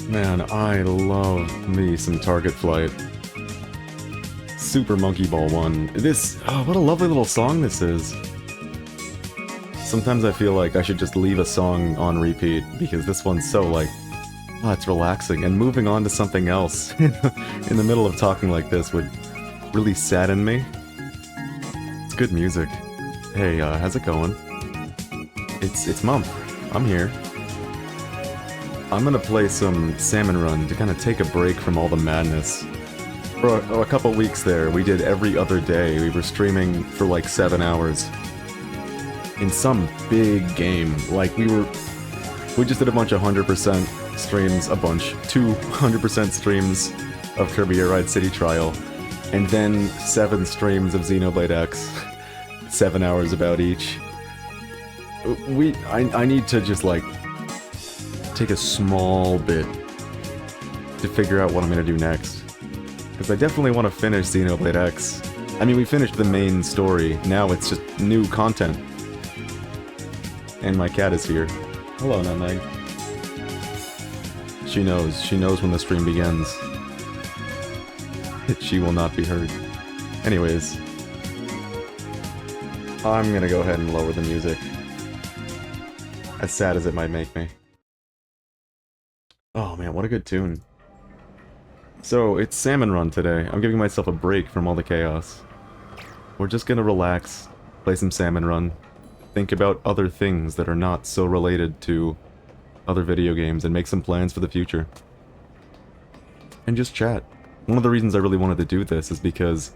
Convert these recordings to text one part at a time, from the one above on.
Man, I love me some Target Flight. Super Monkey Ball 1. This... oh, what a lovely little song this is. Sometimes I feel like I should just leave a song on repeat, because this one's so, like... oh, it's relaxing, and moving on to something else in the middle of talking like this would really sadden me. It's good music. Hey, how's it going? It's Mumph. I'm here. I'm gonna play some Salmon Run to kind of take a break from all the madness. For a couple weeks there, we did every other day. We were streaming for like 7 hours. In some big game. Like, we just did a bunch of 100% streams, a bunch. 200% streams of Kirby Air Ride City Trial. And then 7 streams of Xenoblade X. 7 hours about each. I need to just, like, take a small bit to figure out what I'm gonna do next. Because I definitely want to finish Xenoblade X. I mean, we finished the main story, now it's just new content. And my cat is here. Hello, Nutmeg. She knows when the stream begins. She will not be heard. Anyways. I'm gonna go ahead and lower the music. As sad as it might make me. Oh man, what a good tune. So, it's Salmon Run today. I'm giving myself a break from all the chaos. We're just gonna relax, play some Salmon Run, think about other things that are not so related to other video games, and make some plans for the future. And just chat. One of the reasons I really wanted to do this is because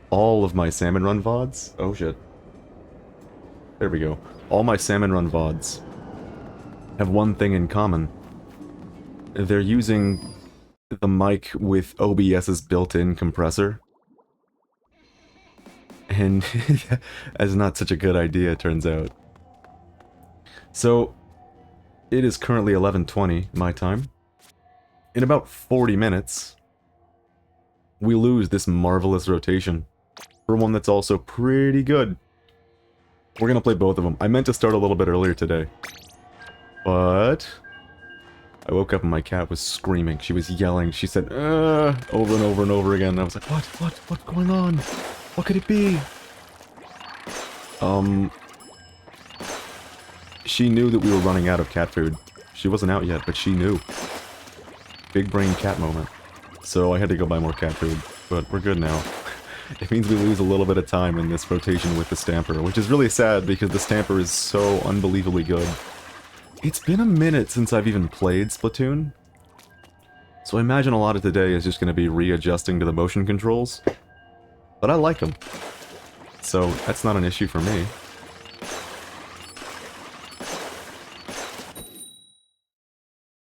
all of my Salmon Run VODs... oh shit. There we go. All my Salmon Run VODs have one thing in common. They're using the mic with OBS's built-in compressor. And that's not such a good idea, it turns out. So, it is currently 11:20 my time. In about 40 minutes, we lose this marvelous rotation for one that's also pretty good. We're gonna play both of them. I meant to start a little bit earlier today, but I woke up and my cat was screaming. She was yelling. She said, over and over and over again. And I was like, what's going on? What could it be? She knew that we were running out of cat food. She wasn't out yet, but she knew. Big brain cat moment. So I had to go buy more cat food, but we're good now. It means we lose a little bit of time in this rotation with the Stamper, which is really sad because the Stamper is so unbelievably good. It's been a minute since I've even played Splatoon, so I imagine a lot of today is just going to be readjusting to the motion controls, but I like them, so that's not an issue for me.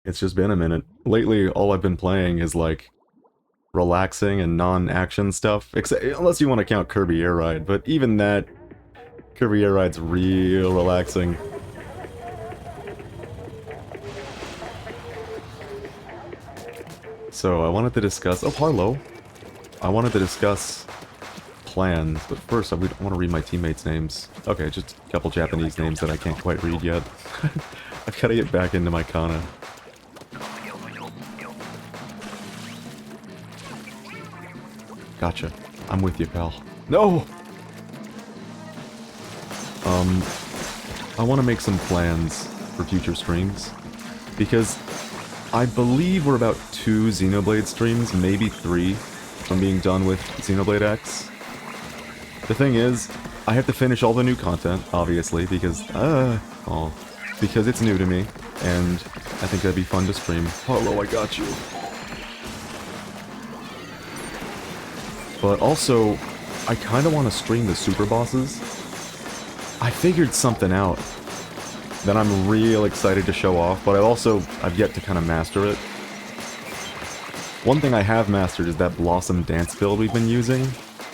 It's just been a minute. Lately, all I've been playing is like relaxing and non-action stuff, except unless you want to count Kirby Air Ride, but even that, Kirby Air Ride's real relaxing. So I wanted to discuss... oh, hello! I wanted to discuss plans, but first I want to read my teammates' names. Okay, just a couple Japanese names that I can't quite read yet. I've got to get back into my kana. Gotcha. I'm with you, pal. No! I want to make some plans for future streams, because I believe we're about 2 Xenoblade streams, maybe 3, from being done with Xenoblade X. The thing is, I have to finish all the new content, obviously, because, because it's new to me, and I think that'd be fun to stream. Hello, I got you. But also, I kind of want to stream the super bosses. I figured something out that I'm real excited to show off, but I've yet to kind of master it. One thing I have mastered is that Blossom dance build we've been using.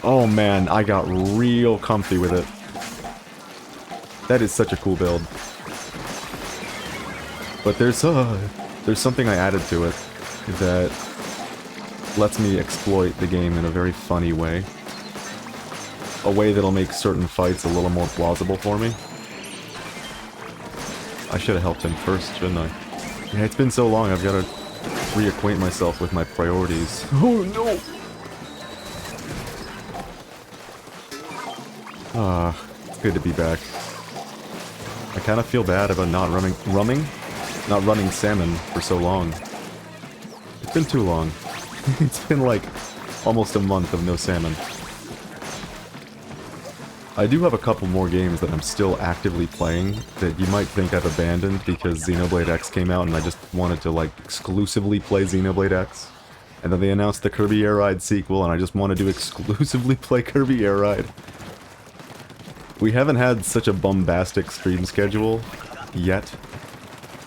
Oh man, I got real comfy with it. That is such a cool build. But there's something I added to it that lets me exploit the game in a very funny way. A way that'll make certain fights a little more plausible for me. I should have helped him first, shouldn't I? Yeah, it's been so long, I've got to reacquaint myself with my priorities. Oh no! It's good to be back. I kind of feel bad about not running Salmon for so long. It's been too long. It's been like almost a month of no Salmon. I do have a couple more games that I'm still actively playing that you might think I've abandoned because Xenoblade X came out and I just wanted to like exclusively play Xenoblade X. And then they announced the Kirby Air Ride sequel and I just wanted to exclusively play Kirby Air Ride. We haven't had such a bombastic stream schedule yet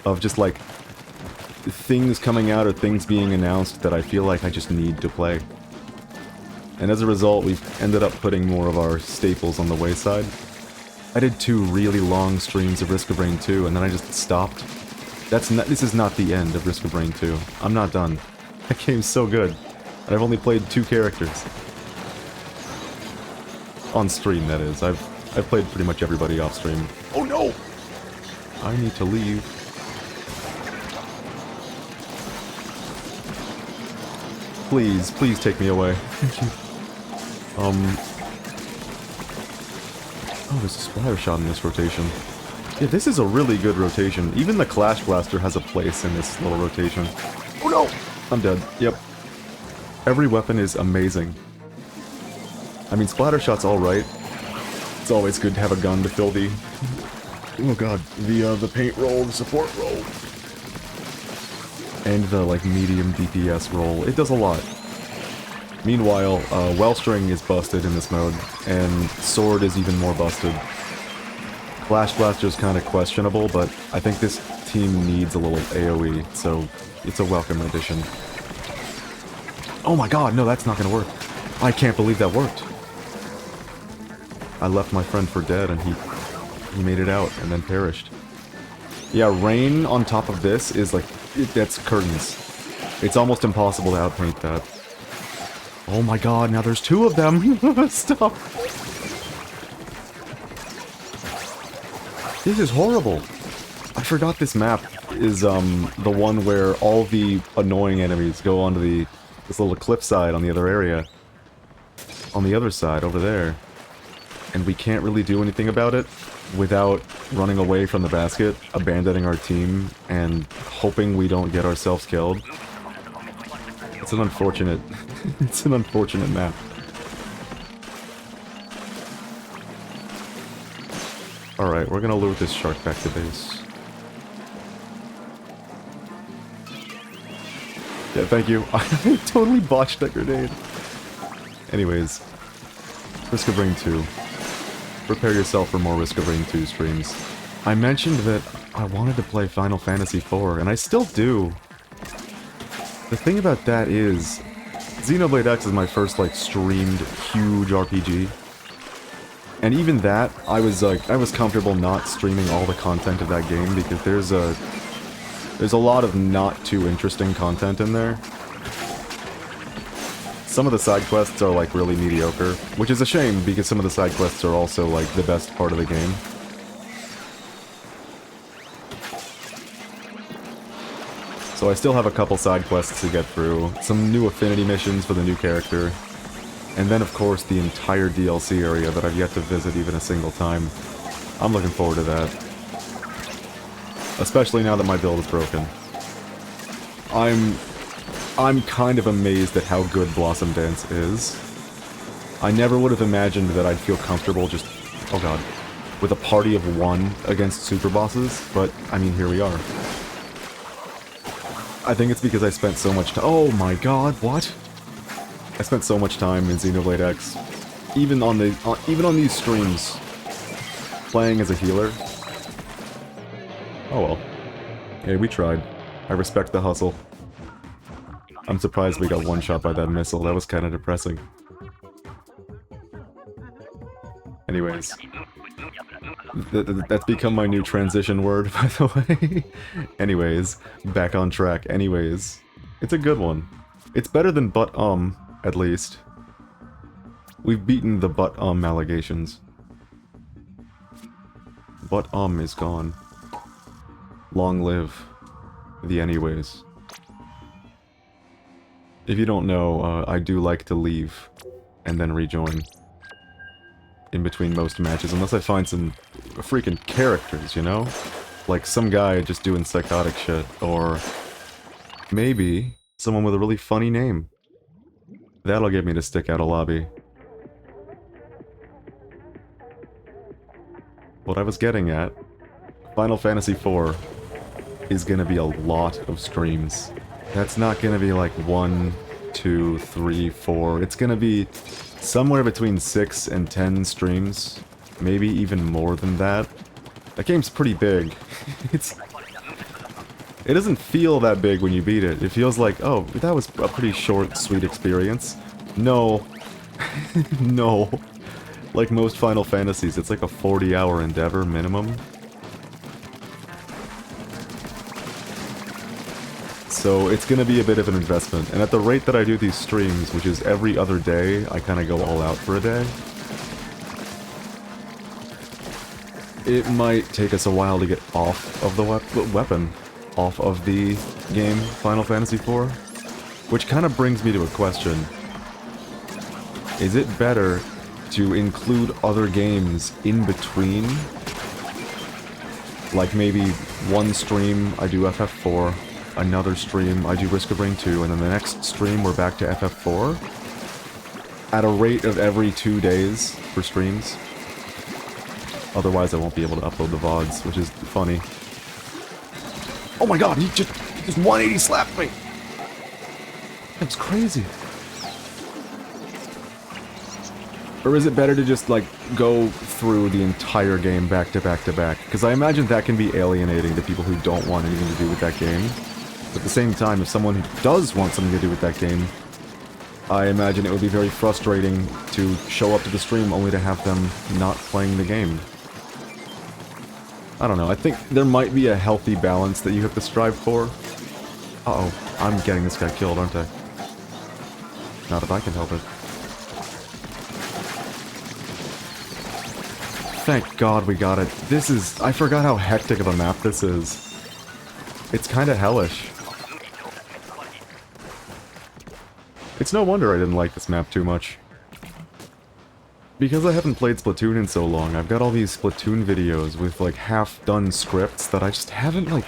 of just like things coming out or things being announced that I feel like I just need to play. And as a result, we've ended up putting more of our staples on the wayside. I did 2 really long streams of Risk of Rain 2 and then I just stopped. This is not the end of Risk of Rain 2. I'm not done. That game's so good. And I've only played 2 characters. On stream, that is. I've played pretty much everybody off stream. Oh no! I need to leave. Please, please take me away. Thank you. Oh, there's a splatter shot in this rotation. Yeah, this is a really good rotation. Even the Clash Blaster has a place in this little rotation. Oh no! I'm dead. Yep. Every weapon is amazing. I mean, splatter shot's alright. It's always good to have a gun to fill the... Oh god. The paint roll, the support roll. And the, like, medium DPS roll. It does a lot. Meanwhile, Wellstring is busted in this mode, and Sword is even more busted. Clash Blaster is kind of questionable, but I think this team needs a little AoE, so it's a welcome addition. Oh my god, no, that's not gonna work. I can't believe that worked. I left my friend for dead, and he made it out, and then perished. Yeah, Rain on top of this is like, that's curtains. It's almost impossible to outpaint that. Oh my god, now there's 2 of them! Stop! This is horrible! I forgot this map is, the one where all the annoying enemies go onto this little cliffside on the other area. On the other side, over there. And we can't really do anything about it without running away from the basket, abandoning our team, and hoping we don't get ourselves killed. It's an unfortunate... it's an unfortunate map. Alright, we're gonna lure this shark back to base. Yeah, thank you. I totally botched that grenade. Anyways. Risk of Rain 2. Prepare yourself for more Risk of Rain 2 streams. I mentioned that I wanted to play Final Fantasy IV, and I still do. The thing about that is, Xenoblade X is my first, like, streamed huge RPG. And even that, I was comfortable not streaming all the content of that game because there's a lot of not too interesting content in there. Some of the side quests are, like, really mediocre, which is a shame because some of the side quests are also, like, the best part of the game. So I still have a couple side quests to get through, some new affinity missions for the new character, and then of course the entire DLC area that I've yet to visit even a single time. I'm looking forward to that. Especially now that my build is broken. I'm kind of amazed at how good Blossom Dance is. I never would have imagined that I'd feel comfortable just, oh god, with a party of 1 against super bosses, but I mean here we are. I think it's because I spent so much time. Oh my god, what? I spent so much time in Xenoblade X, even on these streams, playing as a healer. Oh well. Hey, we tried. I respect the hustle. I'm surprised we got one shot by that missile. That was kind of depressing. Anyways. That's become my new transition word, by the way. Anyways, back on track. Anyways, it's a good one. It's better than at least. We've beaten the allegations. Is gone. Long live the anyways. If you don't know, I do like to leave and then rejoin in between most matches, unless I find some freaking characters, you know? Like some guy just doing psychotic shit, or maybe someone with a really funny name. That'll get me to stick out a lobby. What I was getting at, Final Fantasy IV is gonna be a lot of streams. That's not gonna be like 1, 2, 3, 4. It's gonna be somewhere between 6 and 10 streams. Maybe even more than that. That game's pretty big. It doesn't feel that big when you beat it. It feels like, oh, that was a pretty short, sweet experience. No. No. Like most Final Fantasies, it's like a 40-hour endeavor minimum. So it's gonna be a bit of an investment, and at the rate that I do these streams, which is every other day, I kinda go all out for a day. It might take us a while to get off of the weapon, off of the game, Final Fantasy IV. Which kinda brings me to a question. Is it better to include other games in between? Like maybe one stream I do FF4, another stream I do Risk of Rain 2, and then the next stream we're back to FF4? At a rate of every 2 days for streams. Otherwise I won't be able to upload the VODs, which is funny. Oh my god, he just 180 slapped me! That's crazy. Or is it better to just, like, go through the entire game back to back to back? Because I imagine that can be alienating to people who don't want anything to do with that game. But at the same time, if someone does want something to do with that game, I imagine it would be very frustrating to show up to the stream only to have them not playing the game. I don't know, I think there might be a healthy balance that you have to strive for. Uh-oh, I'm getting this guy killed, aren't I? Not if I can help it. Thank God we got it. This is... I forgot how hectic of a map this is. It's kinda hellish. It's no wonder I didn't like this map too much. Because I haven't played Splatoon in so long, I've got all these Splatoon videos with, like, half-done scripts that I just haven't, like,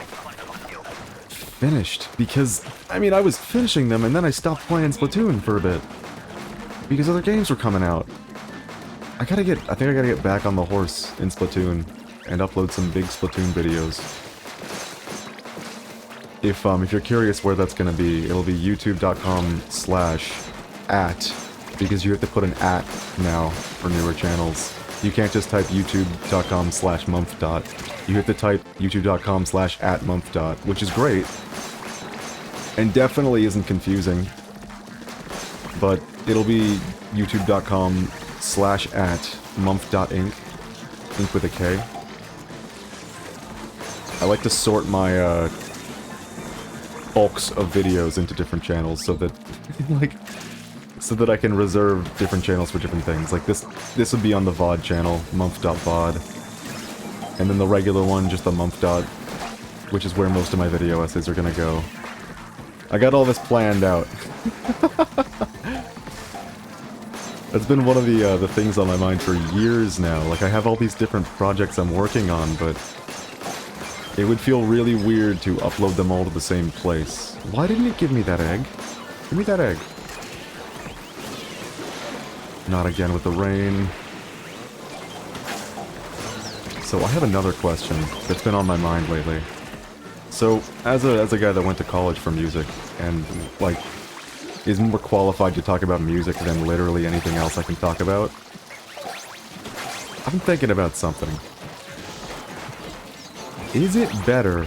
finished. Because, I mean, I was finishing them and then I stopped playing Splatoon for a bit. Because other games were coming out. I think I gotta get back on the horse in Splatoon and upload some big Splatoon videos. If you're curious where that's gonna be, it'll be youtube.com/@ because you have to put an @ now for newer channels. You can't just type youtube.com/mumph. You have to type youtube.com/@mumph, which is great. And definitely isn't confusing. But it'll be youtube.com/@mumph.inc. Inc with a K. I like to sort my bulks of videos into different channels so that so that I can reserve different channels for different things. Like this would be on the VOD channel, mumph.vod. And then the regular one, just the mumph. Which is where most of my video essays are gonna go. I got all this planned out. That's been one of the things on my mind for years now. Like, I have all these different projects I'm working on, but it would feel really weird to upload them all to the same place. Why didn't it give me that egg? Give me that egg. Not again with the rain. So I have another question that's been on my mind lately. So, as a guy that went to college for music, and, like, is more qualified to talk about music than literally anything else I can talk about, I've been thinking about something. Is it better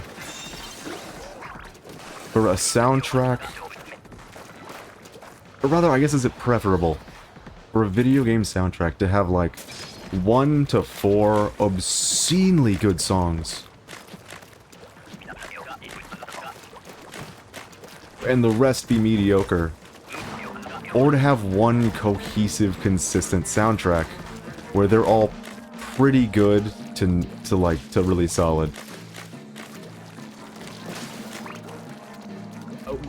for a soundtrack, or rather, I guess, is it preferable for a video game soundtrack to have, like, 1 to 4 obscenely good songs, and the rest be mediocre? Or to have one cohesive, consistent soundtrack, where they're all pretty good to really solid?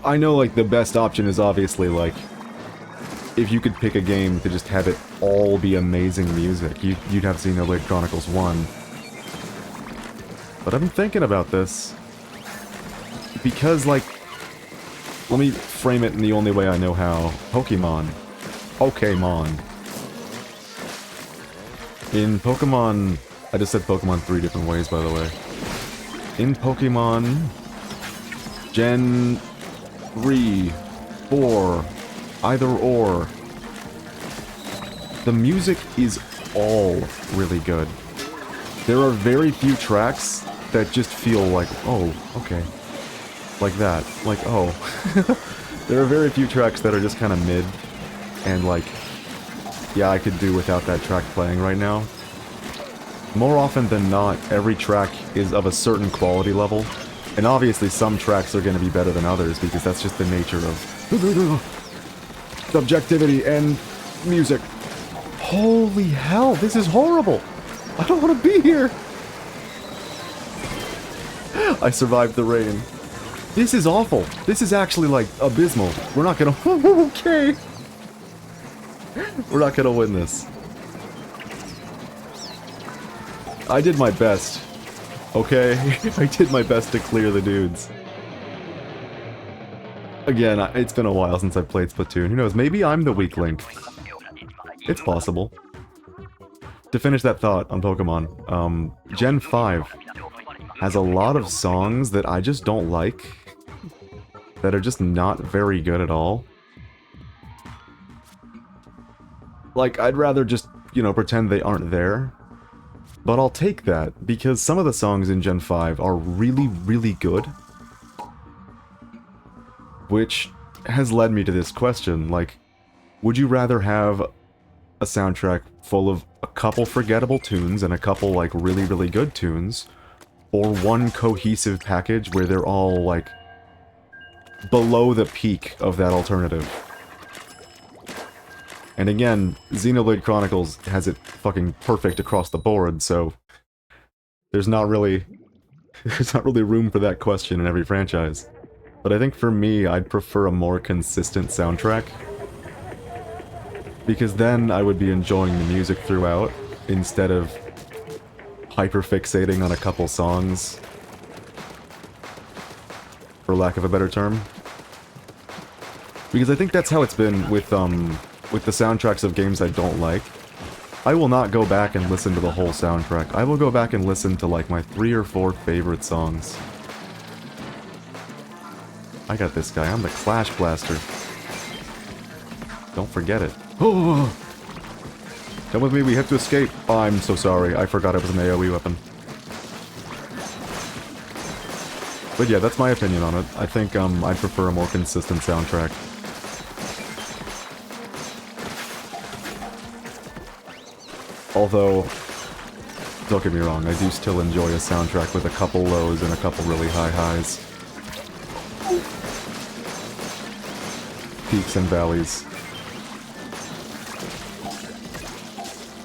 I know, like, the best option is obviously, like, if you could pick a game to just have it all be amazing music, you'd have Xenoblade Chronicles 1. But I've been thinking about this. Because, like, let me frame it in the only way I know how. Pokemon. Pokemon. In Pokemon... I just said Pokemon 3 different ways, by the way. In Pokemon... Gen 3, 4, either or. The music is all really good. There are very few tracks that just feel like, oh, okay. Like that. Like, oh. There are very few tracks that are just kind of mid. And like, yeah, I could do without that track playing right now. More often than not, every track is of a certain quality level. And obviously some tracks are going to be better than others, because that's just the nature of subjectivity and music. Holy hell, this is horrible! I don't want to be here! I survived the rain. This is awful. This is actually, like, abysmal. We're not gonna... Okay! We're not gonna win this. I did my best. Okay? I did my best to clear the dudes. Again, it's been a while since I've played Splatoon. Who knows, maybe I'm the weak link. It's possible. To finish that thought on Pokemon, Gen 5 has a lot of songs that I just don't like. That are just not very good at all. Like, I'd rather just, you know, pretend they aren't there. But I'll take that, because some of the songs in Gen 5 are really, really good. Which has led me to this question, like, would you rather have a soundtrack full of a couple forgettable tunes and a couple, like, really, really good tunes, or one cohesive package where they're all, like, below the peak of that alternative? And again, Xenoblade Chronicles has it fucking perfect across the board, so there's not really room for that question in every franchise. But I think for me, I'd prefer a more consistent soundtrack, because then I would be enjoying the music throughout, instead of hyperfixating on a couple songs, for lack of a better term. Because I think that's how it's been with the soundtracks of games I don't like. I will not go back and listen to the whole soundtrack. I will go back and listen to, like, my 3 or 4 favorite songs. I got this guy. I'm the Clash Blaster. Don't forget it. Oh! Come with me, we have to escape. Oh, I'm so sorry. I forgot it was an AoE weapon. But yeah, that's my opinion on it. I think, I'd prefer a more consistent soundtrack. Although, don't get me wrong, I do still enjoy a soundtrack with a couple lows and a couple really high highs. Peaks and valleys.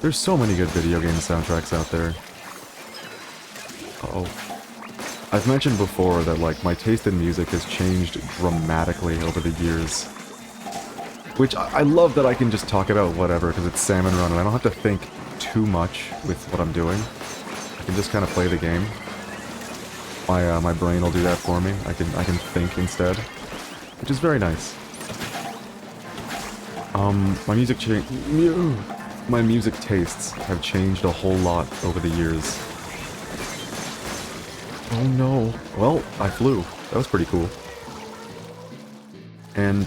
There's so many good video game soundtracks out there. Uh-oh. I've mentioned before that, like, my taste in music has changed dramatically over the years. Which, I love that I can just talk about whatever, because it's Salmon Run, and I don't have to think too much with what I'm doing. I can just kind of play the game. My brain will do that for me. I can think instead, which is very nice. My music tastes have changed a whole lot over the years. Oh no. Well, I flew. That was pretty cool. And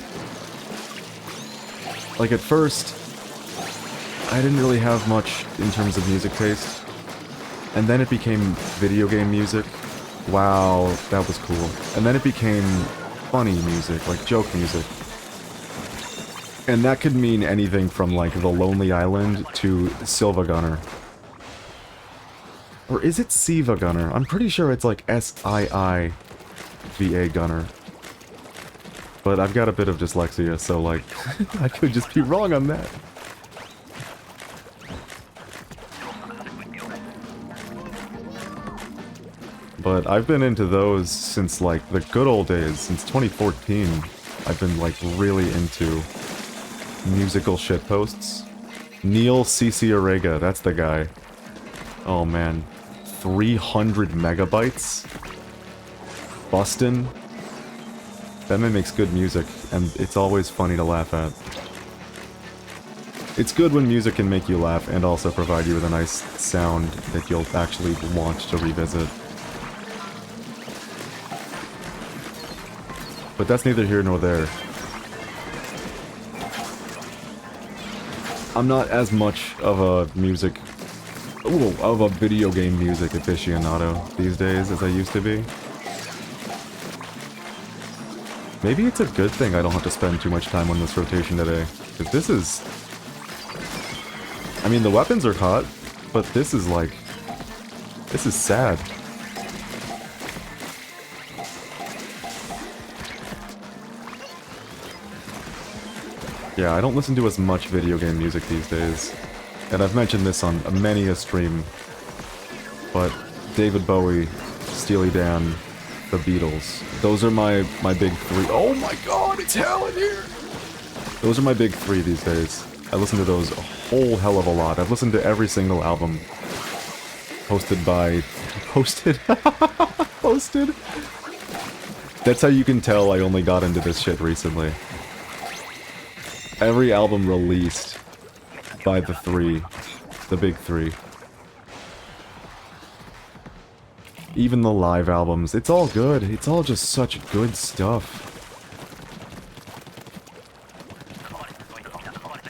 like, at first, I didn't really have much in terms of music taste. And then it became video game music. Wow, that was cool. And then it became funny music, like joke music. And that could mean anything from, like, The Lonely Island to Silva Gunner. Or is it Siva Gunner? I'm pretty sure it's like S-I-I-V-A Gunner. But I've got a bit of dyslexia, so, like, I could just be wrong on that. But I've been into those since, like, the good old days. Since 2014, I've been, like, really into musical shitposts. Neil CC Orega, that's the guy. Oh, man. 300 megabytes? Bustin'? That man makes good music, and it's always funny to laugh at. It's good when music can make you laugh and also provide you with a nice sound that you'll actually want to revisit. But that's neither here nor there. I'm not as much of a of a video game music aficionado these days as I used to be. Maybe it's a good thing I don't have to spend too much time on this rotation today, because this is... I mean, the weapons are hot, but this is like... This is sad. Yeah, I don't listen to as much video game music these days. And I've mentioned this on many a stream. But David Bowie, Steely Dan, the Beatles. Those are my big three. Oh my god, it's hell in here! Those are my big three these days. I listen to those a whole hell of a lot. I've listened to every single album. Hosted by... Hosted? Hosted? That's how you can tell I only got into this shit recently. Every album released by the three. The big three. Even the live albums. It's all good. It's all just such good stuff.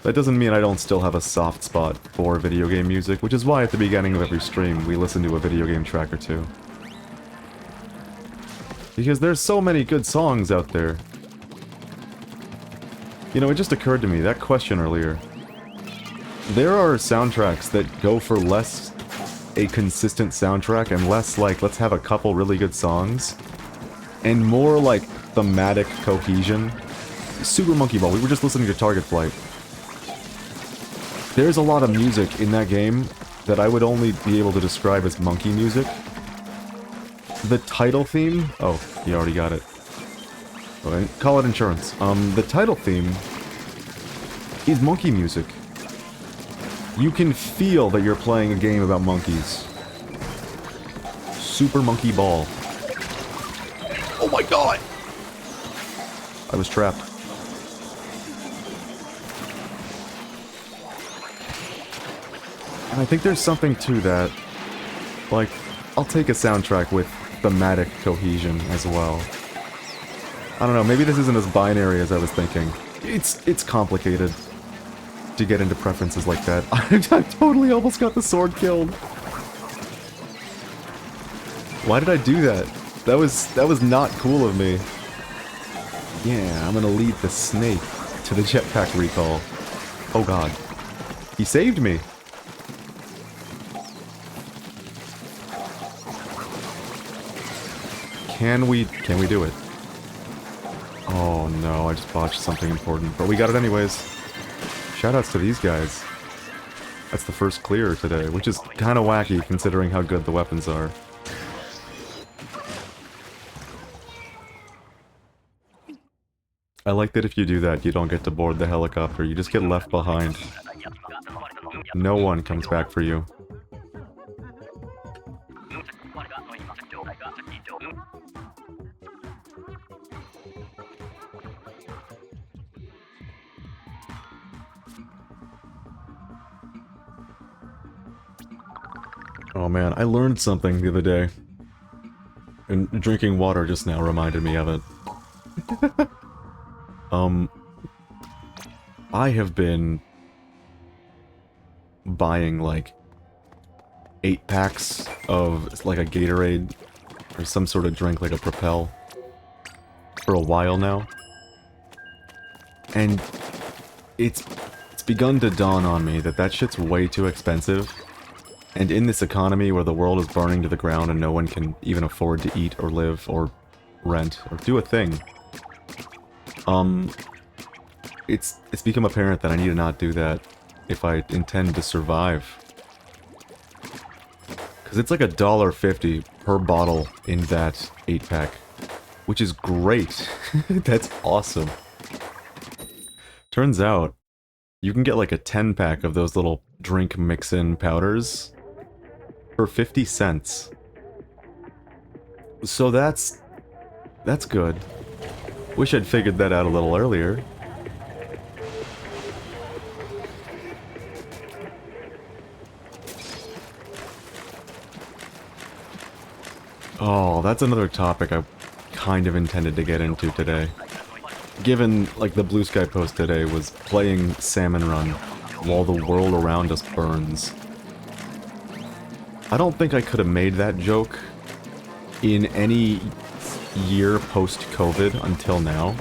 That doesn't mean I don't still have a soft spot for video game music, which is why at the beginning of every stream we listen to a video game track or two. Because there's so many good songs out there. You know, it just occurred to me, that question earlier. There are soundtracks that go for less a consistent soundtrack and less like, let's have a couple really good songs, and more like thematic cohesion. Super Monkey Ball, we were just listening to Target Flight. There's a lot of music in that game that I would only be able to describe as monkey music. The title theme... Oh, you already got it. Alright, call it insurance. The title theme is monkey music. You can feel that you're playing a game about monkeys. Super Monkey Ball. Oh my god! I was trapped. And I think there's something to that. Like, I'll take a soundtrack with thematic cohesion as well. I don't know, maybe this isn't as binary as I was thinking. It's complicated to get into preferences like that. I totally almost got the sword killed. Why did I do that? That was not cool of me. Yeah, I'm gonna lead the snake to the jetpack recall. Oh god. He saved me! Can we do it? Oh no, I just botched something important, but we got it anyways. Shoutouts to these guys. That's the first clear today, which is kinda wacky considering how good the weapons are. I like that if you do that, you don't get to board the helicopter, you just get left behind. No one comes back for you. Oh man, I learned something the other day. And drinking water just now reminded me of it. I have been buying like 8 packs of like a Gatorade or some sort of drink like a Propel for a while now. And it's begun to dawn on me that that shit's way too expensive. And in this economy where the world is burning to the ground and no one can even afford to eat or live or rent or do a thing, it's become apparent that I need to not do that if I intend to survive. Because it's like $1.50 per bottle in that 8-pack. Which is great. That's awesome. Turns out, you can get like a 10-pack of those little drink mix-in powders for 50 cents. So that's good. Wish I'd figured that out a little earlier. Oh, that's another topic I kind of intended to get into today. Given, like, the Blue Sky post today was playing Salmon Run while the world around us burns. I don't think I could have made that joke in any year post-COVID until now.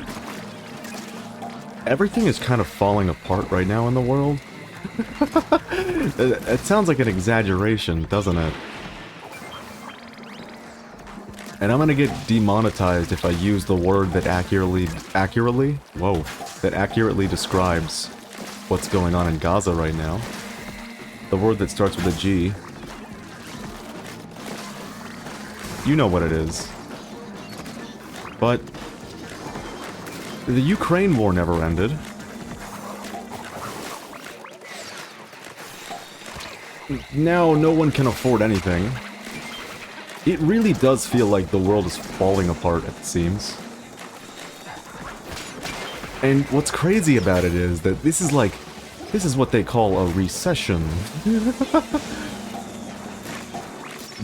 Everything is kind of falling apart right now in the world. It sounds like an exaggeration, doesn't it? And I'm gonna get demonetized if I use the word that accurately describes what's going on in Gaza right now. The word that starts with a G. You know what it is. But the Ukraine war never ended. Now no one can afford anything. It really does feel like the world is falling apart, it seems. And what's crazy about it is that this is what they call a recession.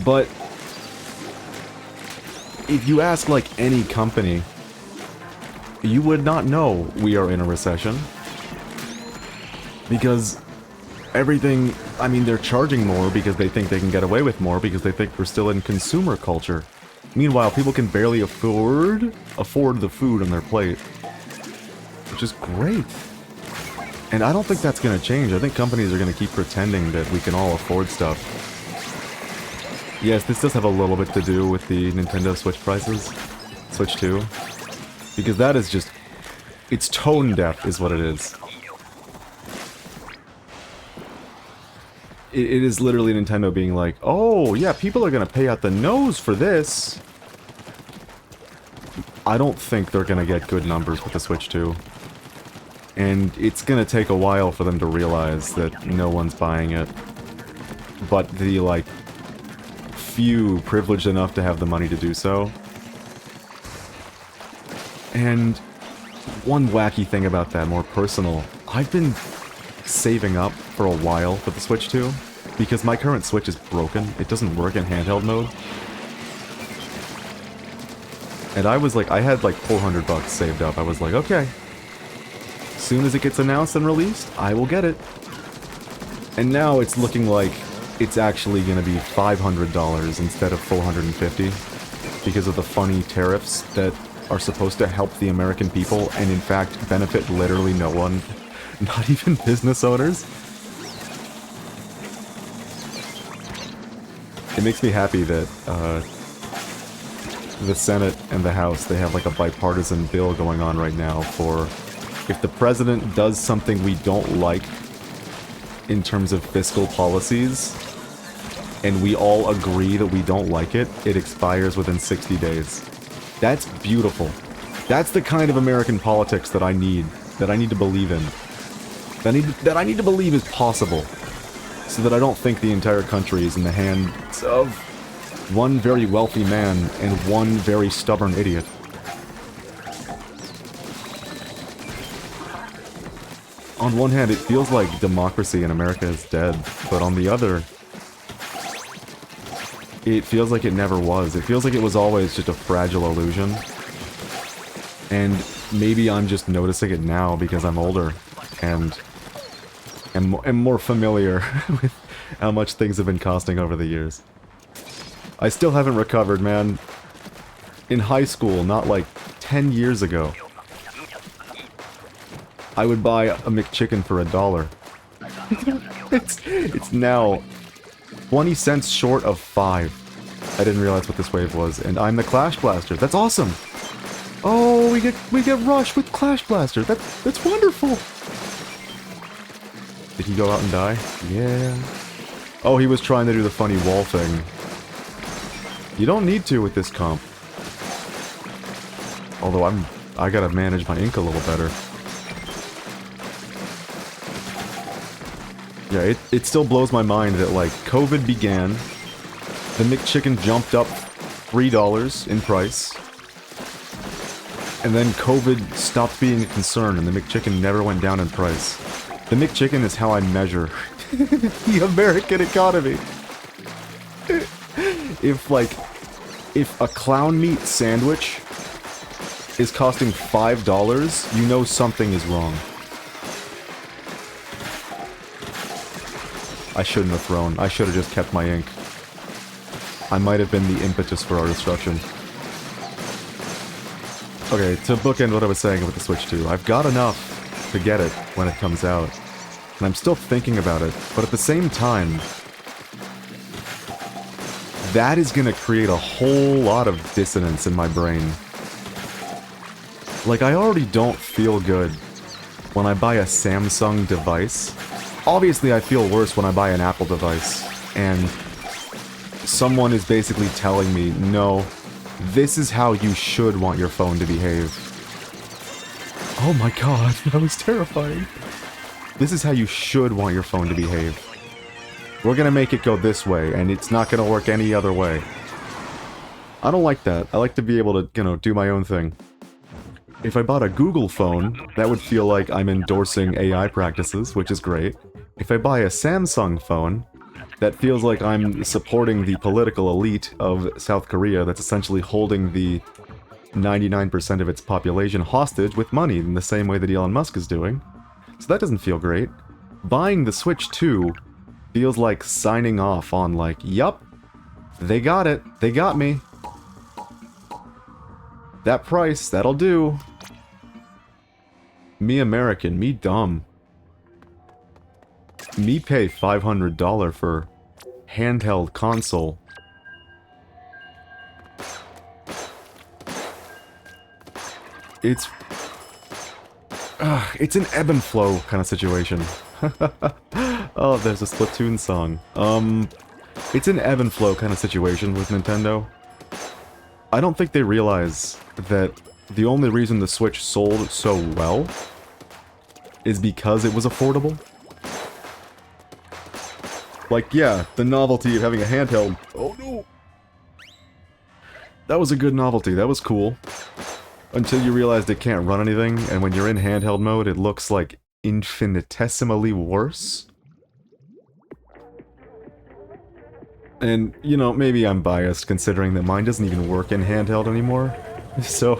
But if you ask like any company, you would not know we are in a recession. Because everything, I mean, they're charging more because they think they can get away with more because they think we're still in consumer culture. Meanwhile, people can barely afford the food on their plate. Which is great. And I don't think that's going to change. I think companies are going to keep pretending that we can all afford stuff. Yes, this does have a little bit to do with the Nintendo Switch prices. Switch 2. Because that is just... it's tone deaf is what it is. It is literally Nintendo being like, oh, yeah, people are going to pay out the nose for this. I don't think they're going to get good numbers with the Switch 2. And it's going to take a while for them to realize that no one's buying it. But the, like, few privileged enough to have the money to do so. And one wacky thing about that, more personal, I've been saving up for a while for the Switch 2, because my current Switch is broken. It doesn't work in handheld mode. And I was like, I had like $400 saved up. I was like, okay, as soon as it gets announced and released, I will get it. And now it's looking like it's actually going to be $500 instead of $450 because of the funny tariffs that are supposed to help the American people and in fact benefit literally no one. Not even business owners. It makes me happy that the Senate and the House, they have like a bipartisan bill going on right now for if the president does something we don't like in terms of fiscal policies, and we all agree that we don't like it, it expires within 60 days. That's beautiful. That's the kind of American politics that I need to believe in. That I need to believe is possible, so that I don't think the entire country is in the hands of one very wealthy man and one very stubborn idiot. On one hand, it feels like democracy in America is dead, but on the other, it feels like it never was. It feels like it was always just a fragile illusion. And maybe I'm just noticing it now because I'm older and am more familiar with how much things have been costing over the years. I still haven't recovered, man. In high school, not like 10 years ago, I would buy a McChicken for $1. It's now 20 cents short of 5. I didn't realize what this wave was, and I'm the Clash Blaster. That's awesome. Oh, we get rushed with Clash Blaster. That's wonderful. Did he go out and die? Yeah. Oh, he was trying to do the funny wall thing. You don't need to with this comp. Although I gotta manage my ink a little better. Yeah, it still blows my mind that, like, COVID began, the McChicken jumped up $3 in price, and then COVID stopped being a concern and the McChicken never went down in price. The McChicken is how I measure the American economy. If a clown meat sandwich is costing $5, you know something is wrong. I shouldn't have thrown. I should have just kept my ink. I might have been the impetus for our destruction. Okay, to bookend what I was saying with the Switch 2, I've got enough to get it when it comes out. And I'm still thinking about it, but at the same time, that is gonna create a whole lot of dissonance in my brain. Like, I already don't feel good when I buy a Samsung device. Obviously, I feel worse when I buy an Apple device, and someone is basically telling me, no, this is how you should want your phone to behave. Oh my god, that was terrifying. This is how you should want your phone to behave. We're gonna make it go this way, and it's not gonna work any other way. I don't like that. I like to be able to, you know, do my own thing. If I bought a Google phone, that would feel like I'm endorsing AI practices, which is great. If I buy a Samsung phone, that feels like I'm supporting the political elite of South Korea that's essentially holding the 99% of its population hostage with money in the same way that Elon Musk is doing. So that doesn't feel great. Buying the Switch 2 feels like signing off on like, yup, they got it, they got me. That price, that'll do. Me American, me dumb. Me pay $500 for handheld console. It's an ebb and flow kind of situation. Oh, there's a Splatoon song. It's an ebb and flow kind of situation with Nintendo. I don't think they realize that the only reason the Switch sold so well is because it was affordable. Like, yeah, the novelty of having a handheld... Oh no! That was a good novelty, that was cool. Until you realized it can't run anything, and when you're in handheld mode, it looks like infinitesimally worse. And, you know, maybe I'm biased considering that mine doesn't even work in handheld anymore. So,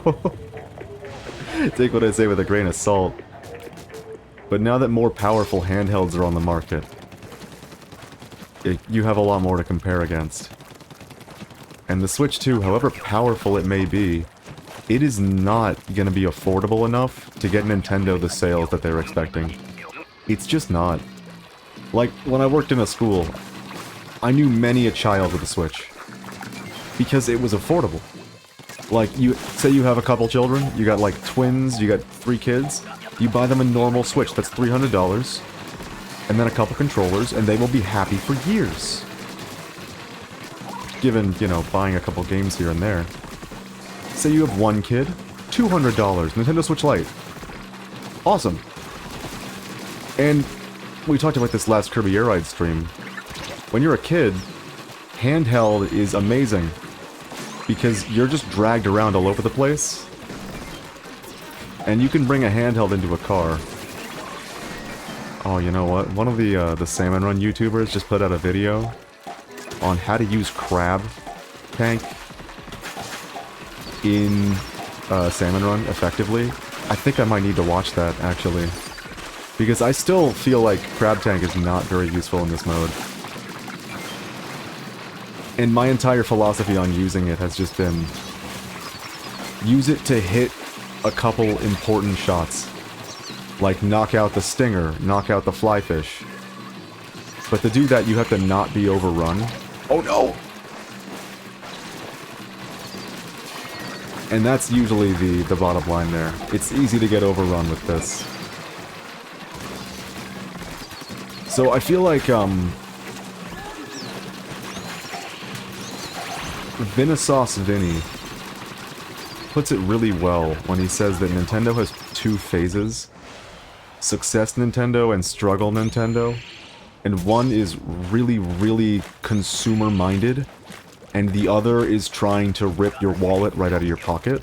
take what I say with a grain of salt. But now that more powerful handhelds are on the market, you have a lot more to compare against. And the Switch 2, however powerful it may be, it is not gonna be affordable enough to get Nintendo the sales that they're expecting. It's just not. Like, when I worked in a school, I knew many a child with a Switch. Because it was affordable. Like, say you have a couple children, you got like twins, you got 3 kids, you buy them a normal Switch, that's $300, and then a couple controllers, and they will be happy for years. Given, you know, buying a couple games here and there. Say you have one kid, $200, Nintendo Switch Lite. Awesome. And we talked about this last Kirby Air Ride stream. When you're a kid, handheld is amazing. Because you're just dragged around all over the place. And you can bring a handheld into a car. Oh, you know what? One of the Salmon Run YouTubers just put out a video on how to use Crab Tank in Salmon Run effectively. I think I might need to watch that, actually. Because I still feel like Crab Tank is not very useful in this mode. And my entire philosophy on using it has just been... use it to hit a couple important shots. Like knock out the stinger, knock out the flyfish. But to do that, you have to not be overrun. Oh no! And that's usually the bottom line there. It's easy to get overrun with this. So I feel like, Vinisauce Vinny puts it really well when he says that Nintendo has two phases. Success Nintendo and Struggle Nintendo. And one is really, really consumer-minded, and the other is trying to rip your wallet right out of your pocket.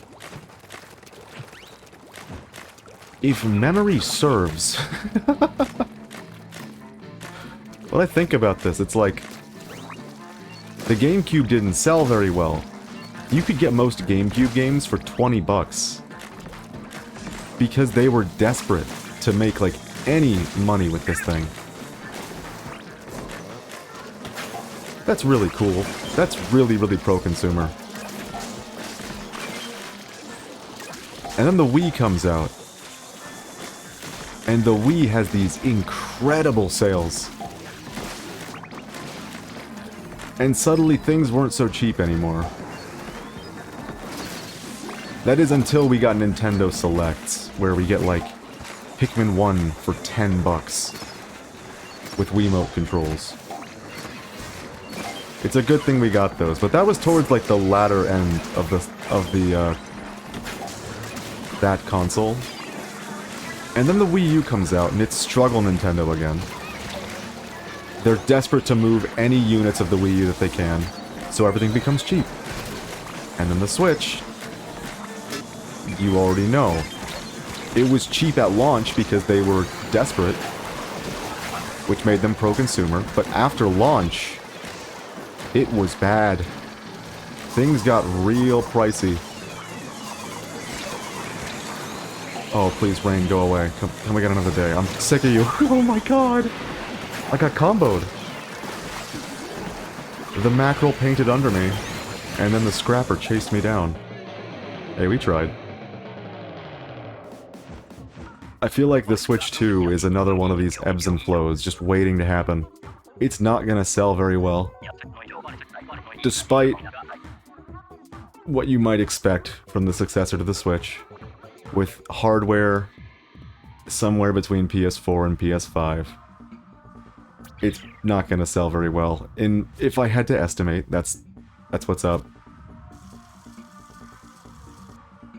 If memory serves... When I think about this, it's like... The GameCube didn't sell very well. You could get most GameCube games for 20 bucks. Because they were desperate to make, like, any money with this thing. That's really cool. That's really, really pro-consumer. And then the Wii comes out. And the Wii has these incredible sales. And suddenly things weren't so cheap anymore. That is until we got Nintendo Selects, where we get like Pikmin 1 for 10 bucks with Wiimote controls. It's a good thing we got those, but that was towards like the latter end of that console. And then the Wii U comes out, and it's Struggle Nintendo again. They're desperate to move any units of the Wii U that they can, so everything becomes cheap. And then the Switch, you already know. It was cheap at launch because they were desperate, which made them pro-consumer, but after launch, it was bad. Things got real pricey. Oh, please, rain, go away. Can we get another day? I'm sick of you. Oh my god! I got comboed. The mackerel painted under me, and then the scrapper chased me down. Hey, we tried. I feel like the Switch 2 is another one of these ebbs and flows, just waiting to happen. It's not gonna sell very well. Despite what you might expect from the successor to the Switch, with hardware somewhere between PS4 and PS5. It's not gonna sell very well. And if I had to estimate, that's what's up.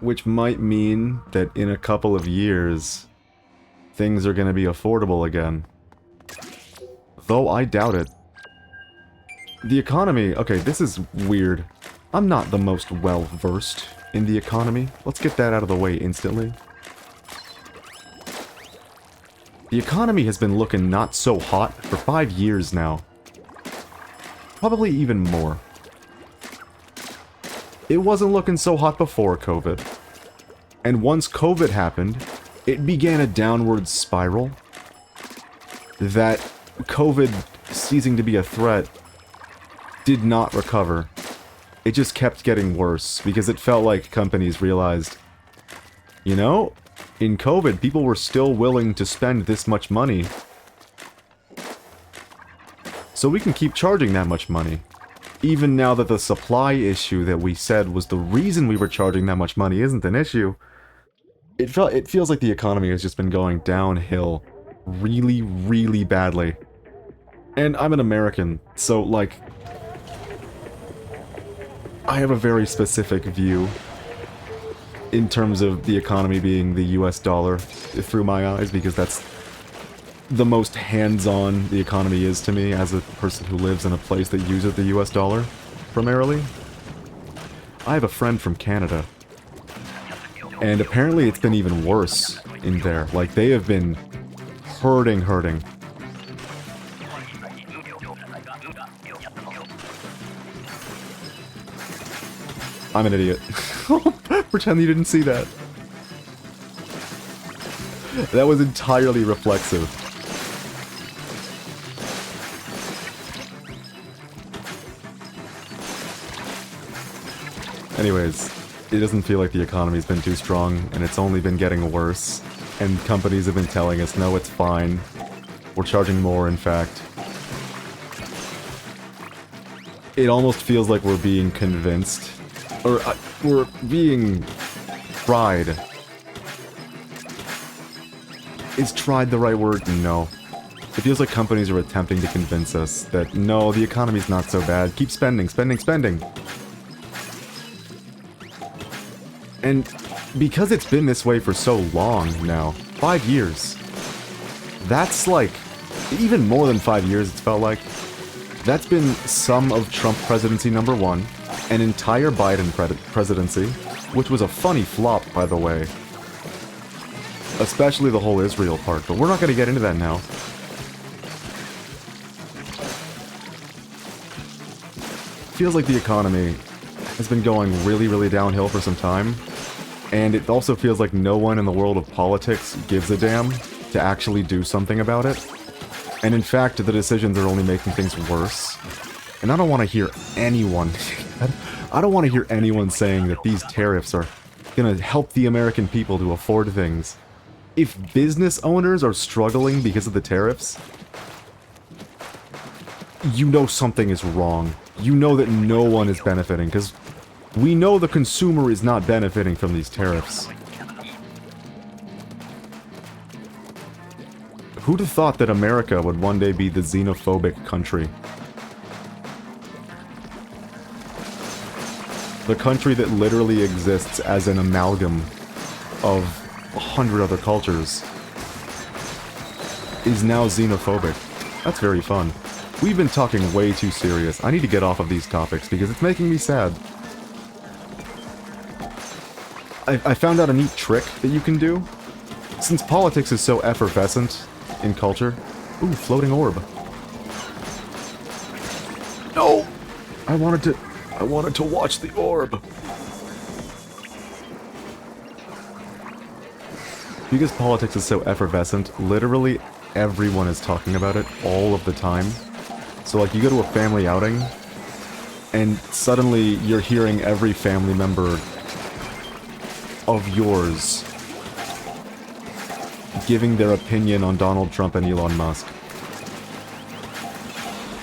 Which might mean that in a couple of years, things are gonna be affordable again. Though I doubt it. The economy... Okay, this is weird. I'm not the most well-versed in the economy. Let's get that out of the way instantly. The economy has been looking not so hot for 5 years now. Probably even more. It wasn't looking so hot before COVID. And once COVID happened, it began a downward spiral that COVID, ceasing to be a threat, did not recover. It just kept getting worse, because it felt like companies realized, you know, in COVID, people were still willing to spend this much money. So we can keep charging that much money. Even now that the supply issue that we said was the reason we were charging that much money isn't an issue, it feels like the economy has just been going downhill really, really badly. And I'm an American, so, like, I have a very specific view in terms of the economy being the US dollar through my eyes, because that's the most hands-on the economy is to me as a person who lives in a place that uses the US dollar, primarily. I have a friend from Canada, and apparently it's been even worse in there. Like, they have been hurting. I'm an idiot. Pretend you didn't see that. That was entirely reflexive. Anyways, it doesn't feel like the economy's been too strong, and it's only been getting worse. And companies have been telling us, no, it's fine. We're charging more, in fact. It almost feels like we're being convinced. Or, we're being tried. Is tried the right word? No. It feels like companies are attempting to convince us that, no, the economy's not so bad. Keep spending. And because it's been this way for so long now, 5 years, that's like, even more than 5 years it's felt like, that's been some of Trump presidency number 1, an entire Biden presidency, which was a funny flop, by the way. Especially the whole Israel part, but we're not going to get into that now. Feels like the economy has been going really, really downhill for some time, and it also feels like no one in the world of politics gives a damn to actually do something about it. And in fact, the decisions are only making things worse. And I don't want to hear anyone... I don't want to hear anyone saying that these tariffs are gonna help the American people to afford things. If business owners are struggling because of the tariffs, you know something is wrong. You know that no one is benefiting, because we know the consumer is not benefiting from these tariffs. Who'd have thought that America would one day be the xenophobic country? The country that literally exists as an amalgam of 100 other cultures is now xenophobic. That's very fun. We've been talking way too serious. I need to get off of these topics because it's making me sad. I found out a neat trick that you can do. Since politics is so effervescent in culture... Ooh, floating orb. No! I wanted to watch the orb. Because politics is so effervescent, literally everyone is talking about it all of the time. So like you go to a family outing, and suddenly you're hearing every family member of yours giving their opinion on Donald Trump and Elon Musk.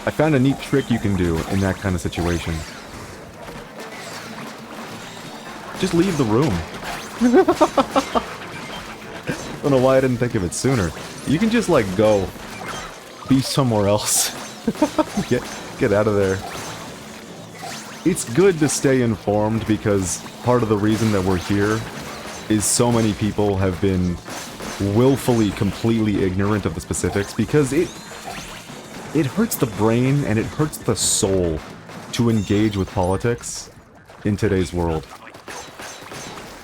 I found a neat trick you can do in that kind of situation. Just leave the room. I don't know why I didn't think of it sooner. You can just, like, go. Be somewhere else. Get out of there. It's good to stay informed because part of the reason that we're here is so many people have been willfully, completely ignorant of the specifics because it hurts the brain and it hurts the soul to engage with politics in today's world.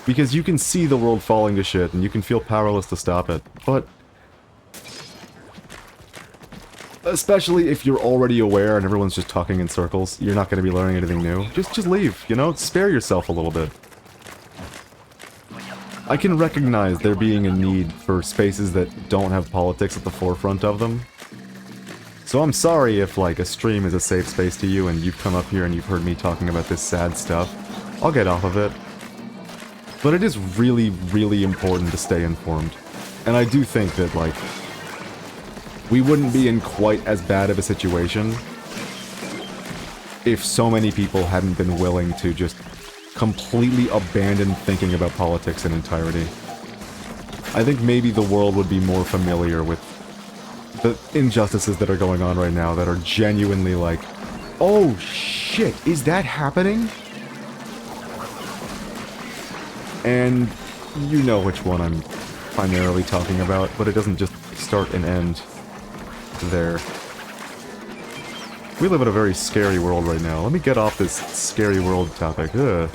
Because you can see the world falling to shit and you can feel powerless to stop it, but especially if you're already aware and everyone's just talking in circles, you're not going to be learning anything new. Just leave, you know? Spare yourself a little bit. I can recognize there being a need for spaces that don't have politics at the forefront of them. So I'm sorry if, like, a stream is a safe space to you and you've come up here and you've heard me talking about this sad stuff. I'll get off of it. But it is really, really important to stay informed. And I do think that, like, we wouldn't be in quite as bad of a situation if so many people hadn't been willing to just completely abandon thinking about politics in entirety. I think maybe the world would be more familiar with the injustices that are going on right now that are genuinely like, oh shit, is that happening? And you know which one I'm primarily talking about, but it doesn't just start and end there. We live in a very scary world right now. Let me get off this scary world topic. Ugh.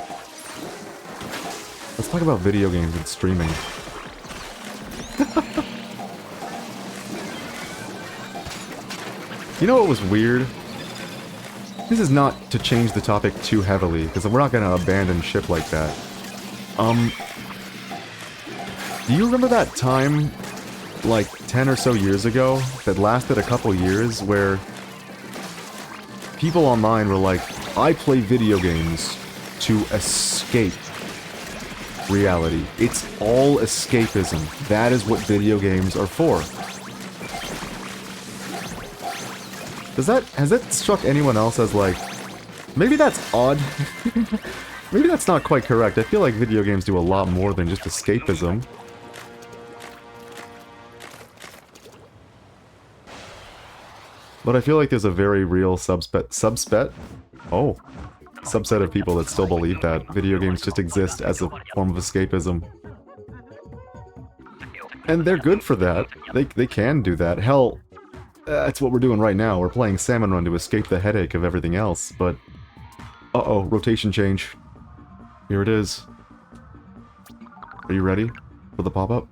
Let's talk about video games and streaming. You know what was weird? This is not to change the topic too heavily, because we're not going to abandon ship like that. Do you remember that time, like 10 or so years ago, that lasted a couple years, where people online were like, I play video games to escape reality. It's all escapism. That is what video games are for. Has that struck anyone else as like, maybe that's odd? Maybe that's not quite correct. I feel like video games do a lot more than just escapism. But I feel like there's a very real subspet. Oh. subset of people that still believe that video games just exist as a form of escapism. And they're good for that. They can do that. Hell, that's what we're doing right now. We're playing Salmon Run to escape the headache of everything else, but... Uh-oh, rotation change. Here it is. Are you ready for the pop-up?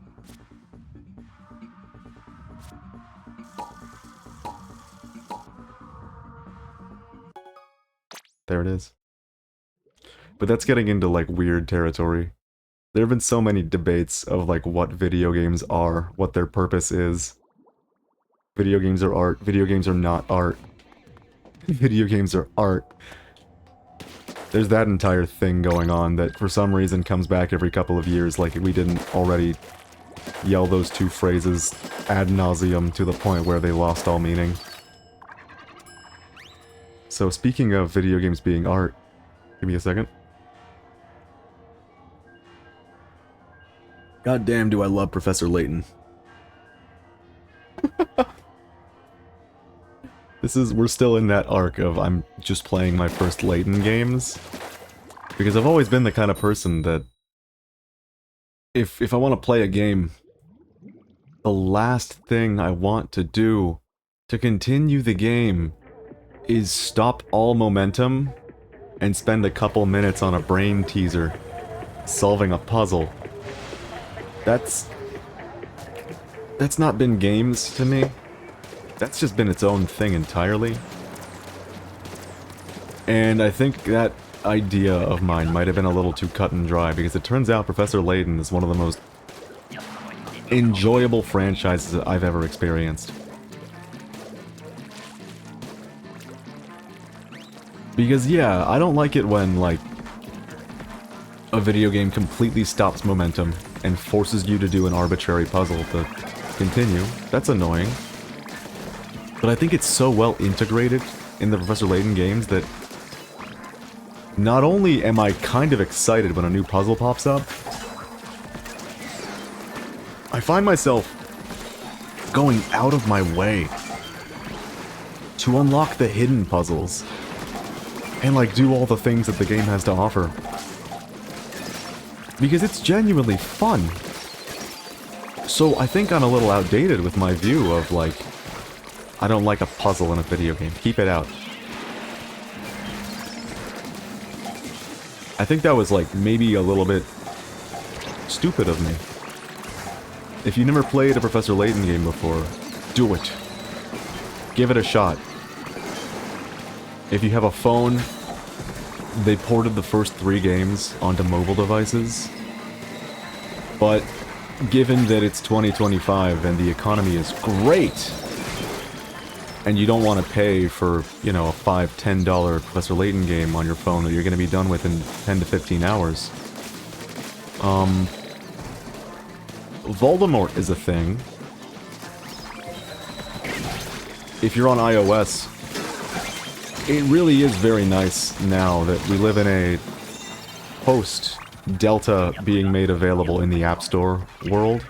There it is. But that's getting into, like, weird territory. There have been so many debates of, like, what video games are, what their purpose is. Video games are art. Video games are not art. Video games are art. There's that entire thing going on that for some reason comes back every couple of years, like we didn't already yell those two phrases ad nauseum to the point where they lost all meaning. So speaking of video games being art, give me a second. God damn, do I love Professor Layton. We're still in that arc of I'm just playing my first Layton games. Because I've always been the kind of person that if I want to play a game, the last thing I want to do to continue the game is stop all momentum and spend a couple minutes on a brain teaser solving a puzzle. That's not been games to me. That's just been its own thing entirely. And I think that idea of mine might have been a little too cut and dry, because it turns out Professor Layton is one of the most enjoyable franchises that I've ever experienced. Because yeah, I don't like it when, like, a video game completely stops momentum and forces you to do an arbitrary puzzle to continue. That's annoying. But I think it's so well integrated in the Professor Layton games that not only am I kind of excited when a new puzzle pops up, I find myself going out of my way to unlock the hidden puzzles and, like, do all the things that the game has to offer. Because it's genuinely fun. So I think I'm a little outdated with my view of, like, I don't like a puzzle in a video game. Keep it out. I think that was, like, maybe a little bit stupid of me. If you never played a Professor Layton game before, do it. Give it a shot. If you have a phone, they ported the first 3 games onto mobile devices. But given that it's 2025 and the economy is great, and you don't want to pay for, you know, a $5, $10 Professor Layton game on your phone that you're going to be done with in 10 to 15 hours. Voldemort is a thing. If you're on iOS, it really is very nice now that we live in a post-Delta being made available in the App Store world.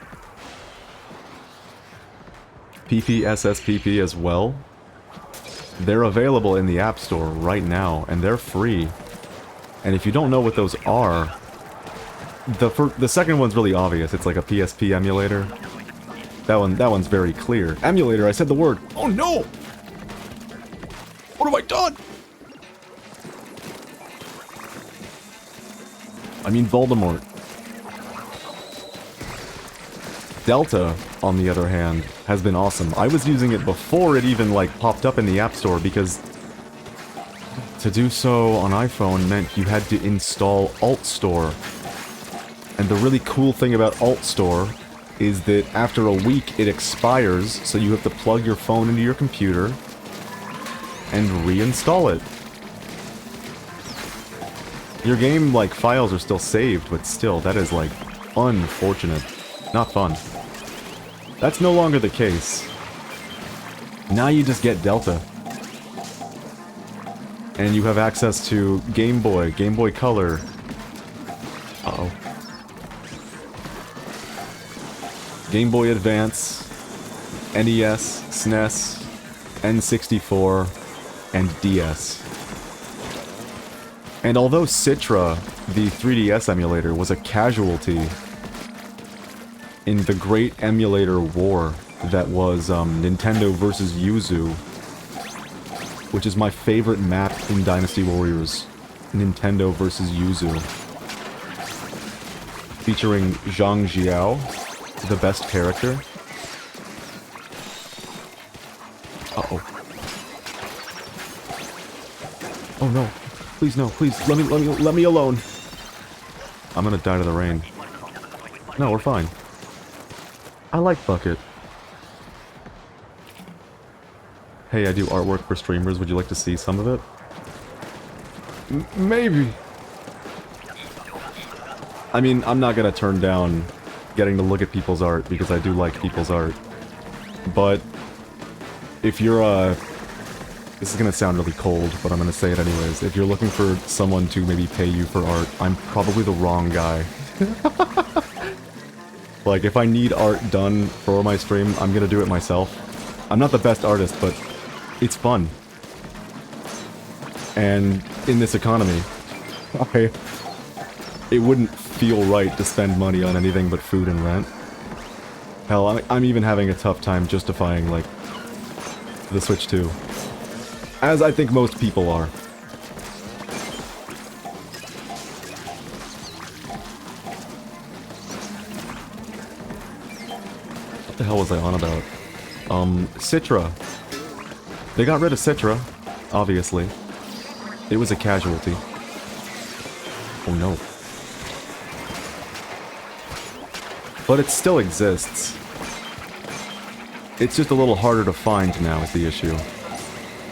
PPSSPP as well. They're available in the App Store right now, and they're free. And if you don't know what those are, the second one's really obvious. It's like a PSP emulator. That one's very clear. Emulator, I said the word. Oh no! What have I done? I mean Voldemort. Delta, on the other hand, has been awesome. I was using it before it even, like, popped up in the App Store, because to do so on iPhone meant you had to install Alt Store. And the really cool thing about Alt Store is that after a week it expires, so you have to plug your phone into your computer and reinstall it. Your game, like, files are still saved, but still, that is, like, unfortunate. Not fun. That's no longer the case. Now you just get Delta. And you have access to Game Boy, Game Boy Color. Uh-oh. Game Boy Advance, NES, SNES, N64, and DS. And although Citra, the 3DS emulator, was a casualty in the great emulator war that was Nintendo versus Yuzu, which is my favorite map in Dynasty Warriors, Nintendo versus Yuzu, featuring Zhang Jiao, the best character. Uh-oh. Oh no. Please no, please, let me alone. I'm gonna die to the rain. No, we're fine. I like Bucket. Hey, I do artwork for streamers, would you like to see some of it? Maybe. I mean, I'm not gonna turn down getting to look at people's art, because I do like people's art. But, if you're, this is gonna sound really cold, but I'm gonna say it anyways. If you're looking for someone to maybe pay you for art, I'm probably the wrong guy. Like, if I need art done for my stream, I'm gonna do it myself. I'm not the best artist, but it's fun. And in this economy, it wouldn't feel right to spend money on anything but food and rent. Hell, I'm even having a tough time justifying, like, the Switch 2. As I think most people are. What the hell was I on about? Citra. They got rid of Citra, obviously. It was a casualty. Oh no. But it still exists. It's just a little harder to find now is the issue.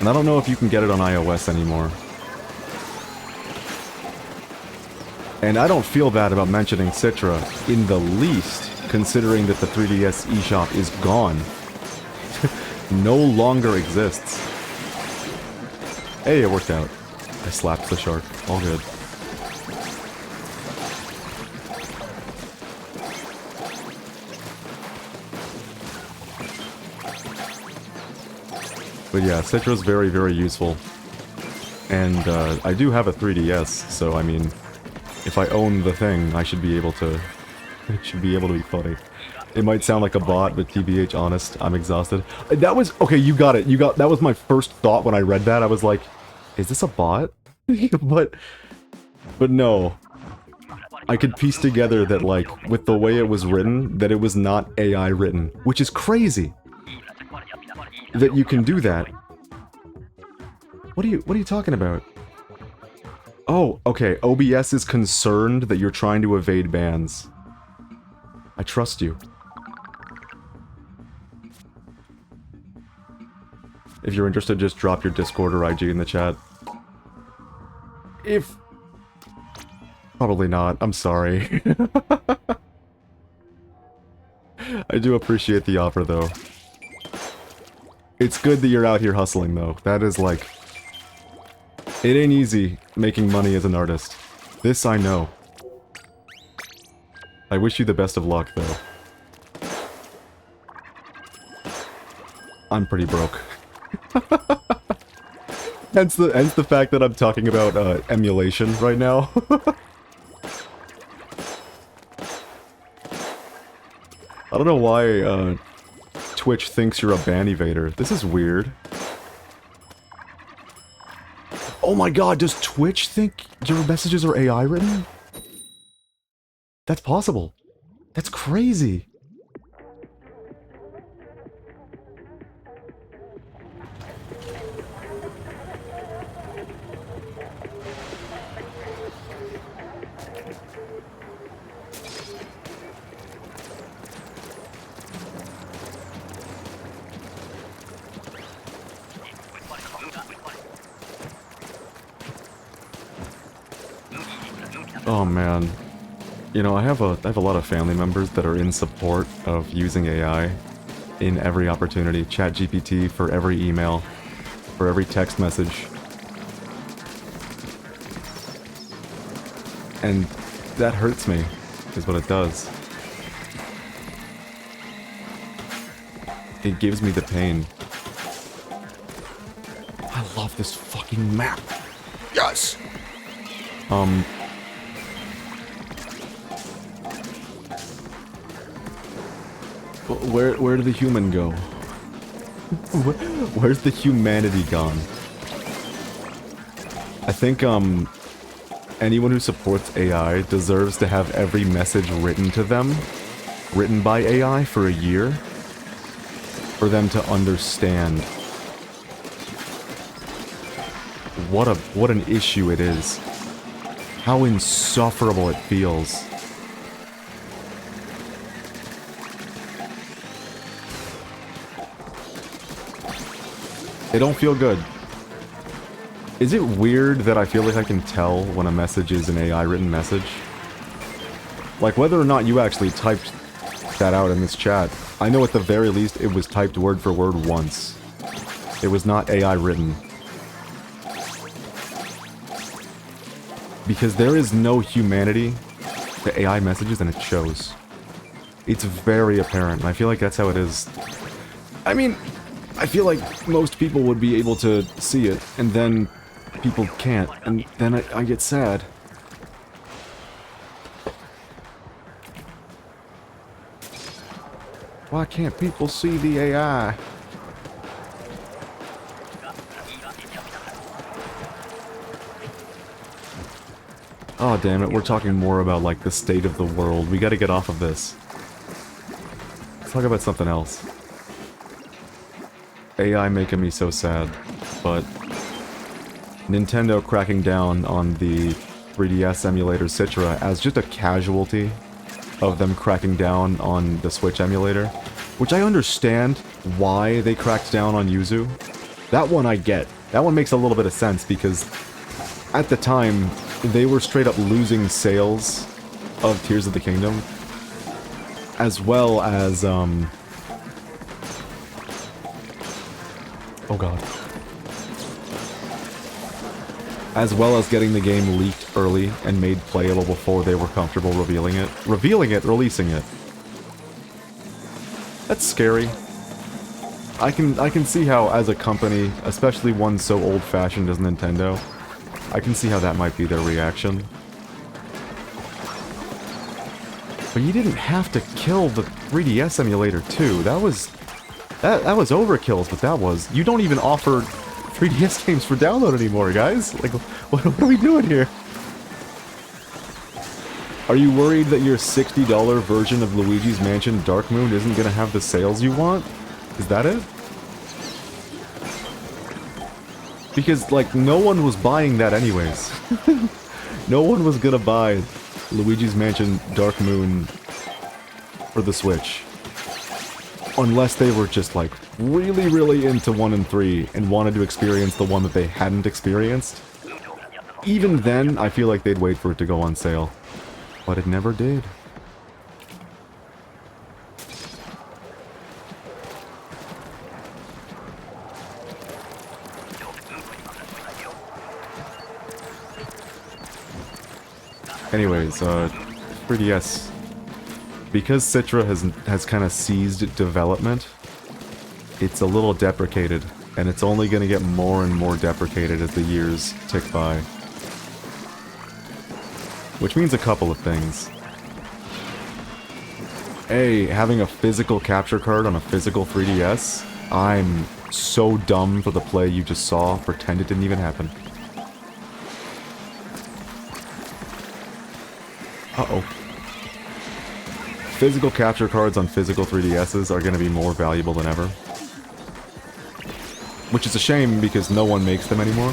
And I don't know if you can get it on iOS anymore. And I don't feel bad about mentioning Citra in the least, considering that the 3DS eShop is gone. No longer exists. Hey, it worked out. I slapped the shark. All good. But yeah, Citra's very, very useful. And I do have a 3DS, so I mean, if I own the thing, I should be able to... It should be able to be funny. It might sound like a bot, but TBH, honest, I'm exhausted. That was... Okay, you got it. That was my first thought when I read that. I was like, is this a bot? But no. I could piece together that, like, with the way it was written, that it was not AI written. Which is crazy. That you can do that. What are you talking about? Oh, okay. OBS is concerned that you're trying to evade bans. I trust you. If you're interested, just drop your Discord or IG in the chat. If... Probably not. I'm sorry. I do appreciate the offer, though. It's good that you're out here hustling, though. That is, like... It ain't easy making money as an artist. This I know. I wish you the best of luck, though. I'm pretty broke. hence the fact that I'm talking about emulation right now. I don't know why Twitch thinks you're a ban evader. This is weird. Oh my god, does Twitch think your messages are AI written? That's possible. That's crazy. Oh man. You know, I have a lot of family members that are in support of using AI in every opportunity. ChatGPT for every email, for every text message. And that hurts me, is what it does. It gives me the pain. I love this fucking map. Yes! Um... Where did the human go? Where's the humanity gone? I think, anyone who supports AI deserves to have every message written to them, written by AI for a year, for them to understand what an issue it is. How insufferable it feels. It don't feel good. Is it weird that I feel like I can tell when a message is an AI-written message? Like, whether or not you actually typed that out in this chat, I know at the very least it was typed word for word once. It was not AI-written. Because there is no humanity to AI messages, and it shows. It's very apparent, and I feel like that's how it is. I mean, I feel like most people would be able to see it, and then people can't, and then I get sad. Why can't people see the AI? Oh, damn it, we're talking more about, like, the state of the world. We gotta get off of this. Let's talk about something else. AI making me so sad, but Nintendo cracking down on the 3DS emulator Citra as just a casualty of them cracking down on the Switch emulator, which I understand why they cracked down on Yuzu. That one I get. That one makes a little bit of sense because at the time, they were straight up losing sales of Tears of the Kingdom, as well as, oh god. As well as getting the game leaked early and made playable before they were comfortable revealing it. Releasing it. That's scary. I can see how, as a company, especially one so old-fashioned as Nintendo, I can see how that might be their reaction. But you didn't have to kill the 3DS emulator too. That was overkill, but that was. You don't even offer 3DS games for download anymore, guys. Like, what are we doing here? Are you worried that your $60 version of Luigi's Mansion Dark Moon isn't gonna have the sales you want? Is that it? Because, like, no one was buying that anyways. No one was gonna buy Luigi's Mansion Dark Moon for the Switch. Unless they were just, like, really, really into 1 and 3 and wanted to experience the one that they hadn't experienced. Even then, I feel like they'd wait for it to go on sale. But it never did. Anyways, 3DS. Because Citra has kind of seized development, it's a little deprecated, and it's only going to get more and more deprecated as the years tick by. Which means a couple of things. A, having a physical capture card on a physical 3DS, I'm so dumb for the play you just saw, pretend it didn't even happen. Uh-oh. Physical capture cards on physical 3DSs are going to be more valuable than ever. Which is a shame because no one makes them anymore.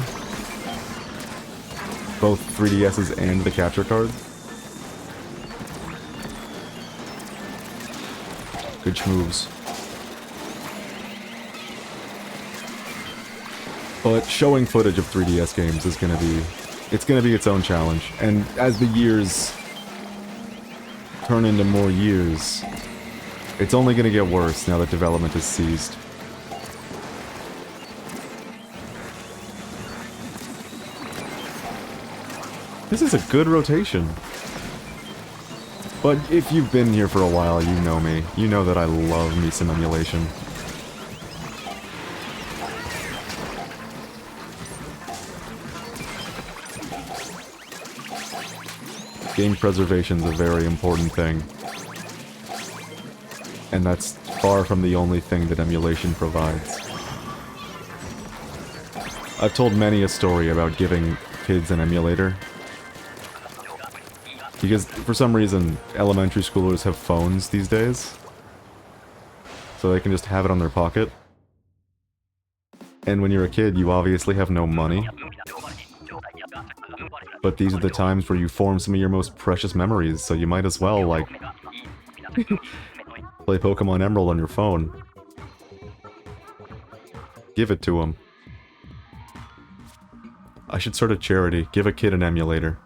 Both 3DSs and the capture card. Good schmoves. But showing footage of 3DS games is going to be... It's going to be its own challenge. And as the years turn into more years, it's only going to get worse now that development is seized. This is a good rotation. But if you've been here for a while, you know me. You know that I love me some emulation. Game preservation's a very important thing. And that's far from the only thing that emulation provides. I've told many a story about giving kids an emulator. Because, for some reason, elementary schoolers have phones these days. So they can just have it on their pocket. And when you're a kid, you obviously have no money. But these are the times where you form some of your most precious memories, so you might as well, like, play Pokemon Emerald on your phone. Give it to them. I should start a charity. Give a kid an emulator.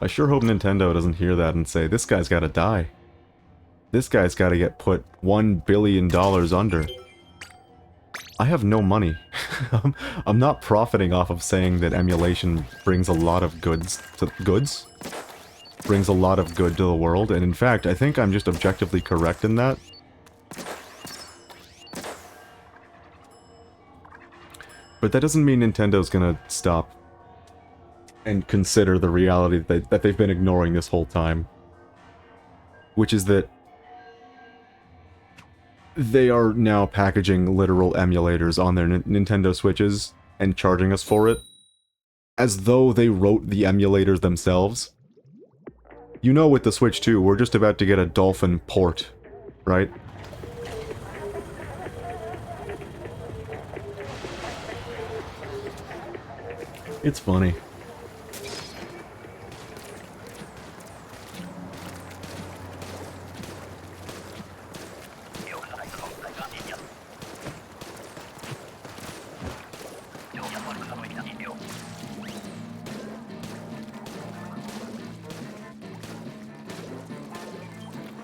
I sure hope Nintendo doesn't hear that and say, this guy's gotta die. This guy's gotta get put $1 billion under. I have no money. I'm not profiting off of saying that emulation brings a lot of goods to... Brings a lot of good to the world, and in fact, I think I'm just objectively correct in that. But that doesn't mean Nintendo's gonna stop and consider the reality that they've been ignoring this whole time. Which is that they are now packaging literal emulators on their Nintendo Switches and charging us for it, as though they wrote the emulators themselves. You know, with the Switch 2, we're just about to get a Dolphin port, right? It's funny.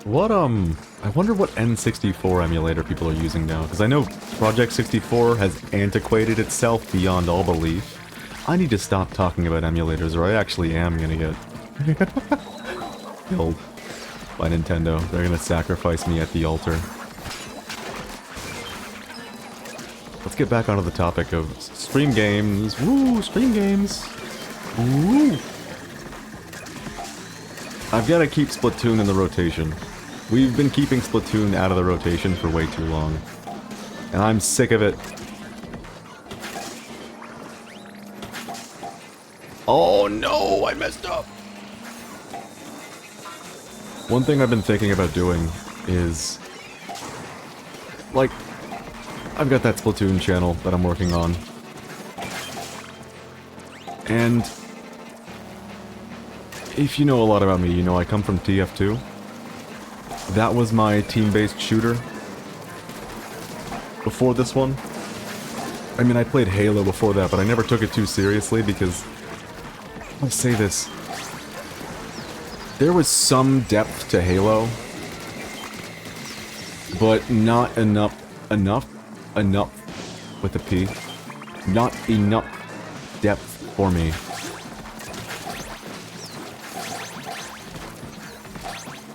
What, I wonder what N64 emulator people are using now, because I know Project 64 has antiquated itself beyond all belief. I need to stop talking about emulators, or I actually am gonna get killed by Nintendo. They're gonna sacrifice me at the altar. Let's get back onto the topic of stream games. Woo, stream games! Woo! I've gotta keep Splatoon in the rotation. We've been keeping Splatoon out of the rotation for way too long. And I'm sick of it. Oh no, I messed up! One thing I've been thinking about doing is... like, I've got that Splatoon channel that I'm working on. And... if you know a lot about me, you know I come from TF2. That was my team-based shooter before this one. I mean, I played Halo before that, but I never took it too seriously because... I'll say this. There was some depth to Halo, but not enough with a P. Not enough depth for me.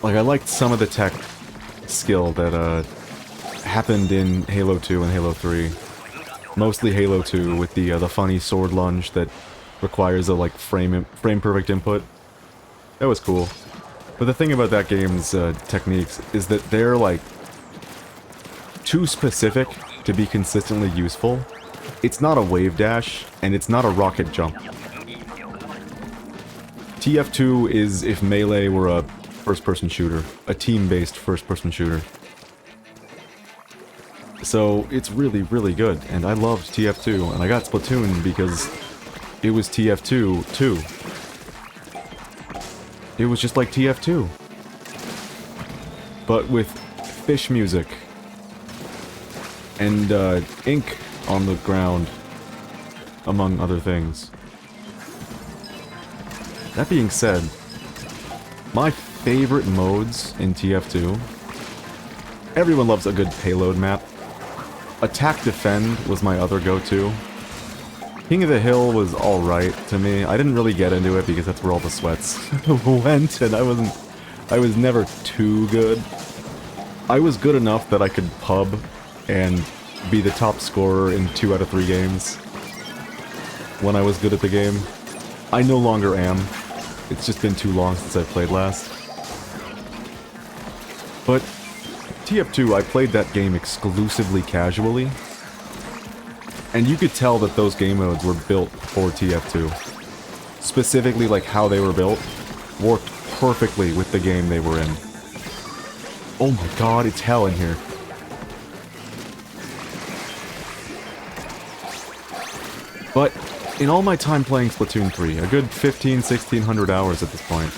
Like, I liked some of the tech skill that, happened in Halo 2 and Halo 3. Mostly Halo 2 with the funny sword lunge that requires a, like, frame-perfect input. That was cool. But the thing about that game's, techniques is that they're, like, too specific to be consistently useful. It's not a wave dash, and it's not a rocket jump. TF2 is if Melee were a first-person shooter. A team-based first-person shooter. So, it's really, really good, and I loved TF2, and I got Splatoon because it was TF2, too. It was just like TF2. But with fish music. And, ink on the ground. Among other things. That being said, my favorite modes in TF2. Everyone loves a good payload map. Attack Defend was my other go-to. King of the Hill was alright to me. I didn't really get into it because that's where all the sweats went, and I was never too good. I was good enough that I could pub and be the top scorer in 2 out of 3 games when I was good at the game. I no longer am. It's just been too long since I played last. But TF2, I played that game exclusively casually, and you could tell that those game modes were built for TF2. Specifically, like how they were built, worked perfectly with the game they were in. Oh my god, it's hell in here. But in all my time playing Splatoon 3, a good 1600 hours at this point,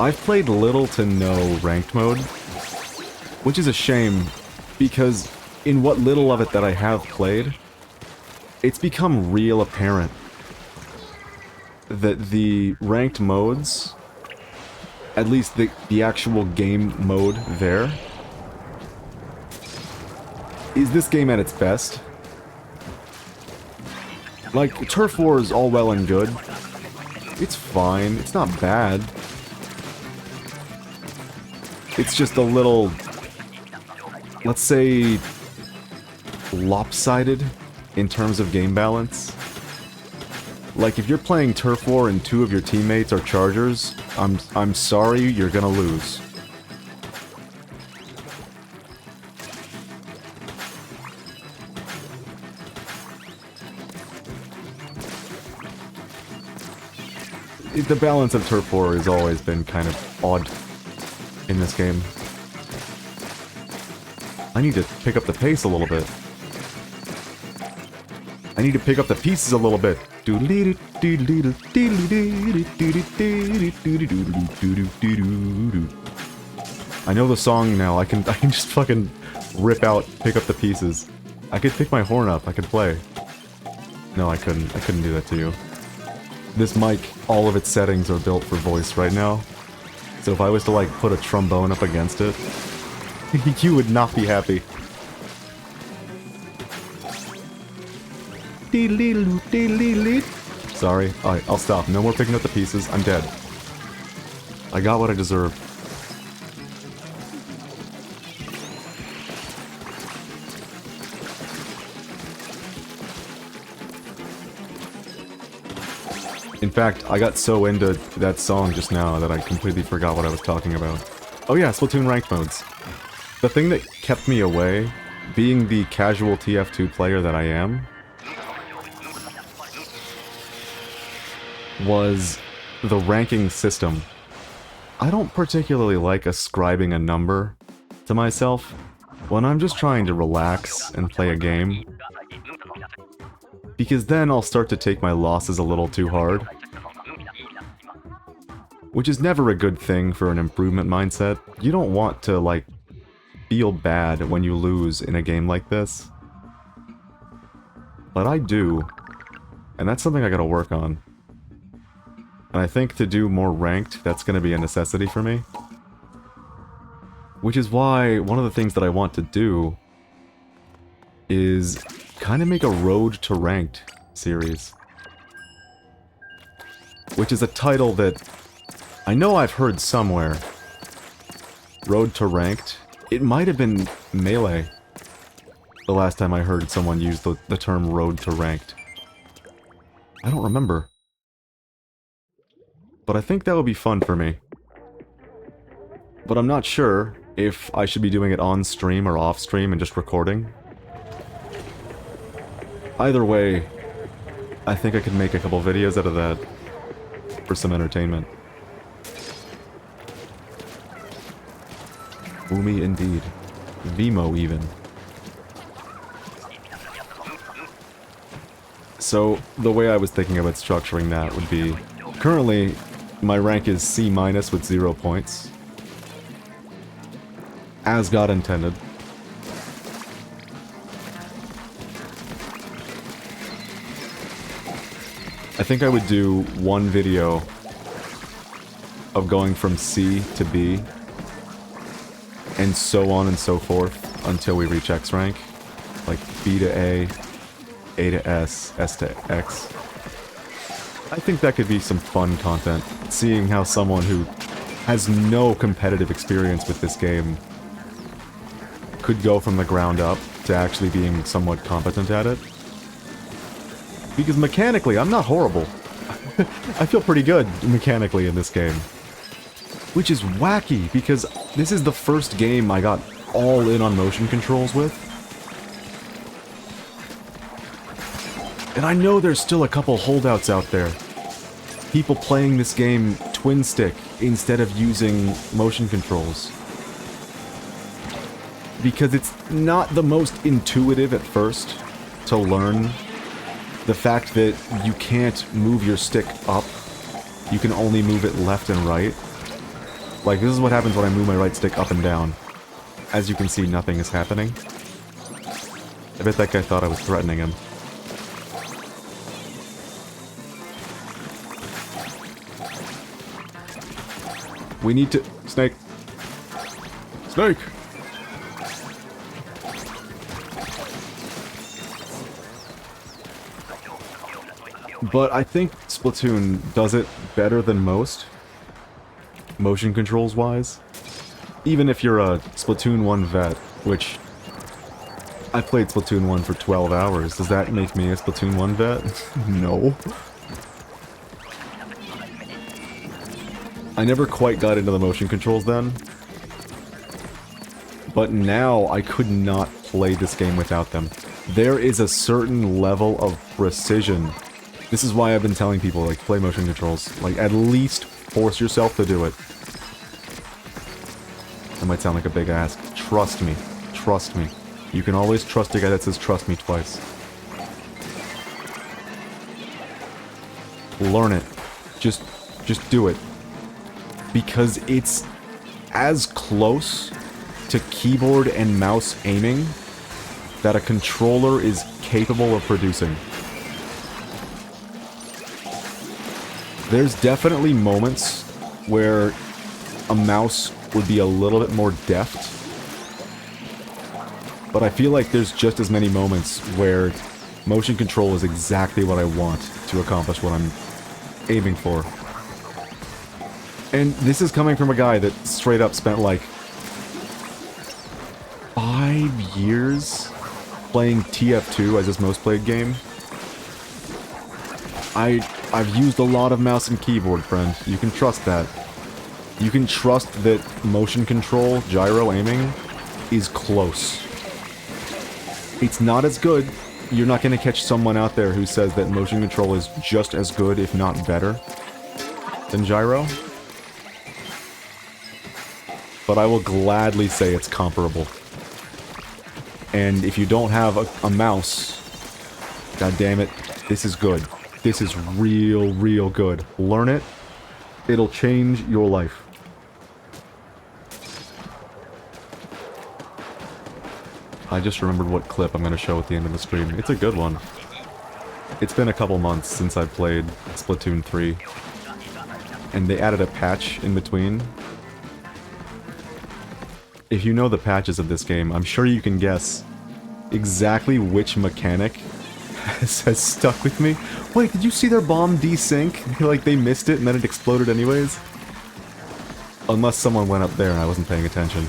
I've played little to no ranked mode, which is a shame, because in what little of it that I have played, it's become real apparent that the ranked modes, at least the actual game mode there, is this game at its best. Like, Turf War is all well and good. It's fine, it's not bad. It's just a little, let's say, lopsided in terms of game balance. Like, if you're playing Turf War and 2 of your teammates are Chargers, I'm sorry, you're gonna lose. The balance of Turf War has always been kind of odd in this game. I need to pick up the pace a little bit. I need to pick up the pieces a little bit. I know the song now. I can just fucking rip out, pick up the pieces. I could pick my horn up. I could play. No, I couldn't. I couldn't do that to you. This mic, all of its settings are built for voice right now. So if I was to, like, put a trombone up against it, you would not be happy. Sorry. Alright, I'll stop. No more picking up the pieces. I'm dead. I got what I deserved. In fact, I got so into that song just now that I completely forgot what I was talking about. Oh yeah, Splatoon ranked modes. The thing that kept me away, being the casual TF2 player that I am, was the ranking system. I don't particularly like ascribing a number to myself when I'm just trying to relax and play a game, because then I'll start to take my losses a little too hard. Which is never a good thing for an improvement mindset. You don't want to, like, feel bad when you lose in a game like this. But I do. And that's something I gotta work on. And I think to do more ranked, that's gonna be a necessity for me. Which is why one of the things that I want to do is kind of make a Road to Ranked series. Which is a title that I know I've heard somewhere. Road to Ranked. It might have been Melee the last time I heard someone use the term Road to Ranked. I don't remember. But I think that would be fun for me. But I'm not sure if I should be doing it on stream or off stream and just recording. Either way, I think I could make a couple videos out of that for some entertainment. Boomy indeed. Vimo even. So, the way I was thinking about structuring that would be, currently, my rank is C- with 0 points. As God intended. I think I would do one video of going from C to B, and so on and so forth until we reach X rank. Like B to A to S, S to X. I think that could be some fun content, seeing how someone who has no competitive experience with this game could go from the ground up to actually being somewhat competent at it. Because mechanically, I'm not horrible. I feel pretty good mechanically in this game. Which is wacky, because this is the first game I got all in on motion controls with. And I know there's still a couple holdouts out there. People playing this game twin stick instead of using motion controls. Because it's not the most intuitive at first to learn the fact that you can't move your stick up. You can only move it left and right. Like, this is what happens when I move my right stick up and down. As you can see, nothing is happening. I bet that guy thought I was threatening him. We need to... Snake! Snake! But I think Splatoon does it better than most, motion controls wise. Even if you're a Splatoon 1 vet, which I played Splatoon 1 for 12 hours, does that make me a Splatoon 1 vet? No. I never quite got into the motion controls then, but now I could not play this game without them. There is a certain level of precision. This is why I've been telling people, like, play motion controls. Like, at least force yourself to do it. That might sound like a big ask. Trust me. Trust me. You can always trust a guy that says trust me twice. Learn it. Just do it. Because it's as close to keyboard and mouse aiming that a controller is capable of producing. There's definitely moments where a mouse would be a little bit more deft, but I feel like there's just as many moments where motion control is exactly what I want to accomplish what I'm aiming for. And this is coming from a guy that straight up spent like 5 years playing TF2 as his most played game. I've used a lot of mouse and keyboard, friend. You can trust that. You can trust that motion control, gyro aiming, is close. It's not as good. You're not going to catch someone out there who says that motion control is just as good, if not better, than gyro. But I will gladly say it's comparable. And if you don't have a mouse, god damn it, this is good. This is real, real good. Learn it. It'll change your life. I just remembered what clip I'm going to show at the end of the stream. It's a good one. It's been a couple months since I played Splatoon 3. And they added a patch in between. If you know the patches of this game, I'm sure you can guess exactly which mechanic has stuck with me. Wait, did you see their bomb desync? Like, they missed it and then it exploded anyways? Unless someone went up there and I wasn't paying attention.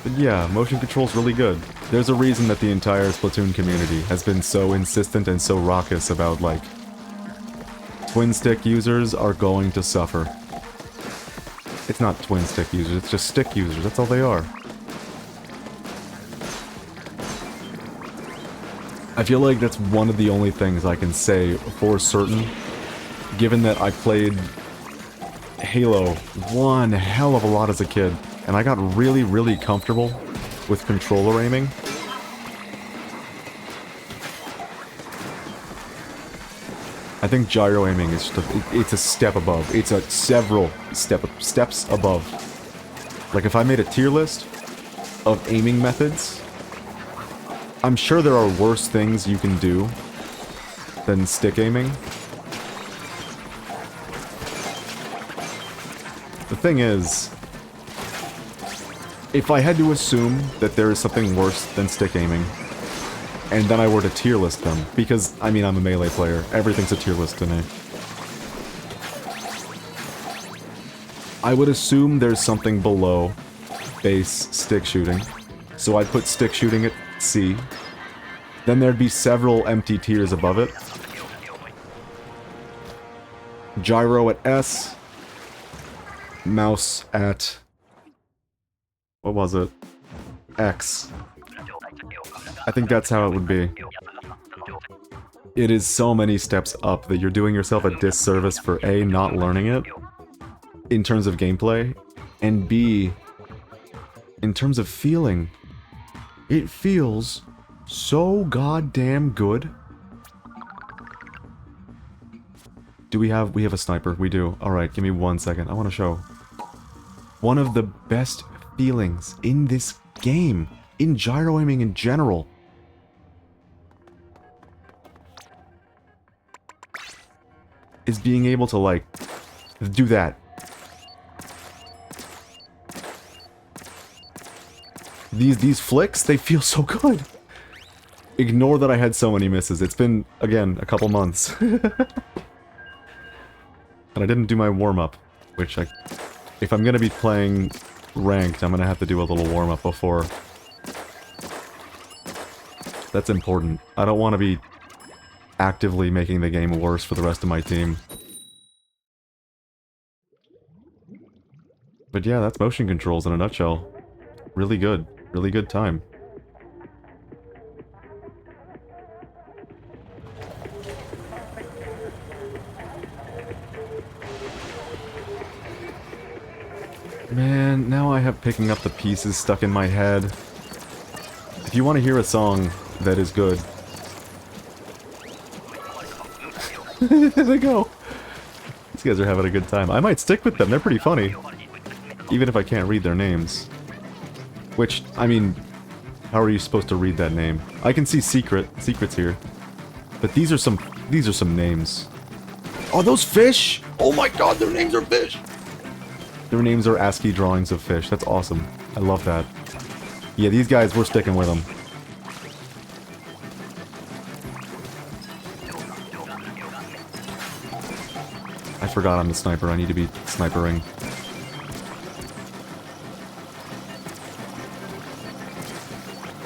But yeah, motion control's really good. There's a reason that the entire Splatoon community has been so insistent and so raucous about, like, twin stick users are going to suffer. It's not twin stick users, it's just stick users, that's all they are. I feel like that's one of the only things I can say for certain, given that I played Halo one hell of a lot as a kid, and I got really, really comfortable with controller aiming. I think gyro aiming is just it's a step above. It's a several steps above. Like, if I made a tier list of aiming methods, I'm sure there are worse things you can do than stick aiming. The thing is, if I had to assume that there is something worse than stick aiming, and then I were to tier list them, because, I mean, I'm a melee player, everything's a tier list to me. I would assume there's something below base stick shooting. So I'd put stick shooting at C. Then there'd be several empty tiers above it. Gyro at S. Mouse at... what was it? X. I think that's how it would be. It is so many steps up that you're doing yourself a disservice for A, not learning it, in terms of gameplay, and B, in terms of feeling. It feels so goddamn good. Do we have a sniper? We do. Alright, give me 1 second. I want to show. One of the best feelings in this game, in gyro aiming in general, is being able to, like, do that. These flicks, they feel so good. Ignore that I had so many misses. It's been, again, a couple months. And I didn't do my warm-up, which if I'm gonna be playing ranked, I'm gonna have to do a little warm-up before. That's important. I don't want to be actively making the game worse for the rest of my team. But yeah, that's motion controls in a nutshell. Really good. Really good time. Man, now I have picking up the pieces stuck in my head. If you want to hear a song that is good... There they go! These guys are having a good time. I might stick with them, they're pretty funny. Even if I can't read their names. Which, I mean, how are you supposed to read that name? I can see secrets here. But these are some names. Are those fish? Oh my god, their names are fish! Their names are ASCII drawings of fish. That's awesome. I love that. Yeah, these guys, we're sticking with them. I forgot I'm the sniper. I need to be snipering.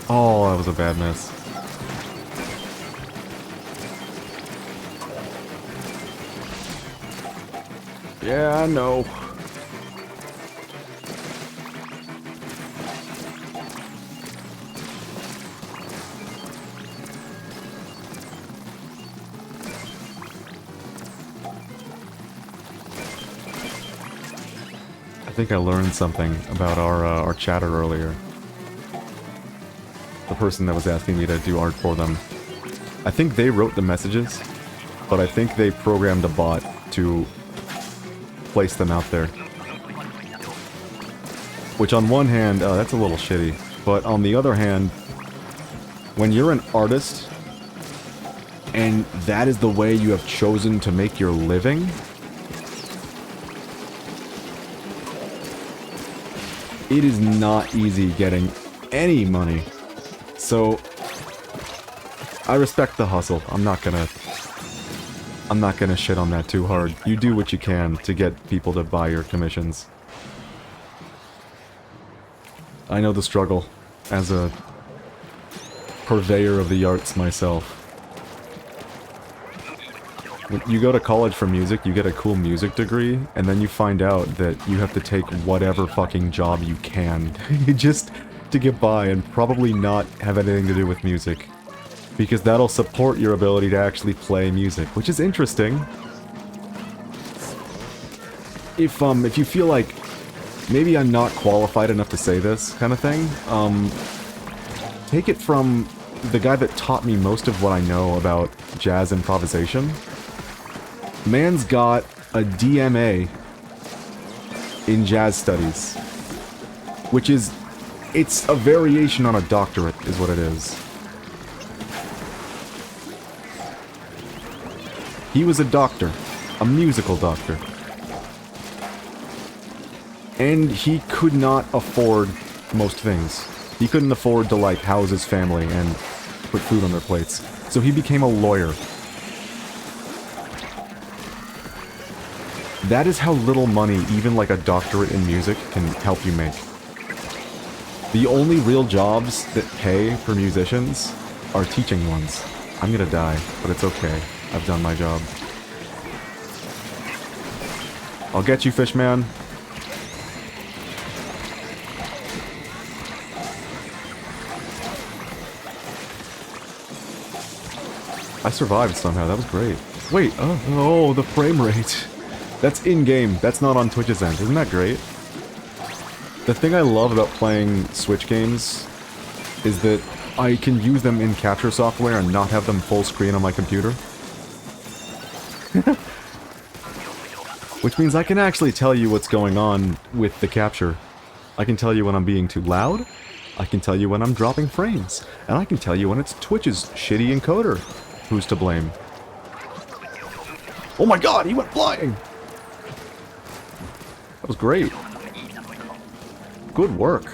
Oh, that was a bad miss. Yeah, I know. I think I learned something about our chatter earlier. The person that was asking me to do art for them. I think they wrote the messages, but I think they programmed a bot to place them out there. Which on one hand, that's a little shitty, but on the other hand, when you're an artist, and that is the way you have chosen to make your living, it is not easy getting any money. So, I respect the hustle. I'm not gonna shit on that too hard. You do what you can to get people to buy your commissions. I know the struggle as a purveyor of the arts myself. When you go to college for music, you get a cool music degree, and then you find out that you have to take whatever fucking job you can just to get by and probably not have anything to do with music. Because that'll support your ability to actually play music, which is interesting. If you feel like maybe I'm not qualified enough to say this kind of thing, take it from the guy that taught me most of what I know about jazz improvisation. Man's got a DMA in jazz studies, which is, it's a variation on a doctorate, is what it is. He was a doctor, a musical doctor. And he could not afford most things. He couldn't afford to, like, house his family and put food on their plates. So he became a lawyer. That is how little money even like a doctorate in music can help you make. The only real jobs that pay for musicians are teaching ones. I'm gonna die, but it's okay. I've done my job. I'll get you, Fishman. I survived somehow, that was great. Wait, oh, the frame rate. That's in-game, that's not on Twitch's end. Isn't that great? The thing I love about playing Switch games is that I can use them in capture software and not have them full screen on my computer. Which means I can actually tell you what's going on with the capture. I can tell you when I'm being too loud, I can tell you when I'm dropping frames, and I can tell you when it's Twitch's shitty encoder. Who's to blame? Oh my god, he went flying! That was great. Good work.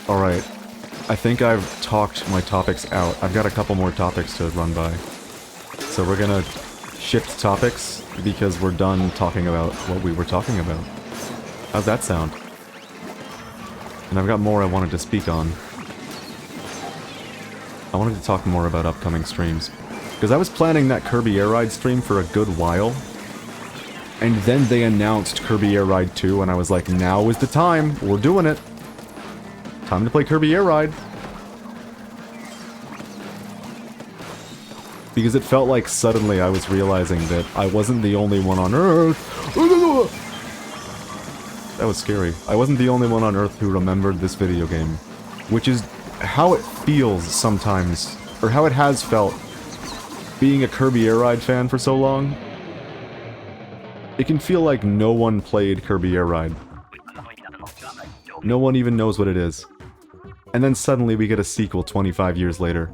Alright. I think I've talked my topics out. I've got a couple more topics to run by. So we're gonna shift topics because we're done talking about what we were talking about. How's that sound? And I've got more I wanted to speak on. I wanted to talk more about upcoming streams. Because I was planning that Kirby Air Ride stream for a good while. And then they announced Kirby Air Ride 2 and I was like, now is the time. We're doing it. Time to play Kirby Air Ride. Because it felt like suddenly I was realizing that I wasn't the only one on Earth. That was scary. I wasn't the only one on Earth who remembered this video game. Which is how it feels sometimes, or how it has felt, being a Kirby Air Ride fan for so long. It can feel like no one played Kirby Air Ride. No one even knows what it is. And then suddenly we get a sequel 25 years later.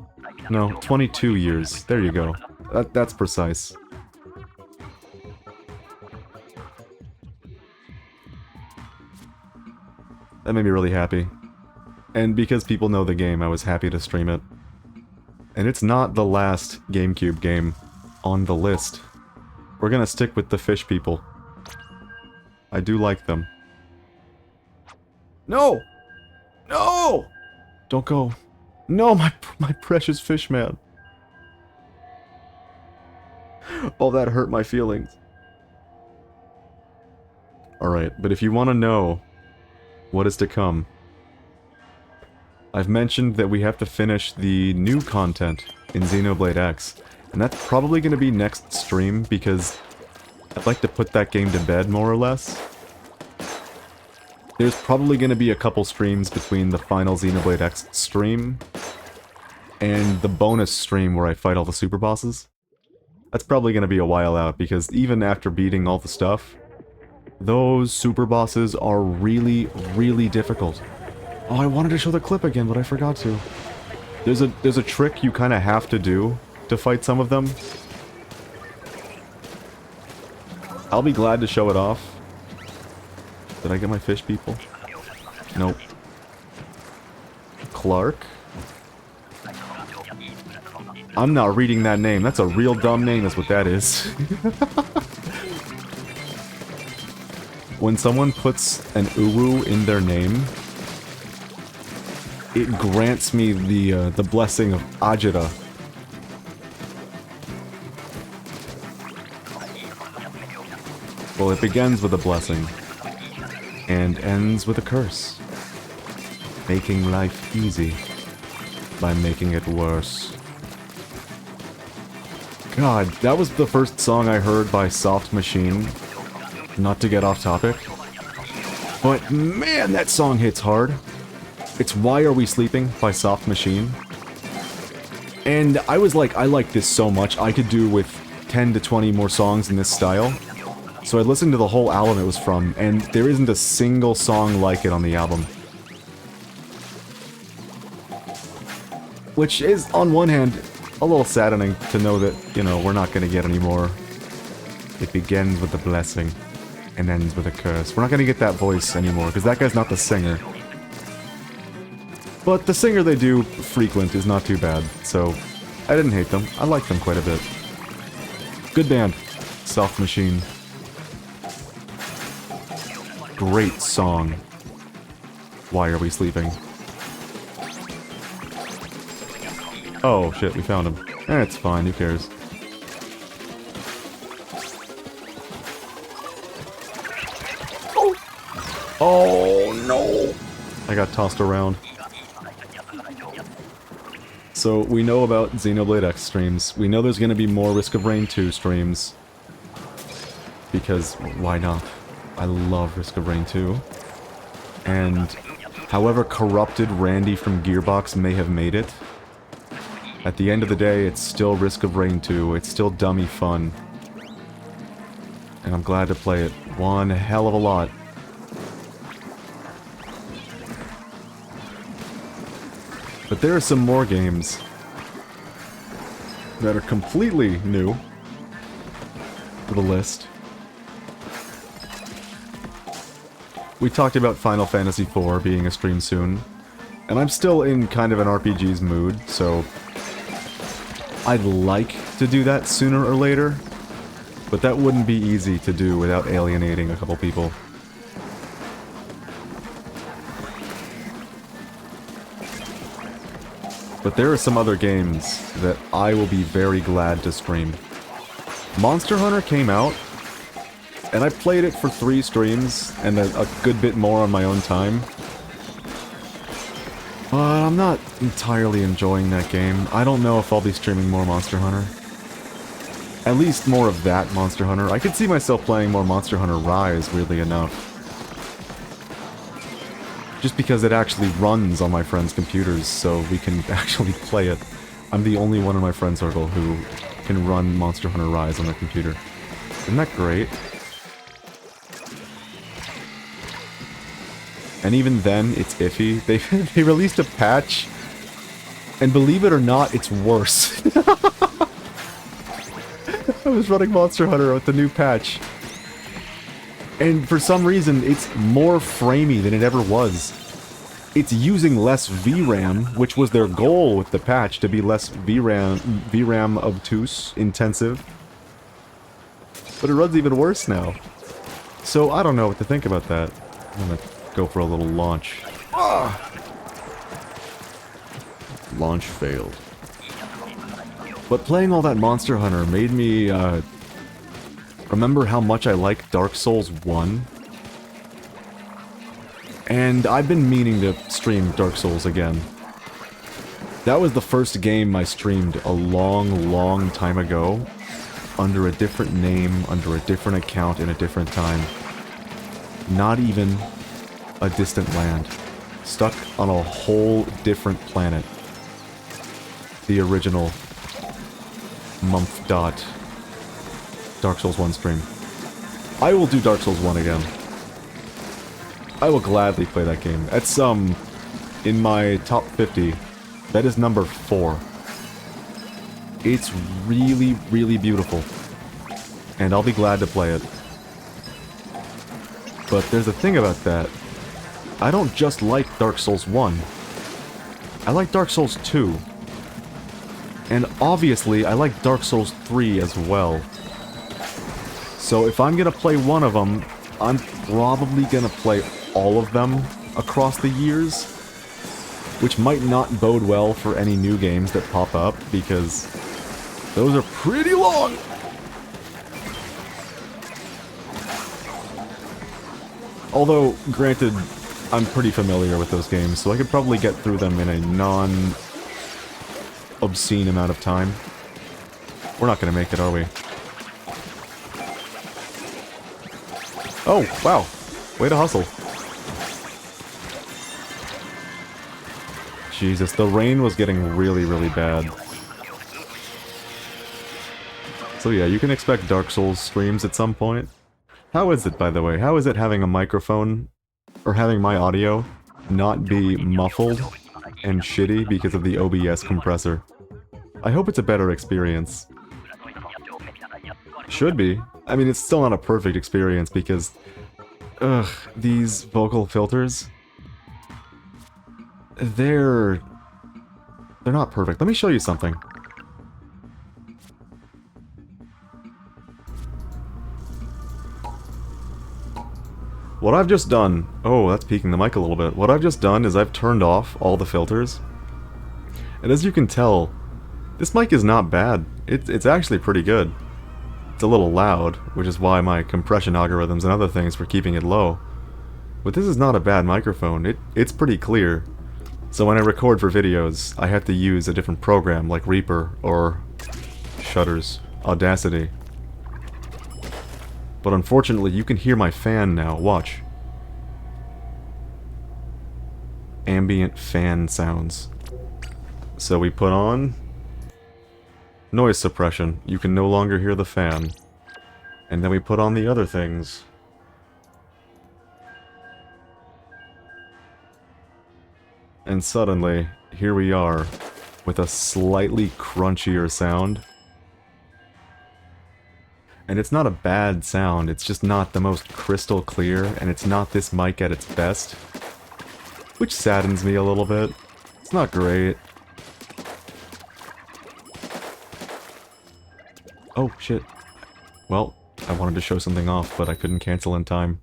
No, 22 years. There you go. That's precise. That made me really happy. And because people know the game, I was happy to stream it. And it's not the last GameCube game on the list. We're gonna stick with the fish people. I do like them. No! No! Don't go. No, my precious fish man. Oh, that hurt my feelings. Alright, but if you want to know what is to come, I've mentioned that we have to finish the new content in Xenoblade X, and that's probably going to be next stream because I'd like to put that game to bed, more or less. There's probably going to be a couple streams between the final Xenoblade X stream and the bonus stream where I fight all the super bosses. That's probably going to be a while out, because even after beating all the stuff, those super bosses are really, really difficult. Oh, I wanted to show the clip again, but I forgot to. There's a trick you kind of have to do to fight some of them. I'll be glad to show it off. Did I get my fish people? Nope. Clark? I'm not reading that name. That's a real dumb name, is what that is. When someone puts an uwu in their name, it grants me the blessing of Ajita. Well, it begins with a blessing, and ends with a curse. Making life easy by making it worse. God, that was the first song I heard by Soft Machine. Not to get off topic, but man, that song hits hard. It's Why Are We Sleeping by Soft Machine. And I was like, I like this so much, I could do with 10 to 20 more songs in this style. So I listened to the whole album it was from, and there isn't a single song like it on the album. Which is, on one hand, a little saddening to know that, you know, we're not gonna get any more. It begins with a blessing and ends with a curse. We're not gonna get that voice anymore, because that guy's not the singer. But the singer they do frequent is not too bad, so I didn't hate them. I like them quite a bit. Good band. Soft Machine. Great song. Why Are We Sleeping? Oh shit, we found him. It's fine, who cares? Oh no! I got tossed around. So, we know about Xenoblade X streams. We know there's gonna be more Risk of Rain 2 streams. Because, why not? I love Risk of Rain 2. And, however corrupted Randy from Gearbox may have made it, at the end of the day, it's still Risk of Rain 2. It's still dummy fun. And I'm glad to play it one hell of a lot. But there are some more games that are completely new to the list. We talked about Final Fantasy IV being a stream soon, and I'm still in kind of an RPG's mood, so I'd like to do that sooner or later, but that wouldn't be easy to do without alienating a couple people. But there are some other games that I will be very glad to stream. Monster Hunter came out, and I played it for 3 streams, and a good bit more on my own time. But I'm not entirely enjoying that game. I don't know if I'll be streaming more Monster Hunter. At least more of that Monster Hunter. I could see myself playing more Monster Hunter Rise, weirdly enough. Just because it actually runs on my friends' computers, so we can actually play it. I'm the only one in my friend circle who can run Monster Hunter Rise on their computer. Isn't that great? And even then, it's iffy. They released a patch, and believe it or not, it's worse. I was running Monster Hunter with the new patch. And for some reason, it's more framey than it ever was. It's using less VRAM, which was their goal with the patch, to be less VRAM obtuse, intensive. But it runs even worse now. So I don't know what to think about that. I'm gonna go for a little launch. Ah! Launch failed. But playing all that Monster Hunter made me, remember how much I like Dark Souls 1? And I've been meaning to stream Dark Souls again. That was the first game I streamed a long, long time ago, under a different name, under a different account, in a different time. Not even a distant land. Stuck on a whole different planet. The original Mumph dot Dark Souls 1 stream. I will do Dark Souls 1 again. I will gladly play that game. That's, in my top 50, that is number 4. It's really, really beautiful. And I'll be glad to play it. But there's a thing about that. I don't just like Dark Souls 1. I like Dark Souls 2. And obviously, I like Dark Souls 3 as well. So if I'm gonna play one of them, I'm probably gonna play all of them across the years. Which might not bode well for any new games that pop up, because those are pretty long! Although, granted, I'm pretty familiar with those games, so I could probably get through them in a non-obscene amount of time. We're not gonna make it, are we? Oh, wow. Way to hustle. Jesus, the rain was getting really, really bad. So yeah, you can expect Dark Souls streams at some point. How is it, by the way? How is it having a microphone, or having my audio, not be muffled and shitty because of the OBS compressor? I hope it's a better experience. Should be. I mean, it's still not a perfect experience because... Ugh, these vocal filters... they're not perfect. Let me show you something. What I've just done... Oh, that's peaking the mic a little bit. What I've just done is I've turned off all the filters. And as you can tell, this mic is not bad. It's actually pretty good. It's a little loud, which is why my compression algorithms and other things were keeping it low. But this is not a bad microphone. It's pretty clear. So when I record for videos, I have to use a different program like Reaper or Shutter's Audacity. But unfortunately, you can hear my fan now. Watch. Ambient fan sounds. So we put on noise suppression. You can no longer hear the fan. And then we put on the other things. And suddenly, here we are, with a slightly crunchier sound. And it's not a bad sound, it's just not the most crystal clear, and it's not this mic at its best. Which saddens me a little bit. It's not great. Oh, shit. Well, I wanted to show something off, but I couldn't cancel in time.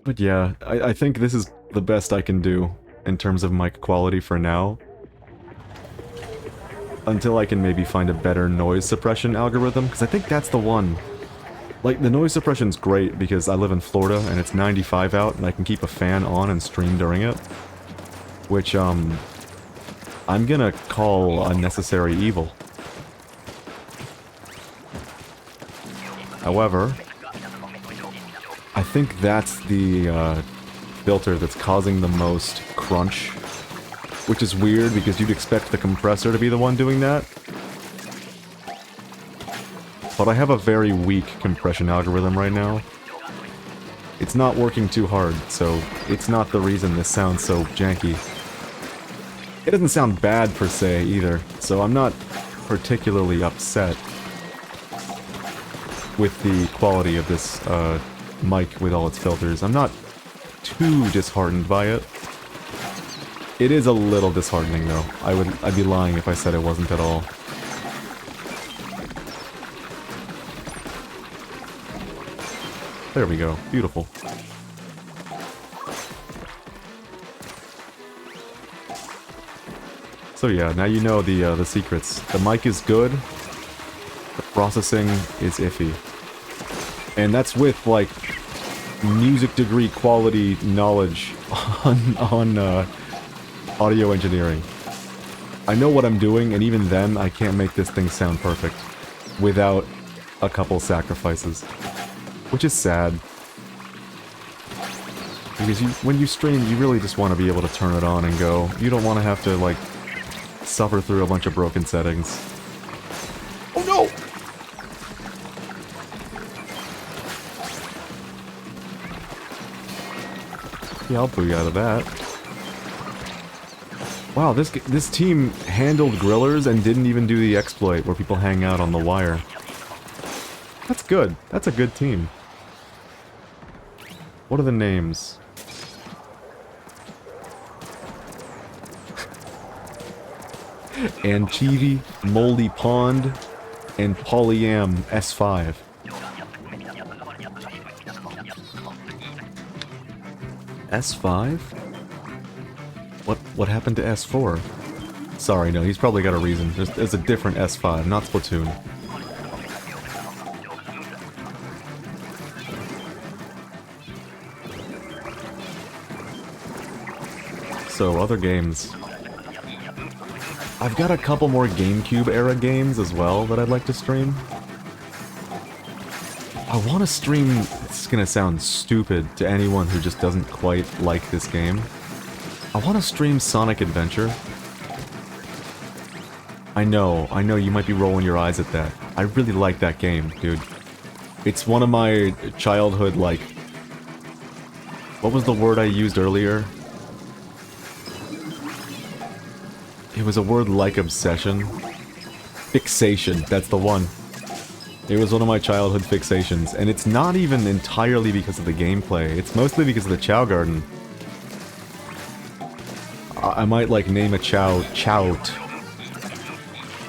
But yeah, I think this is the best I can do in terms of mic quality for now. Until I can maybe find a better noise suppression algorithm, because I think that's the one. Like, the noise suppression's great because I live in Florida and it's 95 out and I can keep a fan on and stream during it. Which, I'm gonna call a necessary evil. However, I think that's the filter that's causing the most crunch. Which is weird because you'd expect the compressor to be the one doing that. But I have a very weak compression algorithm right now. It's not working too hard, so it's not the reason this sounds so janky. It doesn't sound bad per se either, so I'm not particularly upset with the quality of this mic with all its filters. I'm not too disheartened by it. It is a little disheartening though. I'd be lying if I said it wasn't at all. There we go. Beautiful. So yeah, now you know the secrets. The mic is good. The processing is iffy. And that's with like music degree quality knowledge on audio engineering. I know what I'm doing, and even then, I can't make this thing sound perfect without a couple sacrifices. Which is sad. Because when you stream, you really just want to be able to turn it on and go. You don't want to have to, like, suffer through a bunch of broken settings. Oh no! Yeah, I'll boogie out of that. Wow, this team handled grillers and didn't even do the exploit where people hang out on the wire. That's good. That's a good team. What are the names? Anchovy, Moldy Pond, and Polyam S5. S5? What happened to S4? Sorry, no, he's probably got a reason. There's a different S5, not Splatoon. So, other games. I've got a couple more GameCube era games as well that I'd like to stream. I want to stream... It's gonna sound stupid to anyone who just doesn't quite like this game. I want to stream Sonic Adventure. I know, you might be rolling your eyes at that. I really like that game, dude. It's one of my childhood, like... What was the word I used earlier? It was a word like obsession. Fixation, that's the one. It was one of my childhood fixations, and it's not even entirely because of the gameplay. It's mostly because of the Chow Garden. I might, like, name a Chow Chout.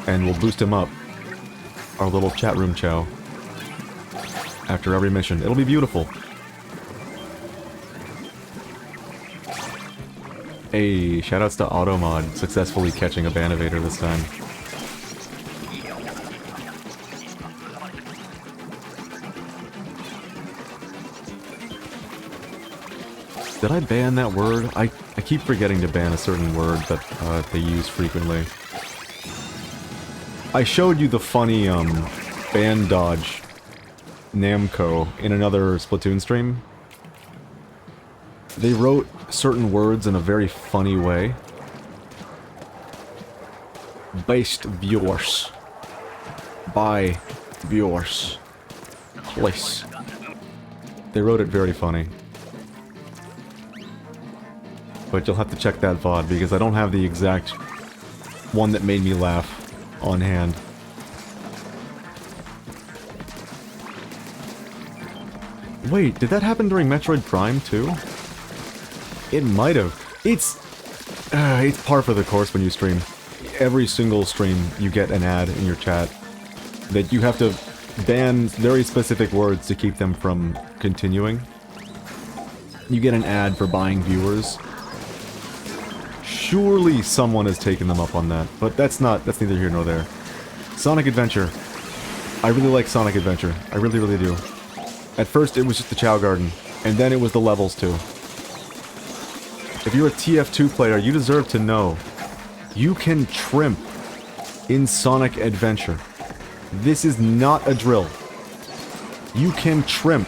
And we'll boost him up. Our little chat room Chow. After every mission. It'll be beautiful. Hey, shoutouts to Automod, successfully catching a Banivator this time. Did I ban that word? I keep forgetting to ban a certain word that they use frequently. I showed you the funny, ban dodge Namco in another Splatoon stream. They wrote certain words in a very funny way. Based viewers. By viewers. Place. They wrote it very funny. But you'll have to check that VOD because I don't have the exact one that made me laugh on hand. Wait, did that happen during Metroid Prime too? It might have. It's par for the course when you stream. Every single stream you get an ad in your chat that you have to ban very specific words to keep them from continuing. You get an ad for buying viewers. Surely someone has taken them up on that, but that's neither here nor there. Sonic Adventure. I really like Sonic Adventure. I really, really do. At first it was just the Chow Garden, and then it was the levels too. If you're a TF2 player, you deserve to know you can trimp in Sonic Adventure. This is not a drill. You can trimp.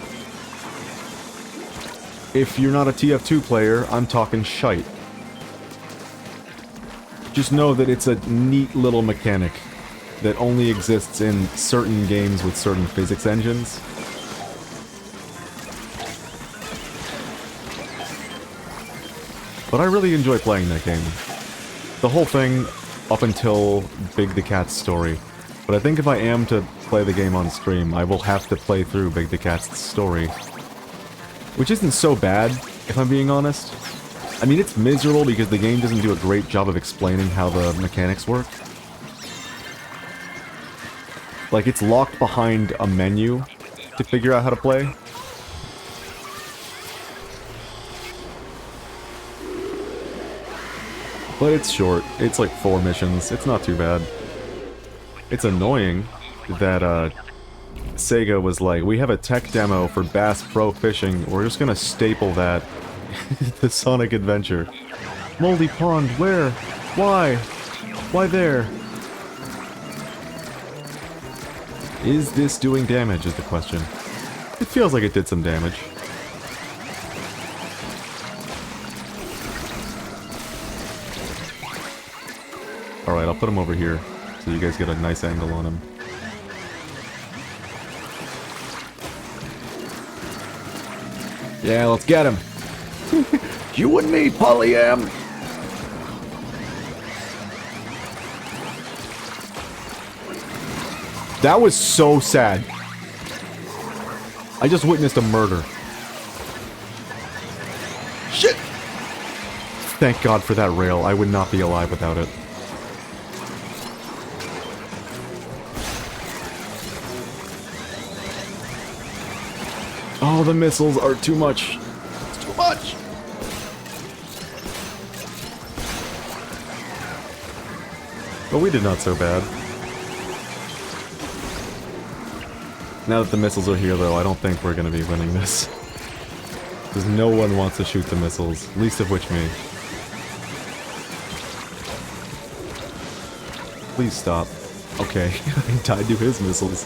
If you're not a TF2 player, I'm talking shite. Just know that it's a neat little mechanic that only exists in certain games with certain physics engines. But I really enjoy playing that game. The whole thing up until Big the Cat's story. But I think if I am to play the game on stream, I will have to play through Big the Cat's story. Which isn't so bad, if I'm being honest. I mean, it's miserable because the game doesn't do a great job of explaining how the mechanics work. Like, it's locked behind a menu to figure out how to play. But it's short. It's like 4 missions. It's not too bad. It's annoying that, Sega was like, we have a tech demo for Bass Pro Fishing, we're just gonna staple that to Sonic Adventure. Moldy Pond, where? Why? Why there? Is this doing damage, is the question. It feels like it did some damage. Alright, I'll put him over here, so you guys get a nice angle on him. Yeah, let's get him! You and me, Polyam! That was so sad. I just witnessed a murder. Shit! Thank God for that rail. I would not be alive without it. Oh, the missiles are too much. It's too much! But we did not so bad. Now that the missiles are here, though, I don't think we're gonna be winning this. Because no one wants to shoot the missiles, least of which me. Please stop. Okay, I died to his missiles.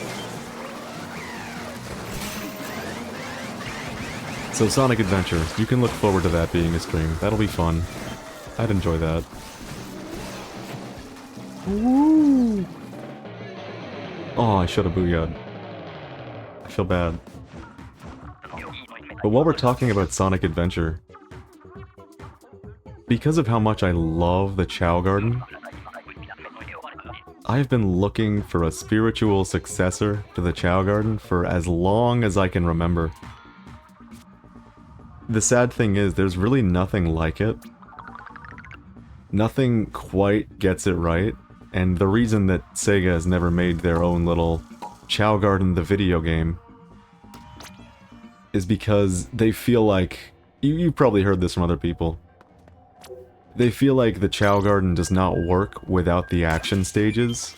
So Sonic Adventure, you can look forward to that being a stream. That'll be fun. I'd enjoy that. Woo! Oh, I should have booyah'd. I feel bad. But while we're talking about Sonic Adventure, because of how much I love the Chow Garden, I've been looking for a spiritual successor to the Chow Garden for as long as I can remember. The sad thing is, there's really nothing like it. Nothing quite gets it right, and the reason that Sega has never made their own little Chow Garden the video game is because they feel like... You've probably heard this from other people. They feel like the Chow Garden does not work without the action stages.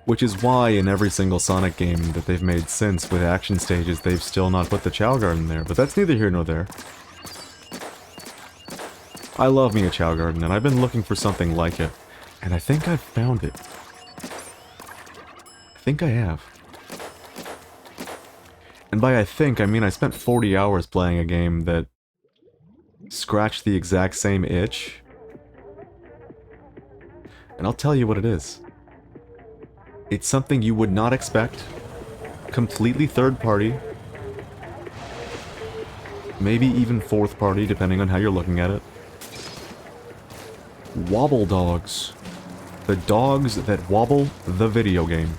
Which is why in every single Sonic game that they've made since with action stages, they've still not put the Chow Garden there. But that's neither here nor there. I love me a Chow Garden, and I've been looking for something like it. And I think I've found it. I think I have. And by I think, I mean I spent 40 hours playing a game that scratched the exact same itch. And I'll tell you what it is. It's something you would not expect. Completely third party. Maybe even fourth party, depending on how you're looking at it. Wobble Dogs. The dogs that wobble the video game.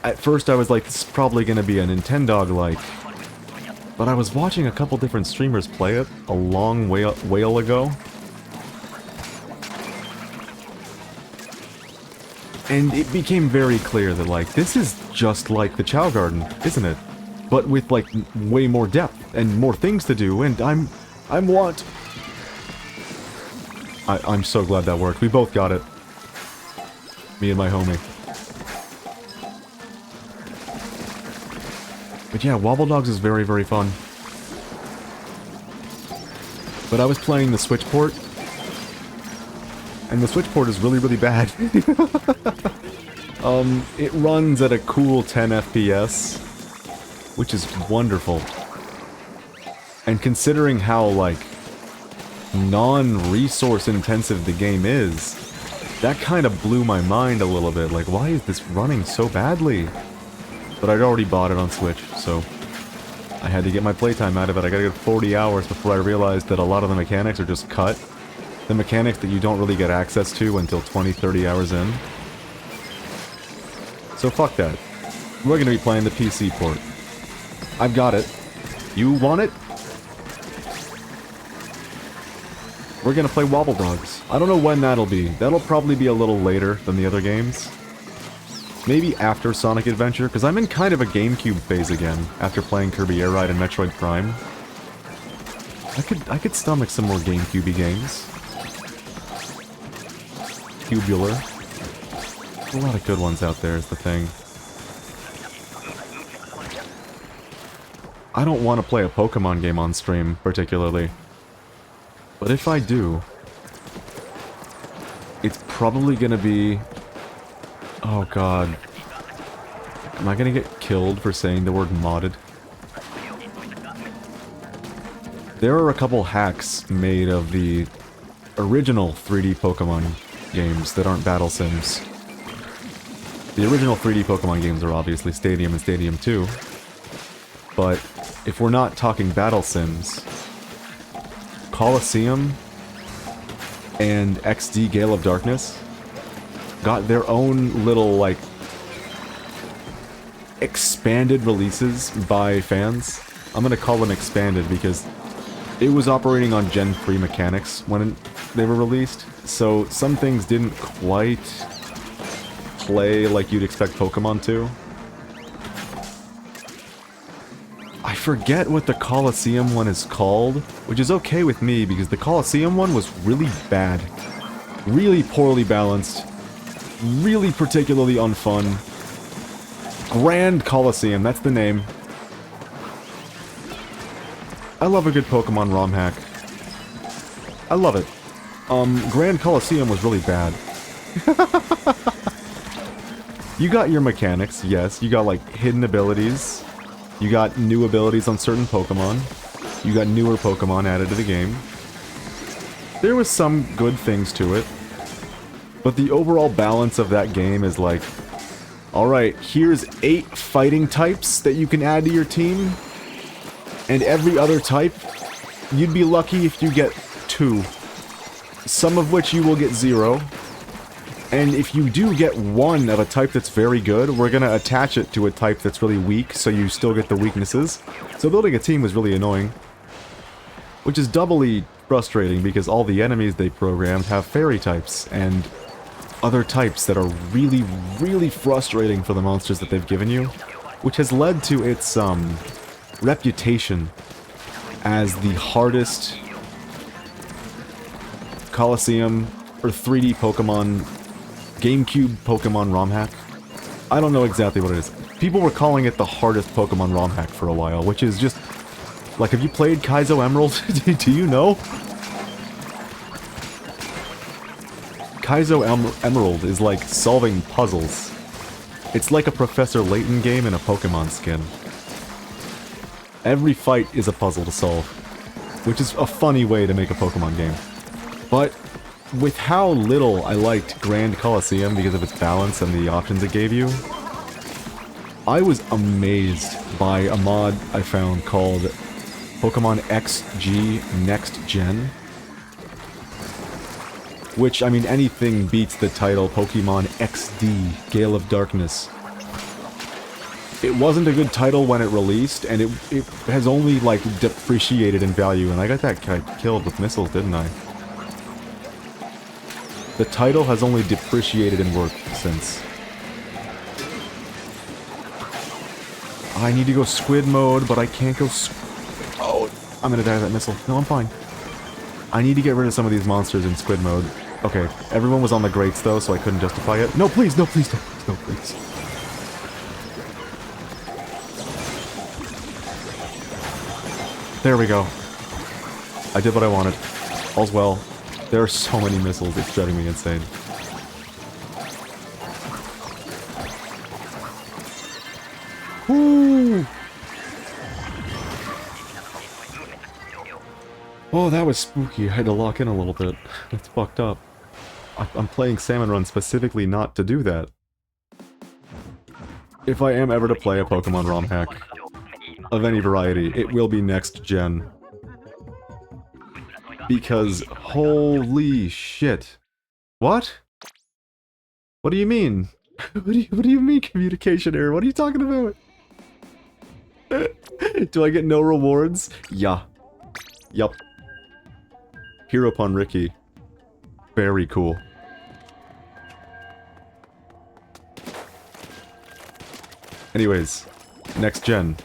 At first I was like, this is probably gonna be a Nintendog-like. But I was watching a couple different streamers play it a long while ago. And it became very clear that, like, this is just like the Chow Garden, isn't it? But with, like, way more depth and more things to do, and I'm so glad that worked. We both got it. Me and my homie. But yeah, Wobble Dogs is very, very fun. But I was playing the Switch port, and the Switch port is really, really bad. It runs at a cool 10 FPS, which is wonderful. And considering how, like, non-resource intensive the game is, that kind of blew my mind a little bit. Like, why is this running so badly? But I'd already bought it on Switch, so I had to get my playtime out of it. I gotta get 40 hours before I realized that a lot of the mechanics are just cut. The mechanics that you don't really get access to until 20-30 hours in. So fuck that. We're gonna be playing the PC port. I've got it. You want it? We're gonna play Wobble Dogs. I don't know when that'll be. That'll probably be a little later than the other games. Maybe after Sonic Adventure, because I'm in kind of a GameCube phase again, after playing Kirby Air Ride and Metroid Prime. I could stomach some more GameCube-y games. Cubular. A lot of good ones out there is the thing. I don't want to play a Pokemon game on stream, particularly. But if I do, it's probably gonna be... Oh god. Am I gonna get killed for saying the word modded? There are a couple hacks made of the original 3D Pokemon games that aren't battle sims. The original 3D Pokemon games are obviously Stadium and Stadium 2. But if we're not talking battle sims, Colosseum and XD Gale of Darkness got their own little, like, expanded releases by fans. I'm gonna call them expanded because it was operating on Gen 3 mechanics when they were released, so some things didn't quite play like you'd expect Pokemon to. I forget what the Colosseum one is called, which is okay with me because the Colosseum one was really bad. Really poorly balanced. Really particularly unfun. Grand Colosseum, that's the name. I love a good Pokemon ROM hack. I love it. Grand Colosseum was really bad. You got your mechanics, yes. You got, like, hidden abilities. You got new abilities on certain Pokemon. You got newer Pokemon added to the game. There was some good things to it. But the overall balance of that game is like, alright, here's 8 fighting types that you can add to your team. And every other type, you'd be lucky if you get 2. Some of which you will get 0. And if you do get 1 of a type that's very good, we're gonna attach it to a type that's really weak, so you still get the weaknesses. So building a team was really annoying. Which is doubly frustrating because all the enemies they programmed have fairy types and other types that are really, really frustrating for the monsters that they've given you, which has led to its reputation as the hardest Coliseum or 3D Pokemon, GameCube Pokemon ROM hack. I don't know exactly what it is. People were calling it the hardest Pokemon ROM hack for a while, which is just... Like, have you played Kaizo Emerald? Do you know? Kaizo Emerald is like solving puzzles. It's like a Professor Layton game in a Pokemon skin. Every fight is a puzzle to solve, which is a funny way to make a Pokemon game. But with how little I liked Grand Coliseum because of its balance and the options it gave you, I was amazed by a mod I found called Pokemon XG Next Gen. Which, I mean, anything beats the title Pokemon XD, Gale of Darkness. It wasn't a good title when it released, and it has only, like, depreciated in value, and I got that guy killed with missiles, didn't I? The title has only depreciated in worth since. I need to go squid mode, but I can't go oh, I'm gonna die to that missile. No, I'm fine. I need to get rid of some of these monsters in squid mode. Okay, everyone was on the grates though, so I couldn't justify it. No, please, no, please, no, please, no, please. There we go. I did what I wanted. All's well. There are so many missiles, it's driving me insane. Woo! Oh, that was spooky. I had to lock in a little bit. That's fucked up. I'm playing Salmon Run specifically not to do that. If I am ever to play a Pokemon ROM hack of any variety, it will be next gen. Because, holy shit. What? What do you mean? What do you mean communication error? What are you talking about? Do I get no rewards? Yeah. Yup. Hero Pun Ricky. Very cool. Anyways, next gen.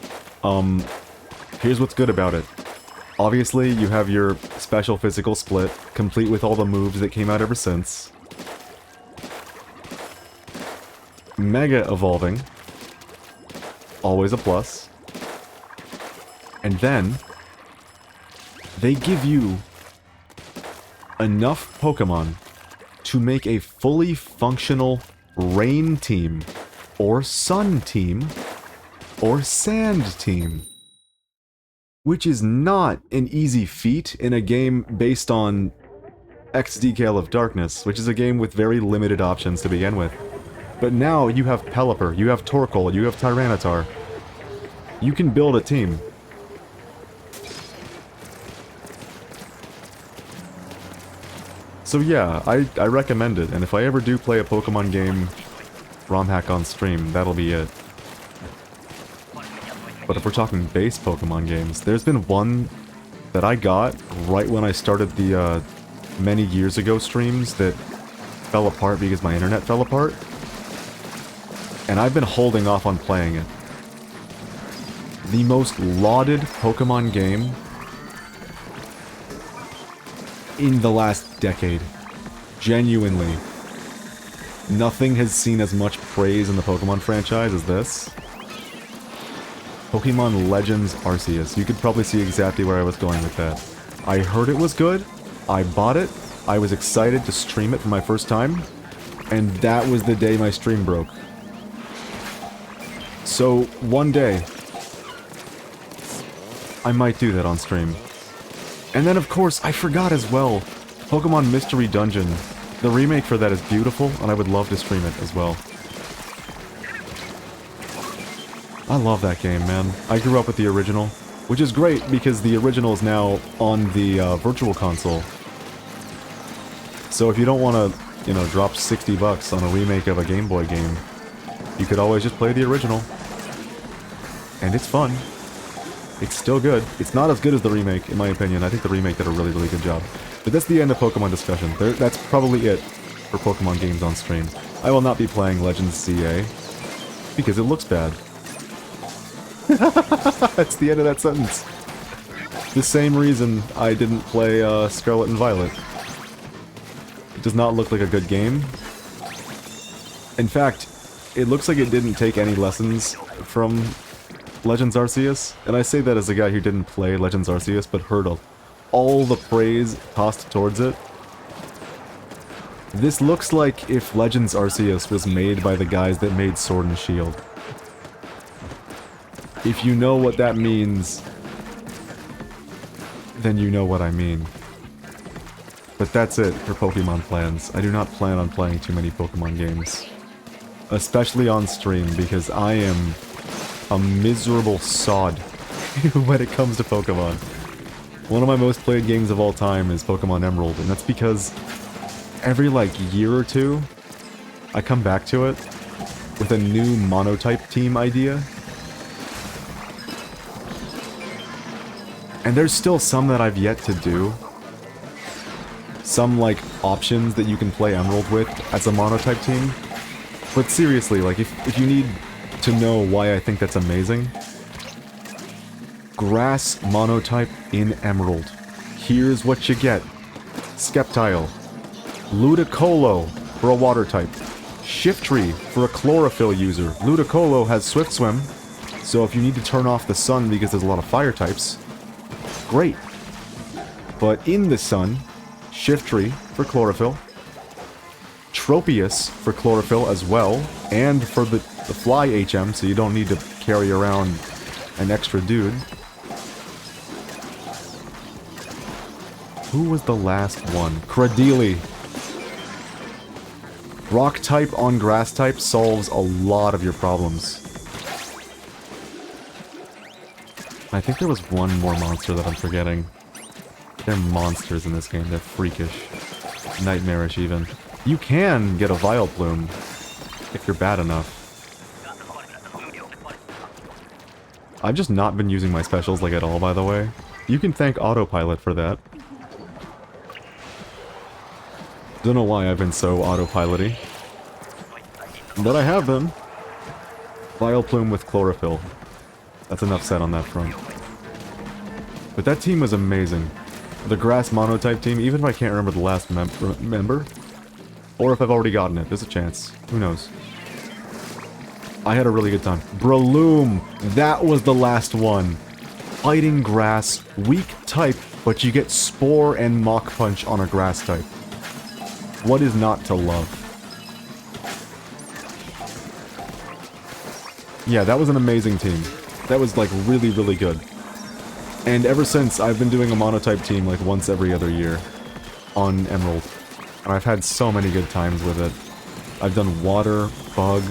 Here's what's good about it. Obviously, you have your special physical split, complete with all the moves that came out ever since. Mega evolving. Always a plus. And then, they give you enough Pokemon to make a fully functional Rain team, or Sun team, or Sand team. Which is not an easy feat in a game based on XD Gale of Darkness, which is a game with very limited options to begin with. But now you have Pelipper, you have Torkoal, you have Tyranitar. You can build a team. So yeah, I recommend it, and if I ever do play a Pokemon game ROM hack on stream, that'll be it. But if we're talking base Pokemon games, there's been one that I got right when I started the many years ago streams that fell apart because my internet fell apart. And I've been holding off on playing it. The most lauded Pokemon game in the last decade. Genuinely. Nothing has seen as much praise in the Pokemon franchise as this. Pokemon Legends Arceus. You could probably see exactly where I was going with that. I heard it was good, I bought it, I was excited to stream it for my first time, and that was the day my stream broke. So, one day, I might do that on stream. And then of course, I forgot as well, Pokemon Mystery Dungeon. The remake for that is beautiful, and I would love to stream it as well. I love that game, man. I grew up with the original, which is great because the original is now on the Virtual Console. So if you don't want to, you know, drop $60 on a remake of a Game Boy game, you could always just play the original. And it's fun. It's still good. It's not as good as the remake, in my opinion. I think the remake did a really, really good job. But that's the end of Pokemon discussion. That's probably it for Pokemon games on stream. I will not be playing Legends CA, because it looks bad. That's the end of that sentence. The same reason I didn't play Scarlet and Violet. It does not look like a good game. In fact, it looks like it didn't take any lessons from Legends Arceus, and I say that as a guy who didn't play Legends Arceus, but heard all the praise tossed towards it. This looks like if Legends Arceus was made by the guys that made Sword and Shield. If you know what that means, then you know what I mean. But that's it for Pokemon plans. I do not plan on playing too many Pokemon games. Especially on stream, because I am a miserable sod when it comes to Pokemon. One of my most played games of all time is Pokemon Emerald, and that's because every, like, year or two, I come back to it with a new monotype team idea. And there's still some that I've yet to do. Some, like, options that you can play Emerald with as a monotype team. But seriously, like, if you need to know why I think that's amazing, Grass monotype in Emerald. Here's what you get. Sceptile. Ludicolo for a water type. Shiftry for a chlorophyll user. Ludicolo has Swift Swim, so if you need to turn off the sun because there's a lot of fire types, great. But in the sun, Shiftry for chlorophyll. Tropius for chlorophyll as well, and for the fly HM, so you don't need to carry around an extra dude. Who was the last one? Cradili. Rock type on grass type solves a lot of your problems. I think there was one more monster that I'm forgetting. They're monsters in this game. They're freakish. Nightmarish, even. You can get a Vileplume if you're bad enough. I've just not been using my specials, like, at all, by the way. You can thank Autopilot for that. Don't know why I've been so autopilot-y. But I have been. Vileplume with Chlorophyll. That's enough said on that front. But that team was amazing. The Grass Monotype team, even if I can't remember the last member, or if I've already gotten it, there's a chance. Who knows? I had a really good time. Breloom! That was the last one. Fighting Grass, weak type, but you get Spore and Mach Punch on a Grass type. What is not to love? Yeah, that was an amazing team. That was, like, really, really good. And ever since, I've been doing a monotype team, like, once every other year on Emerald. And I've had so many good times with it. I've done Water, Bug.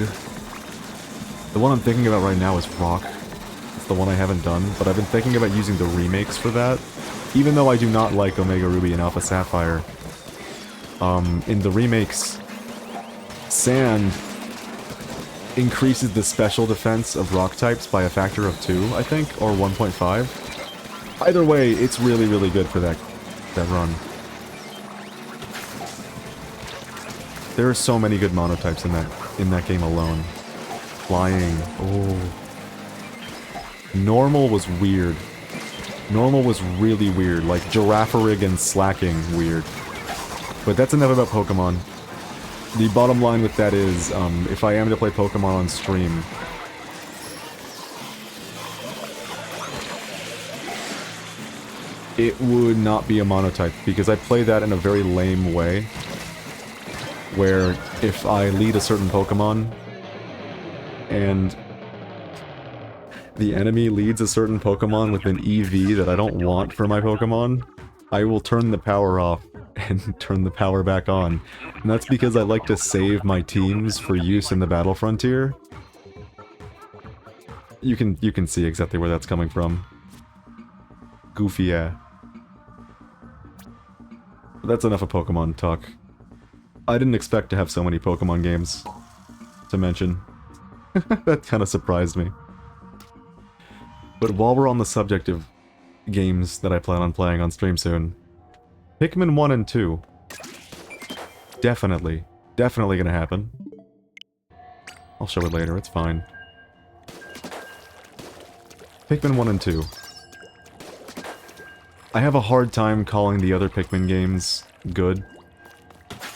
The one I'm thinking about right now is Rock. It's the one I haven't done, but I've been thinking about using the remakes for that. Even though I do not like Omega Ruby and Alpha Sapphire. In the remakes, Sand increases the special defense of rock types by a factor of 2, I think, or 1.5. Either way, it's really, really good for that run. There are so many good monotypes in that game alone. Flying, oh. Normal was weird. Normal was really weird, like Girafarig and Slacking weird. But that's enough about Pokemon. The bottom line with that is, if I am to play Pokemon on stream, it would not be a monotype, because I play that in a very lame way, where if I lead a certain Pokemon, and the enemy leads a certain Pokemon with an EV that I don't want for my Pokemon, I will turn the power off and turn the power back on. And that's because I like to save my teams for use in the battle frontier. You can see exactly where that's coming from. Goofy, yeah. But that's enough of Pokemon talk. I didn't expect to have so many Pokemon games to mention. That kind of surprised me. But while we're on the subject of games that I plan on playing on stream soon, Pikmin 1 and 2. Definitely gonna happen. I'll show it later, it's fine. Pikmin 1 and 2. I have a hard time calling the other Pikmin games good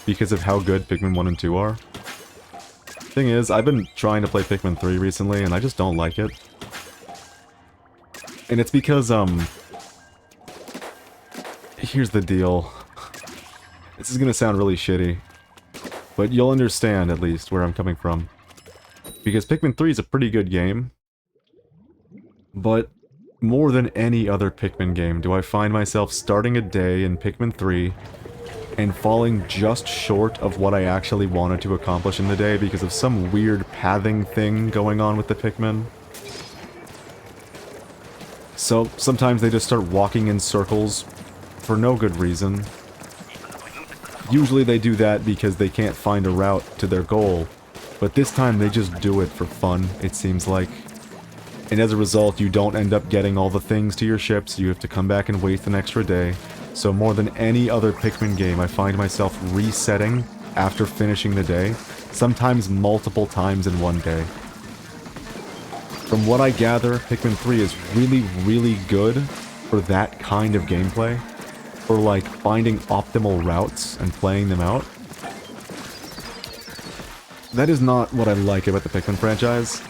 because of how good Pikmin 1 and 2 are. Thing is, I've been trying to play Pikmin 3 recently and I just don't like it. And it's because, here's the deal. This is gonna sound really shitty, but you'll understand at least where I'm coming from. Because Pikmin 3 is a pretty good game, but more than any other Pikmin game do I find myself starting a day in Pikmin 3 and falling just short of what I actually wanted to accomplish in the day because of some weird pathing thing going on with the Pikmin. So sometimes they just start walking in circles for no good reason. Usually they do that because they can't find a route to their goal, but this time they just do it for fun, it seems like. And as a result, you don't end up getting all the things to your ships, you have to come back and waste an extra day. So more than any other Pikmin game, I find myself resetting after finishing the day, sometimes multiple times in one day. From what I gather, Pikmin 3 is really good for that kind of gameplay. For like finding optimal routes and playing them out. That is not what I like about the Pikmin franchise.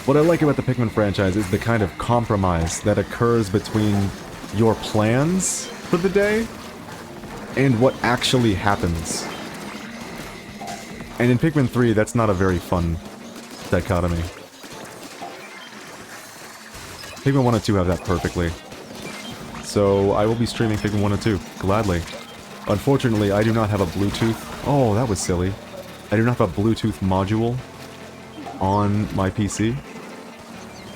What I like about the Pikmin franchise is the kind of compromise that occurs between your plans for the day and what actually happens. And in Pikmin 3, that's not a very fun dichotomy. Pikmin 1 and 2 have that perfectly. So I will be streaming Pikmin 1 and 2, gladly. Unfortunately, I do not have a Bluetooth... Oh, that was silly. I do not have a Bluetooth module on my PC.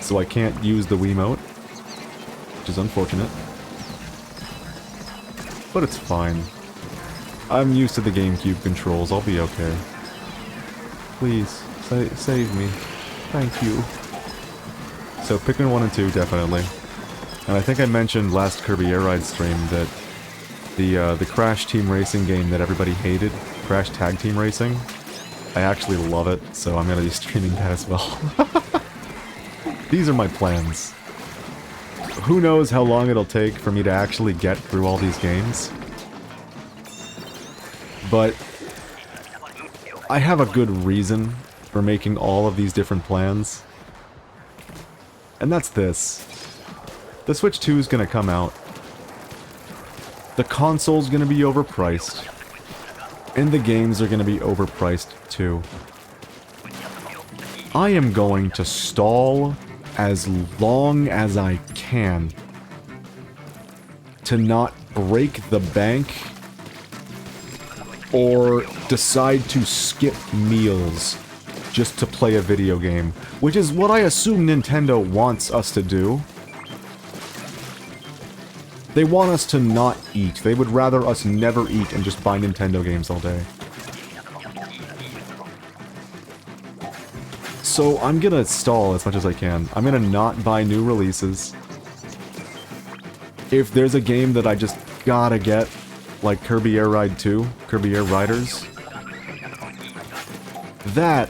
So I can't use the Wiimote, which is unfortunate. But it's fine. I'm used to the GameCube controls, I'll be okay. Please, save me. Thank you. So Pikmin 1 and 2, definitely. And I think I mentioned last Kirby Air Ride stream that the Crash Team Racing game that everybody hated, Crash Tag Team Racing, I actually love it, so I'm gonna be streaming that as well. These are my plans. Who knows how long it'll take for me to actually get through all these games. But I have a good reason for making all of these different plans. And that's this. The Switch 2 is gonna come out. The console's gonna be overpriced. And the games are gonna be overpriced too. I am going to stall as long as I can to not break the bank or decide to skip meals just to play a video game, which is what I assume Nintendo wants us to do. They want us to not eat. They would rather us never eat and just buy Nintendo games all day. So I'm gonna stall as much as I can. I'm gonna not buy new releases. If there's a game that I just gotta get, like Kirby Air Ride 2, Kirby Air Riders, that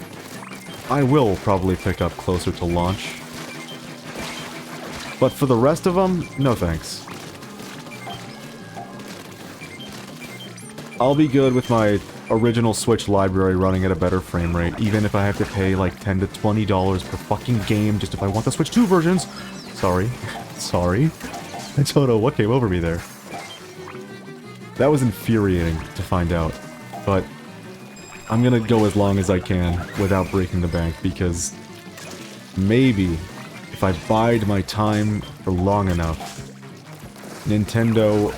I will probably pick up closer to launch. But for the rest of them, no thanks. I'll be good with my original Switch library running at a better frame rate, even if I have to pay like $10 to $20 per fucking game just if I want the Switch 2 versions. Sorry. Sorry. I don't know what came over me there. That was infuriating to find out, but I'm gonna go as long as I can without breaking the bank, because maybe if I bide my time for long enough, Nintendo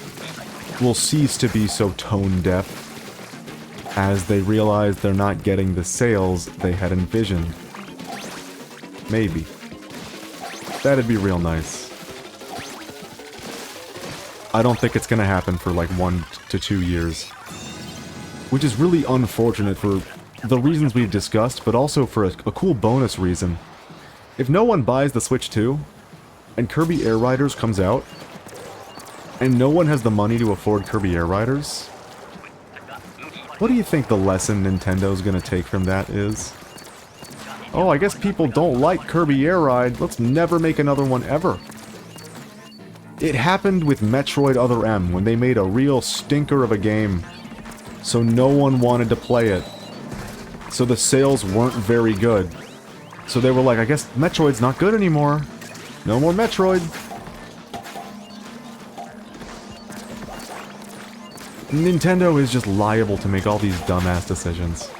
will cease to be so tone-deaf as they realize they're not getting the sales they had envisioned. Maybe. That'd be real nice. I don't think it's gonna happen for like 1 to 2 years. Which is really unfortunate for the reasons we've discussed, but also for a cool bonus reason. If no one buys the Switch 2, and Kirby Air Riders comes out, and no one has the money to afford Kirby Air Riders, what do you think the lesson Nintendo's gonna take from that is? Oh, I guess people don't like Kirby Air Ride, let's never make another one ever. It happened with Metroid Other M, when they made a real stinker of a game, so no one wanted to play it. So the sales weren't very good. So they were like, I guess Metroid's not good anymore. No more Metroid. Nintendo is just liable to make all these dumbass decisions.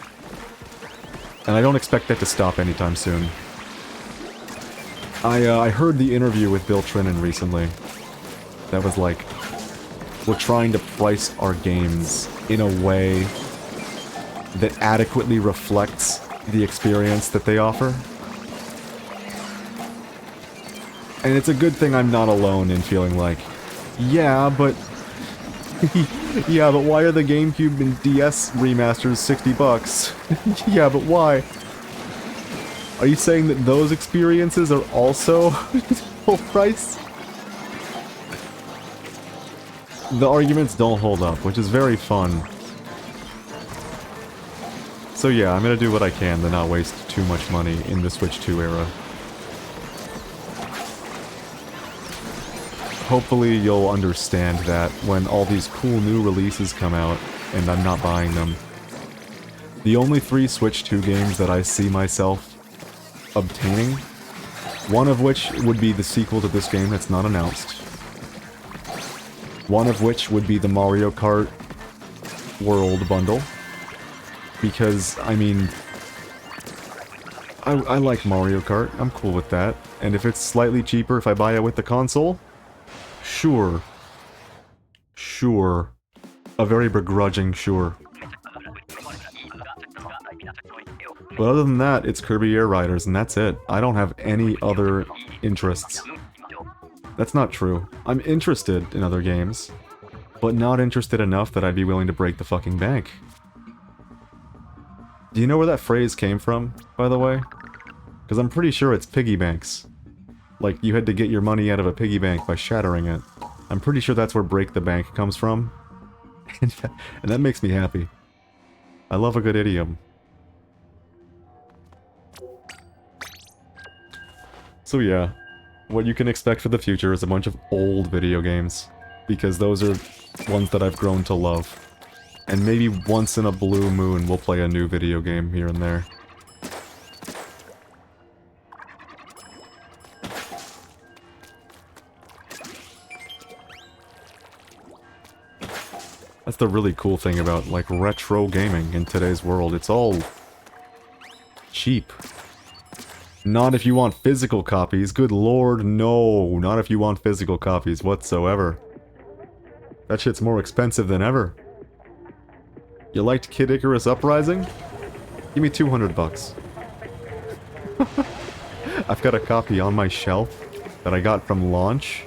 And I don't expect that to stop anytime soon. I heard the interview with Bill Trinen recently. That was like, we're trying to price our games in a way that adequately reflects the experience that they offer. And it's a good thing I'm not alone in feeling like, yeah, but... yeah, but why are the GameCube and DS remasters $60? Yeah, but why? Are you saying that those experiences are also full price? The arguments don't hold up, which is very fun. So yeah, I'm gonna do what I can to not waste too much money in the Switch 2 era. Hopefully you'll understand that when all these cool new releases come out, and I'm not buying them. The only 3 Switch 2 games that I see myself obtaining, one of which would be the sequel to this game that's not announced. One of which would be the Mario Kart World bundle. Because, I mean, I like Mario Kart, I'm cool with that. And if it's slightly cheaper if I buy it with the console, sure. Sure. A very begrudging sure. But other than that, it's Kirby Air Riders, and that's it. I don't have any other interests. That's not true. I'm interested in other games, but not interested enough that I'd be willing to break the fucking bank. Do you know where that phrase came from, by the way? Because I'm pretty sure it's piggy banks. Like, you had to get your money out of a piggy bank by shattering it. I'm pretty sure that's where break the bank comes from. And that makes me happy. I love a good idiom. So yeah, what you can expect for the future is a bunch of old video games. Because those are ones that I've grown to love. And maybe once in a blue moon we'll play a new video game here and there. That's the really cool thing about, like, retro gaming in today's world. It's all cheap. Not if you want physical copies. Good lord, no. Not if you want physical copies whatsoever. That shit's more expensive than ever. You liked Kid Icarus Uprising? Give me 200 bucks. I've got a copy on my shelf that I got from launch.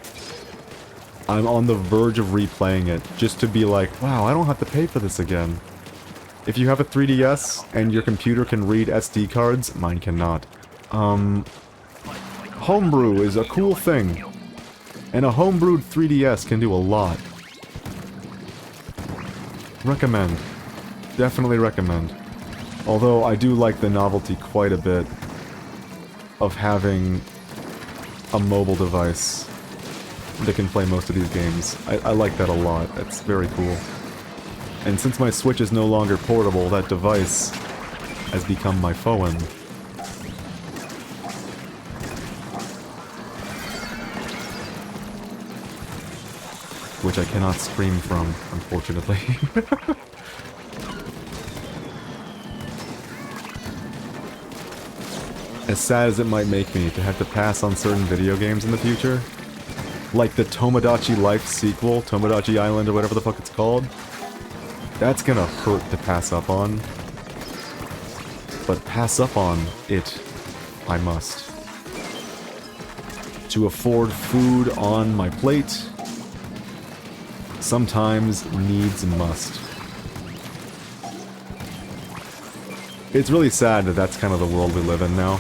I'm on the verge of replaying it, just to be like, wow, I don't have to pay for this again. If you have a 3DS, and your computer can read SD cards, mine cannot. Homebrew is a cool thing. And a homebrewed 3DS can do a lot. Recommend. Definitely recommend. Although I do like the novelty quite a bit of having a mobile device that can play most of these games. I like that a lot. That's very cool. And since my Switch is no longer portable, that device has become my phone. Which I cannot stream from, unfortunately. As sad as it might make me to have to pass on certain video games in the future, like the Tomodachi Life sequel, Tomodachi Island or whatever the fuck it's called, that's gonna hurt to pass up on. But pass up on it, I must. To afford food on my plate, sometimes needs must. It's really sad that that's kind of the world we live in now.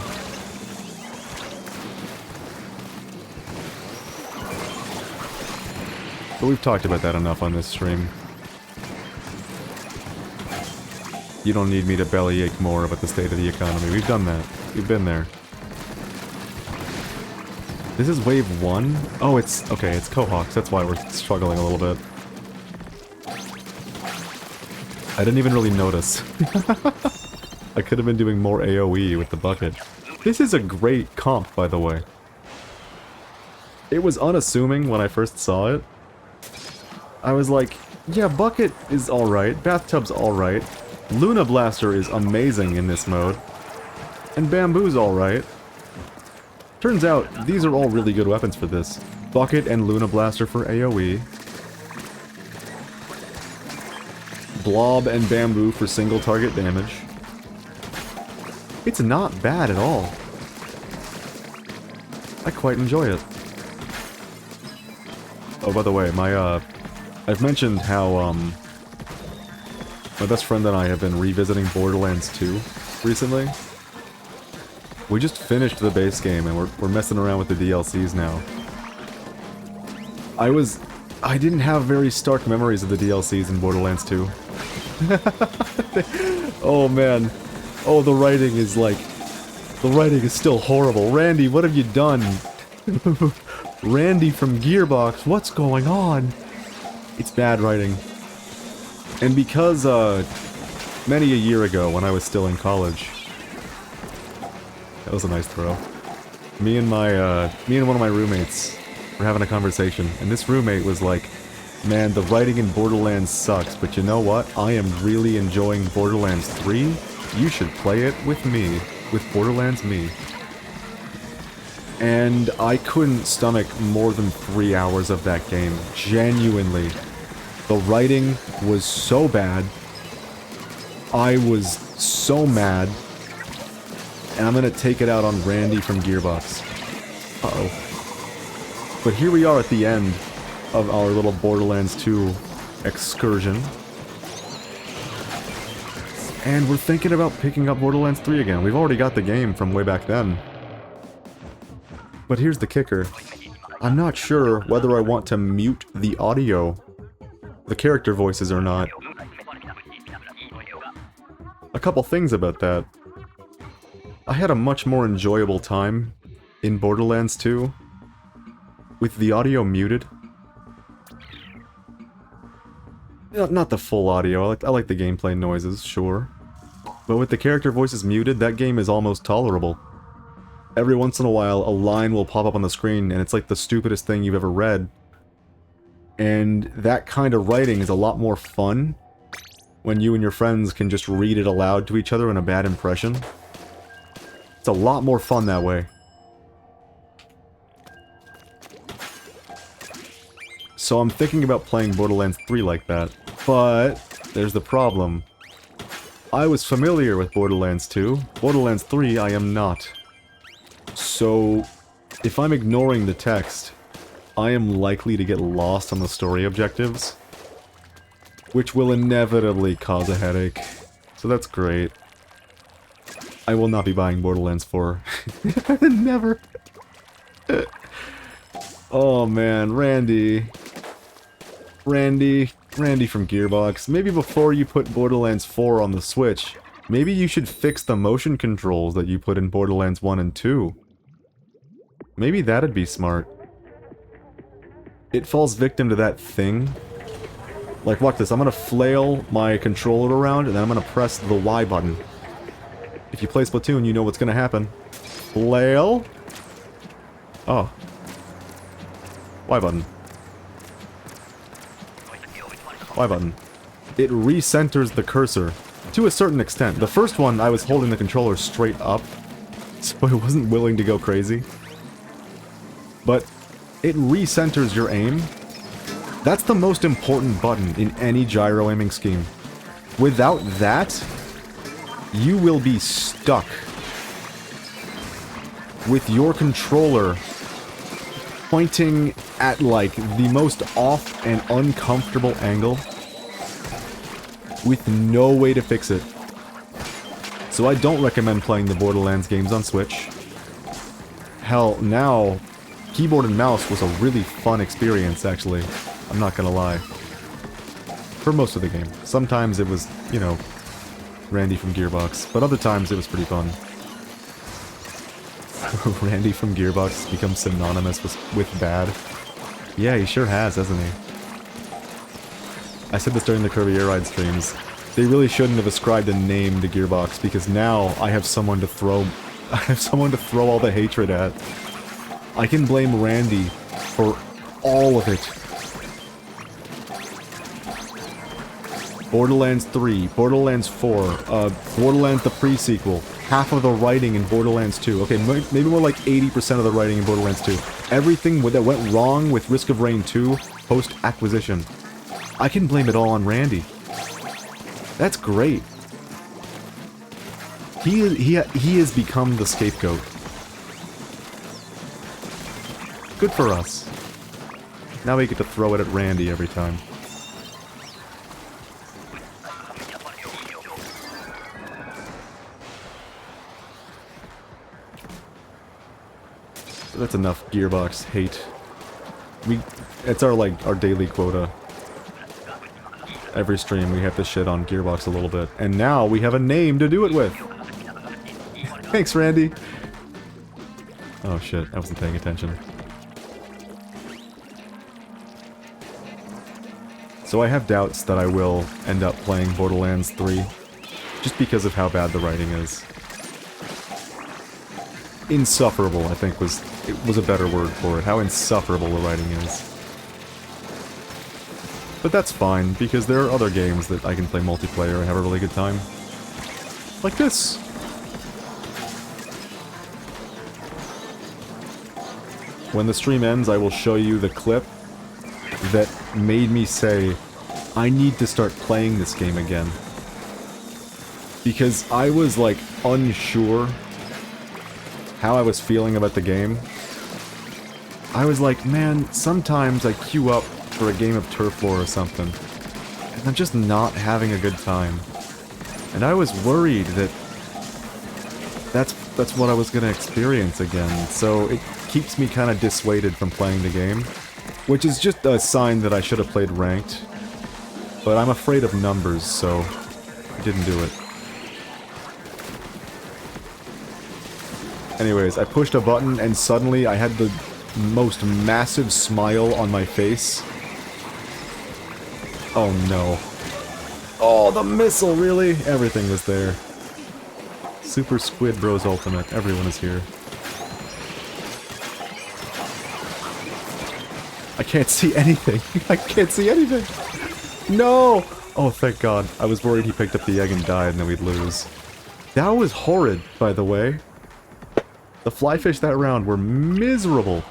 But we've talked about that enough on this stream. You don't need me to bellyache more about the state of the economy. We've done that. We've been there. This is wave 1? Oh, it's... okay, it's Cohawks. That's why we're struggling a little bit. I didn't even really notice. I could have been doing more AoE with the bucket. This is a great comp, by the way. It was unassuming when I first saw it. I was like, yeah, bucket is alright, bathtub's alright, Luna Blaster is amazing in this mode, and bamboo's alright. Turns out, these are all really good weapons for this. Bucket and Luna Blaster for AoE. Blob and bamboo for single target damage. It's not bad at all. I quite enjoy it. Oh, by the way, I've mentioned how, my best friend and I have been revisiting Borderlands 2 recently. We just finished the base game and we're messing around with the DLCs now. I didn't have very stark memories of the DLCs in Borderlands 2. Oh man. Oh, the writing is like... the writing is still horrible. Randy, what have you done? Randy from Gearbox, what's going on? It's bad writing. And because, many a year ago when I was still in college... That was a nice throw. Me and one of my roommates were having a conversation, and this roommate was like, man, the writing in Borderlands sucks, but you know what? I am really enjoying Borderlands 3. You should play it with me. With Borderlands me. And I couldn't stomach more than 3 hours of that game. Genuinely. The writing was so bad. I was so mad. And I'm gonna take it out on Randy from Gearbox. Uh-oh. But here we are at the end of our little Borderlands 2 excursion. And we're thinking about picking up Borderlands 3 again. We've already got the game from way back then. But here's the kicker. I'm not sure whether I want to mute the audio, the character voices or not. A couple things about that. I had a much more enjoyable time in Borderlands 2 with the audio muted. Not the full audio, I like the gameplay noises, sure. But with the character voices muted, that game is almost tolerable. Every once in a while, a line will pop up on the screen, and it's like the stupidest thing you've ever read. And that kind of writing is a lot more fun when you and your friends can just read it aloud to each other in a bad impression. It's a lot more fun that way. So I'm thinking about playing Borderlands 3 like that, but there's the problem. I was familiar with Borderlands 2. Borderlands 3 I am not. So, if I'm ignoring the text, I am likely to get lost on the story objectives, which will inevitably cause a headache. So that's great. I will not be buying Borderlands 4. Never. Oh man, Randy from Gearbox, maybe before you put Borderlands 4 on the Switch, maybe you should fix the motion controls that you put in Borderlands 1 and 2. Maybe that'd be smart. It falls victim to that thing. Like, watch this, I'm gonna flail my controller around, and then I'm gonna press the Y button. If you play Splatoon, you know what's gonna happen. Flail? Oh. Y button. Y button. It recenters the cursor. To a certain extent. The first one, I was holding the controller straight up, so I wasn't willing to go crazy. But it recenters your aim. That's the most important button in any gyro aiming scheme. Without that, you will be stuck with your controller pointing at, like, the most off and uncomfortable angle with no way to fix it. So I don't recommend playing the Borderlands games on Switch. Hell, now, keyboard and mouse was a really fun experience, actually. I'm not gonna lie. For most of the game. Sometimes it was, you know, Randy from Gearbox, but other times it was pretty fun. Randy from Gearbox has become synonymous with bad. Yeah, he sure has, hasn't he? I said this during the Kirby Air Ride streams. They really shouldn't have ascribed a name to Gearbox, because now I have someone to throw... I have someone to throw all the hatred at. I can blame Randy for all of it. Borderlands 3, Borderlands 4, Borderlands the pre-sequel, half of the writing in Borderlands 2. Okay, maybe more like 80% of the writing in Borderlands 2. Everything that went wrong with Risk of Rain 2 post-acquisition. I can blame it all on Randy. That's great. He has become the scapegoat. Good for us. Now we get to throw it at Randy every time. That's enough Gearbox hate. It's our daily quota. Every stream we have to shit on Gearbox a little bit. And now we have a name to do it with! Thanks, Randy! Oh shit, I wasn't paying attention. So I have doubts that I will end up playing Borderlands 3, just because of how bad the writing is. Insufferable, I think was a better word for it, how insufferable the writing is. But that's fine, because there are other games that I can play multiplayer and have a really good time. Like this! When the stream ends, I will show you the clip that made me say, I need to start playing this game again. Because I was, like, unsure how I was feeling about the game. I was like, man, sometimes I queue up for a game of Turf War or something, and I'm just not having a good time. And I was worried that that's what I was gonna experience again, so it keeps me kind of dissuaded from playing the game, which is just a sign that I should have played ranked. But I'm afraid of numbers, so I didn't do it. Anyways, I pushed a button and suddenly I had the most massive smile on my face. Oh no. Oh, the missile, really? Everything was there. Super Squid Bros Ultimate. Everyone is here. I can't see anything. I can't see anything. No! Oh, thank God. I was worried he picked up the egg and died and then we'd lose. That was horrid, by the way. The flyfish that round were miserable.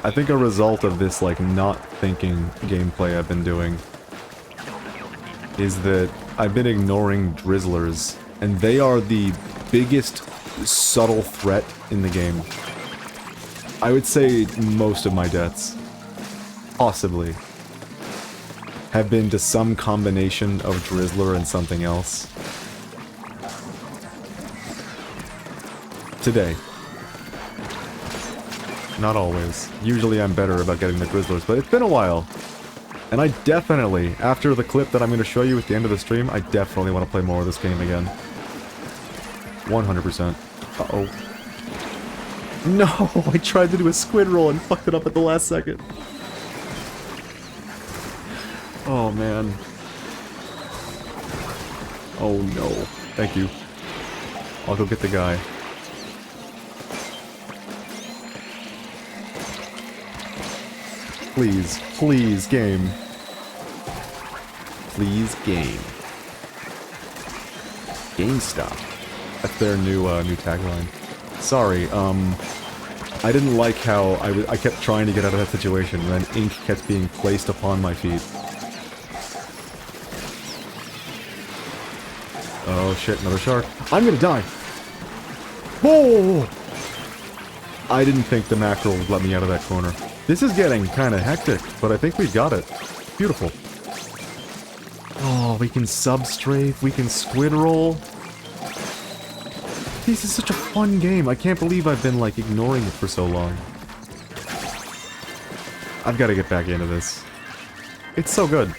I think a result of this, like, not thinking gameplay I've been doing is that I've been ignoring drizzlers, and they are the biggest subtle threat in the game. I would say most of my deaths, possibly, have been to some combination of drizzler and something else. Today. Not always. Usually I'm better about getting the drizzlers, but it's been a while. And I definitely, after the clip that I'm going to show you at the end of the stream, I definitely want to play more of this game again. 100%. Uh-oh. No! I tried to do a squid roll and fucked it up at the last second. Oh, man. Oh, no. Thank you. I'll go get the guy. Please, please, game. Please, game. GameStop. That's their new tagline. Sorry, I didn't like how I kept trying to get out of that situation, and then ink kept being placed upon my feet. Oh shit, another shark. I'm gonna die! Whoa! I didn't think the mackerel would let me out of that corner. This is getting kinda hectic, but I think we got it. Beautiful. Oh, we can substrafe, we can squid roll. This is such a fun game. I can't believe I've been, like, ignoring it for so long. I've got to get back into this. It's so good.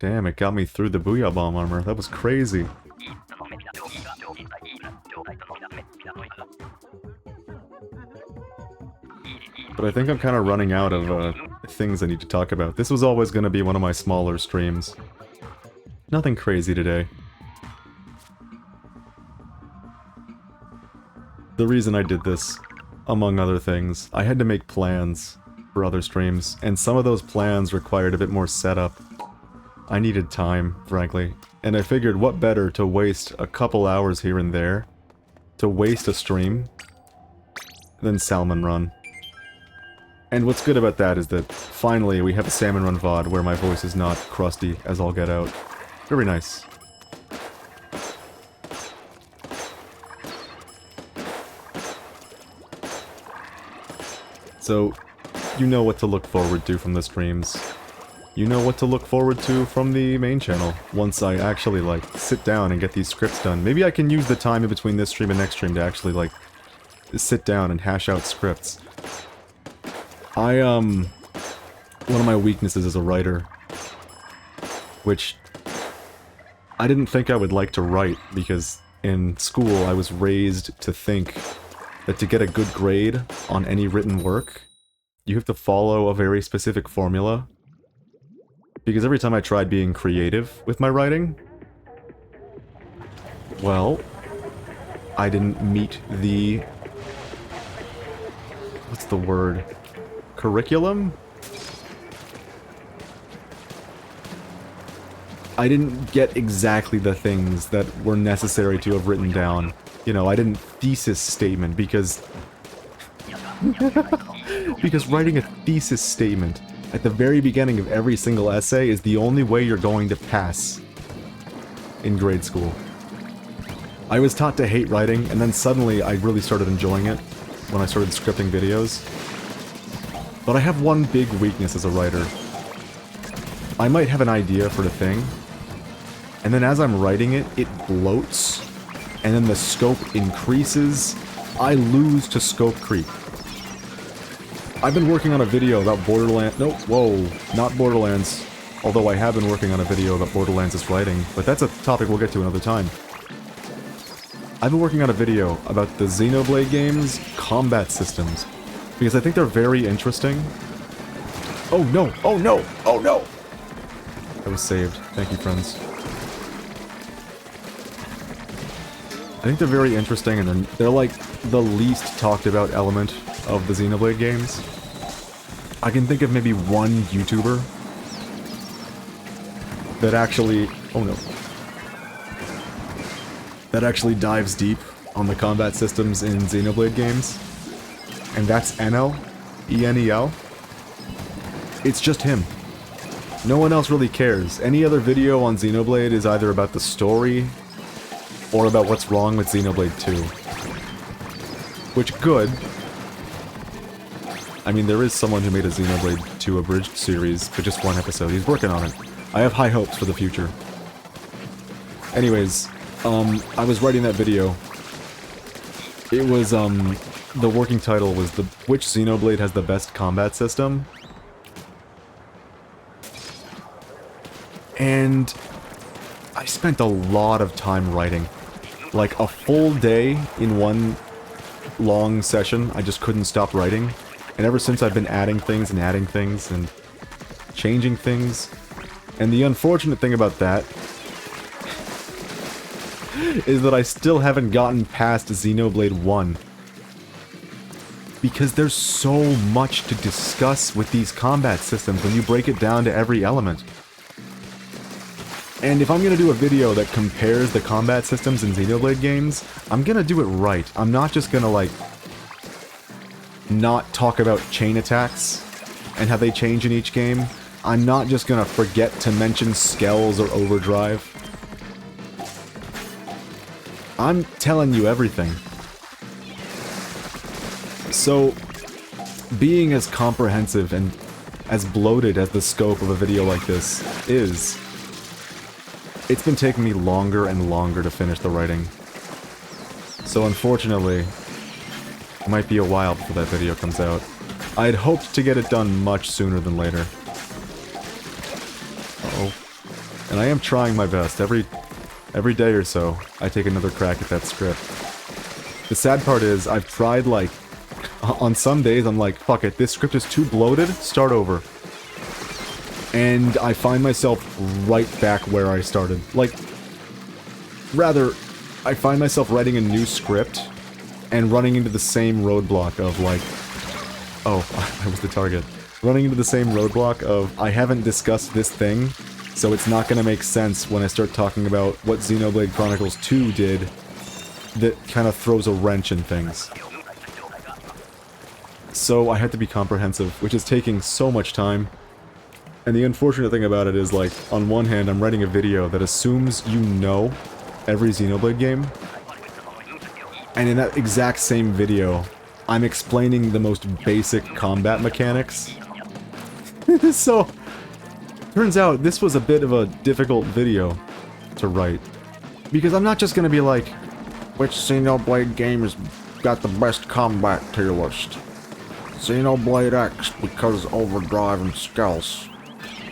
Damn, it got me through the Booyah Bomb armor. That was crazy. But I think I'm kind of running out of things I need to talk about. This was always going to be one of my smaller streams. Nothing crazy today. The reason I did this, among other things, I had to make plans for other streams, and some of those plans required a bit more setup. I needed time, frankly, and I figured what better to waste a couple hours here and there to waste a stream than Salmon Run. And what's good about that is that finally we have a Salmon Run VOD where my voice is not crusty as all get out. Very nice. So, you know what to look forward to from the streams. You know what to look forward to from the main channel, once I actually, like, sit down and get these scripts done. Maybe I can use the time in between this stream and next stream to actually, like, sit down and hash out scripts. One of my weaknesses as a writer, which I didn't think I would like to write, because in school I was raised to think that to get a good grade on any written work, you have to follow a very specific formula. Because every time I tried being creative with my writing, well, I didn't meet the... what's the word? Curriculum? I didn't get exactly the things that were necessary to have written down. You know, I didn't thesis statement because... because writing a thesis statement at the very beginning of every single essay is the only way you're going to pass in grade school. I was taught to hate writing, and then suddenly I really started enjoying it when I started scripting videos. But I have one big weakness as a writer. I might have an idea for the thing, and then as I'm writing it, it bloats, and then the scope increases. I lose to scope creep. I've been working on a video about Borderlands... No, whoa, not Borderlands. Although I have been working on a video about Borderlands' writing, but that's a topic we'll get to another time. I've been working on a video about the Xenoblade game's combat systems, because I think they're very interesting. Oh no! Oh no! Oh no! That was saved. Thank you, friends. I think they're very interesting, and they're like the least talked about element of the Xenoblade games. I can think of maybe one YouTuber that actually... oh no. That actually dives deep on the combat systems in Xenoblade games. And that's Enel. E-N-E-L. It's just him. No one else really cares. Any other video on Xenoblade is either about the story or about what's wrong with Xenoblade 2. Which, good. I mean, there is someone who made a Xenoblade 2 abridged series, but just one episode. He's working on it. I have high hopes for the future. Anyways, I was writing that video. It was, the working title was which Xenoblade has the best combat system? And I spent a lot of time writing. Like a full day in one long session, I just couldn't stop writing. And ever since I've been adding things and changing things. And the unfortunate thing about that is that I still haven't gotten past Xenoblade 1. Because there's so much to discuss with these combat systems when you break it down to every element. And if I'm gonna do a video that compares the combat systems in Xenoblade games, I'm gonna do it right. I'm not just gonna, like, not talk about chain attacks and how they change in each game. I'm not just gonna forget to mention Skells or Overdrive. I'm telling you everything. So, being as comprehensive and as bloated as the scope of a video like this is, it's been taking me longer and longer to finish the writing. So unfortunately, it might be a while before that video comes out. I had hoped to get it done much sooner than later. Uh-oh. And I am trying my best. Every day or so, I take another crack at that script. The sad part is, I've tried, like, on some days I'm like, fuck it, this script is too bloated, start over. And I find myself right back where I started. Like, rather, I find myself writing a new script and running into the same roadblock of, like, oh, I was the target. Running into the same roadblock of, I haven't discussed this thing, so it's not gonna make sense when I start talking about what Xenoblade Chronicles 2 did that kind of throws a wrench in things. So I had to be comprehensive, which is taking so much time. And the unfortunate thing about it is, like, on one hand, I'm writing a video that assumes you know every Xenoblade game, and in that exact same video, I'm explaining the most basic combat mechanics. So, turns out this was a bit of a difficult video to write. Because I'm not just gonna be like, which Xenoblade game has got the best combat tier list? Xenoblade X because overdrive and skulls.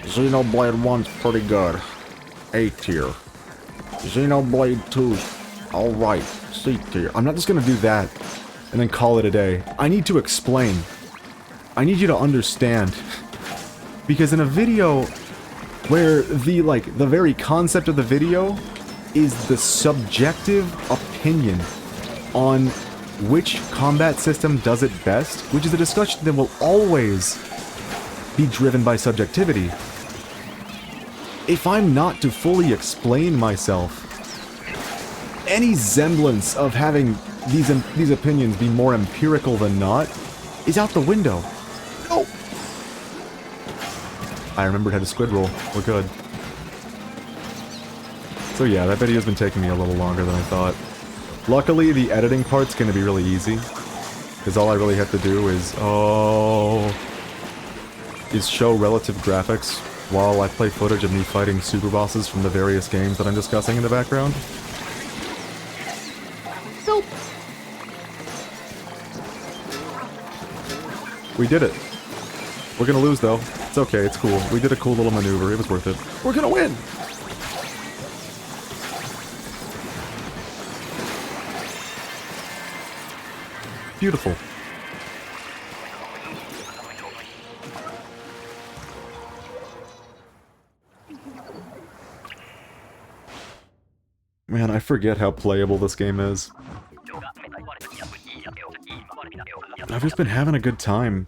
Xenoblade 1's pretty good. A tier. Xenoblade 2's alright. C tier. I'm not just gonna do that and then call it a day. I need to explain. I need you to understand. Because in a video where the very concept of the video is the subjective opinion on which combat system does it best, which is a discussion that will always be driven by subjectivity. If I'm not to fully explain myself, any semblance of having these opinions be more empirical than not is out the window. No! I remembered how to squid roll. We're good. So yeah, that video's been taking me a little longer than I thought. Luckily, the editing part's gonna be really easy. Because all I really have to do is show relative graphics while I play footage of me fighting super bosses from the various games that I'm discussing in the background. Nope. We did it. We're gonna lose though. It's okay, it's cool. We did a cool little maneuver, it was worth it. We're gonna win! Beautiful. Man, I forget how playable this game is. I've just been having a good time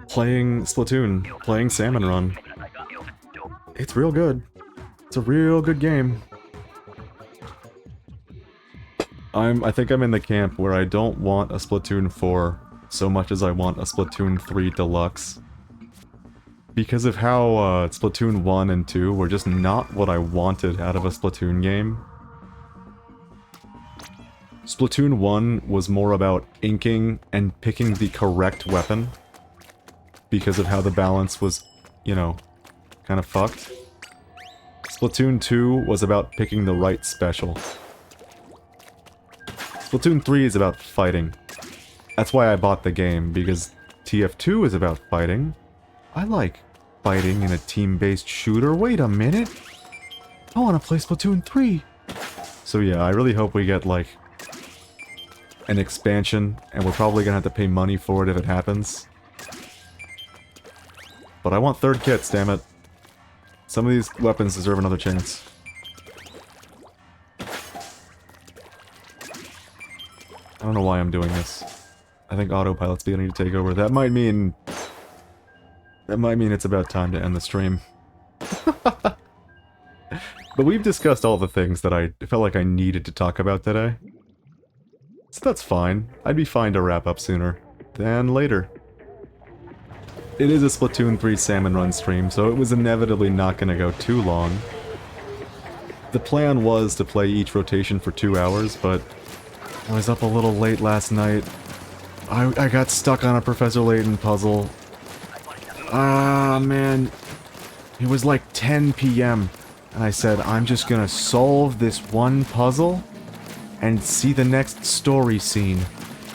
playing Splatoon, playing Salmon Run. It's real good. It's a real good game. I think I'm in the camp where I don't want a Splatoon 4 so much as I want a Splatoon 3 Deluxe. Because of how Splatoon 1 and 2 were just not what I wanted out of a Splatoon game. Splatoon 1 was more about inking and picking the correct weapon. Because of how the balance was, you know, kind of fucked. Splatoon 2 was about picking the right special. Splatoon 3 is about fighting. That's why I bought the game, because TF2 is about fighting. I like fighting in a team-based shooter. Wait a minute! I want to play Splatoon 3! So yeah, I really hope we get, like, an expansion, and we're probably gonna have to pay money for it if it happens. But I want third kits, damn it. Some of these weapons deserve another chance. I don't know why I'm doing this. I think autopilot's beginning to take over. That might mean it's about time to end the stream. But we've discussed all the things that I felt like I needed to talk about today. So that's fine. I'd be fine to wrap up sooner than later. It is a Splatoon 3 Salmon Run stream, so it was inevitably not going to go too long. The plan was to play each rotation for 2 hours, but I was up a little late last night. I got stuck on a Professor Layton puzzle. Ah, man. It was like 10 p.m. And I said, I'm just gonna solve this one puzzle and see the next story scene.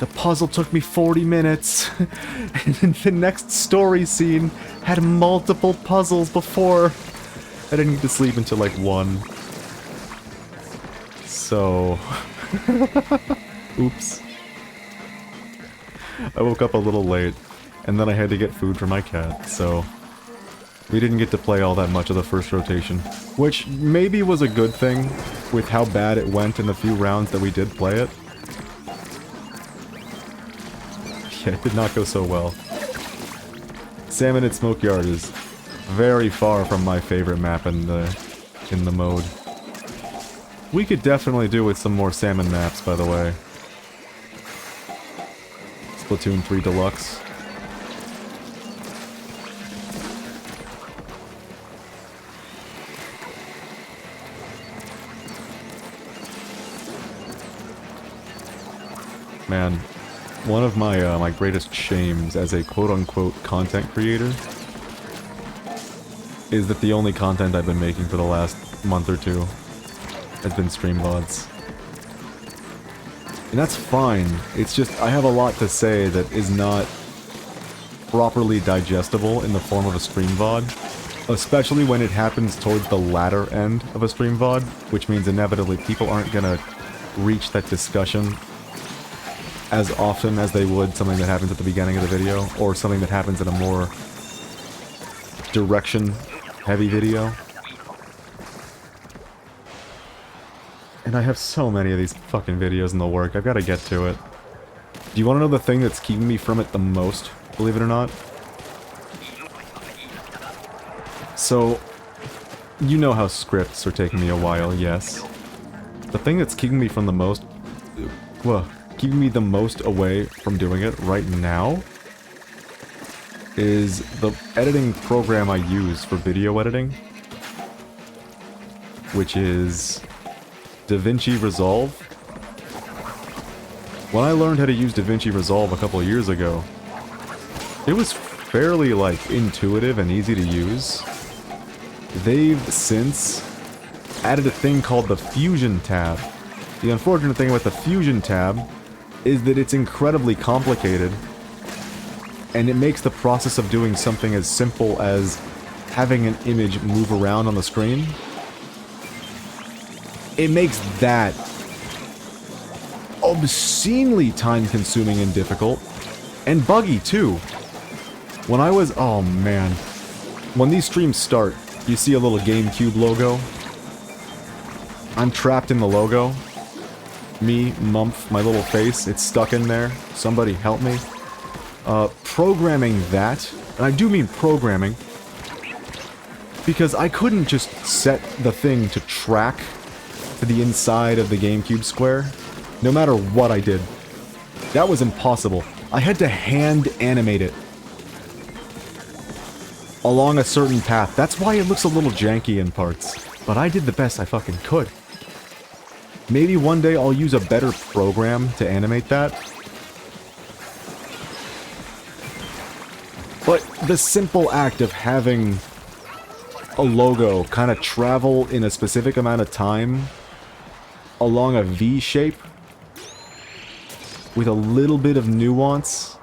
The puzzle took me 40 minutes. And then the next story scene had multiple puzzles before. I didn't get to sleep until like 1. So... Oops. I woke up a little late, and then I had to get food for my cat, so... We didn't get to play all that much of the first rotation. Which maybe was a good thing, with how bad it went in the few rounds that we did play it. Yeah, it did not go so well. Salmon at Smokeyard is very far from my favorite map in the mode. We could definitely do with some more salmon maps, by the way. Splatoon 3 Deluxe. Man, one of my my greatest shames as a quote-unquote content creator is that the only content I've been making for the last month or two has been stream VODs. And that's fine, it's just I have a lot to say that is not properly digestible in the form of a stream VOD, especially when it happens towards the latter end of a stream VOD, which means inevitably people aren't gonna reach that discussion as often as they would something that happens at the beginning of the video, or something that happens in a more direction-heavy video. And I have so many of these fucking videos in the work, I've got to get to it. Do you want to know the thing that's keeping me from it the most, believe it or not? So, you know how scripts are taking me a while, yes. The thing that's keeping me from the most... keeping me the most away from doing it right now is the editing program I use for video editing, which is DaVinci Resolve. When I learned how to use DaVinci Resolve a couple of years ago, it was fairly, like, intuitive and easy to use. They've since added a thing called the Fusion tab. The unfortunate thing about the Fusion tab is that it's incredibly complicated, and it makes the process of doing something as simple as having an image move around on the screen, it makes that obscenely time-consuming and difficult, and buggy too. When I was... oh man. When these streams start, you see a little GameCube logo. I'm trapped in the logo. Me, Mumph, my little face, it's stuck in there. Somebody help me. Programming that, and I do mean programming, because I couldn't just set the thing to track to the inside of the GameCube square, no matter what I did. That was impossible. I had to hand animate it along a certain path. That's why it looks a little janky in parts, but I did the best I fucking could. Maybe one day I'll use a better program to animate that. But the simple act of having a logo kind of travel in a specific amount of time along a V shape with a little bit of nuance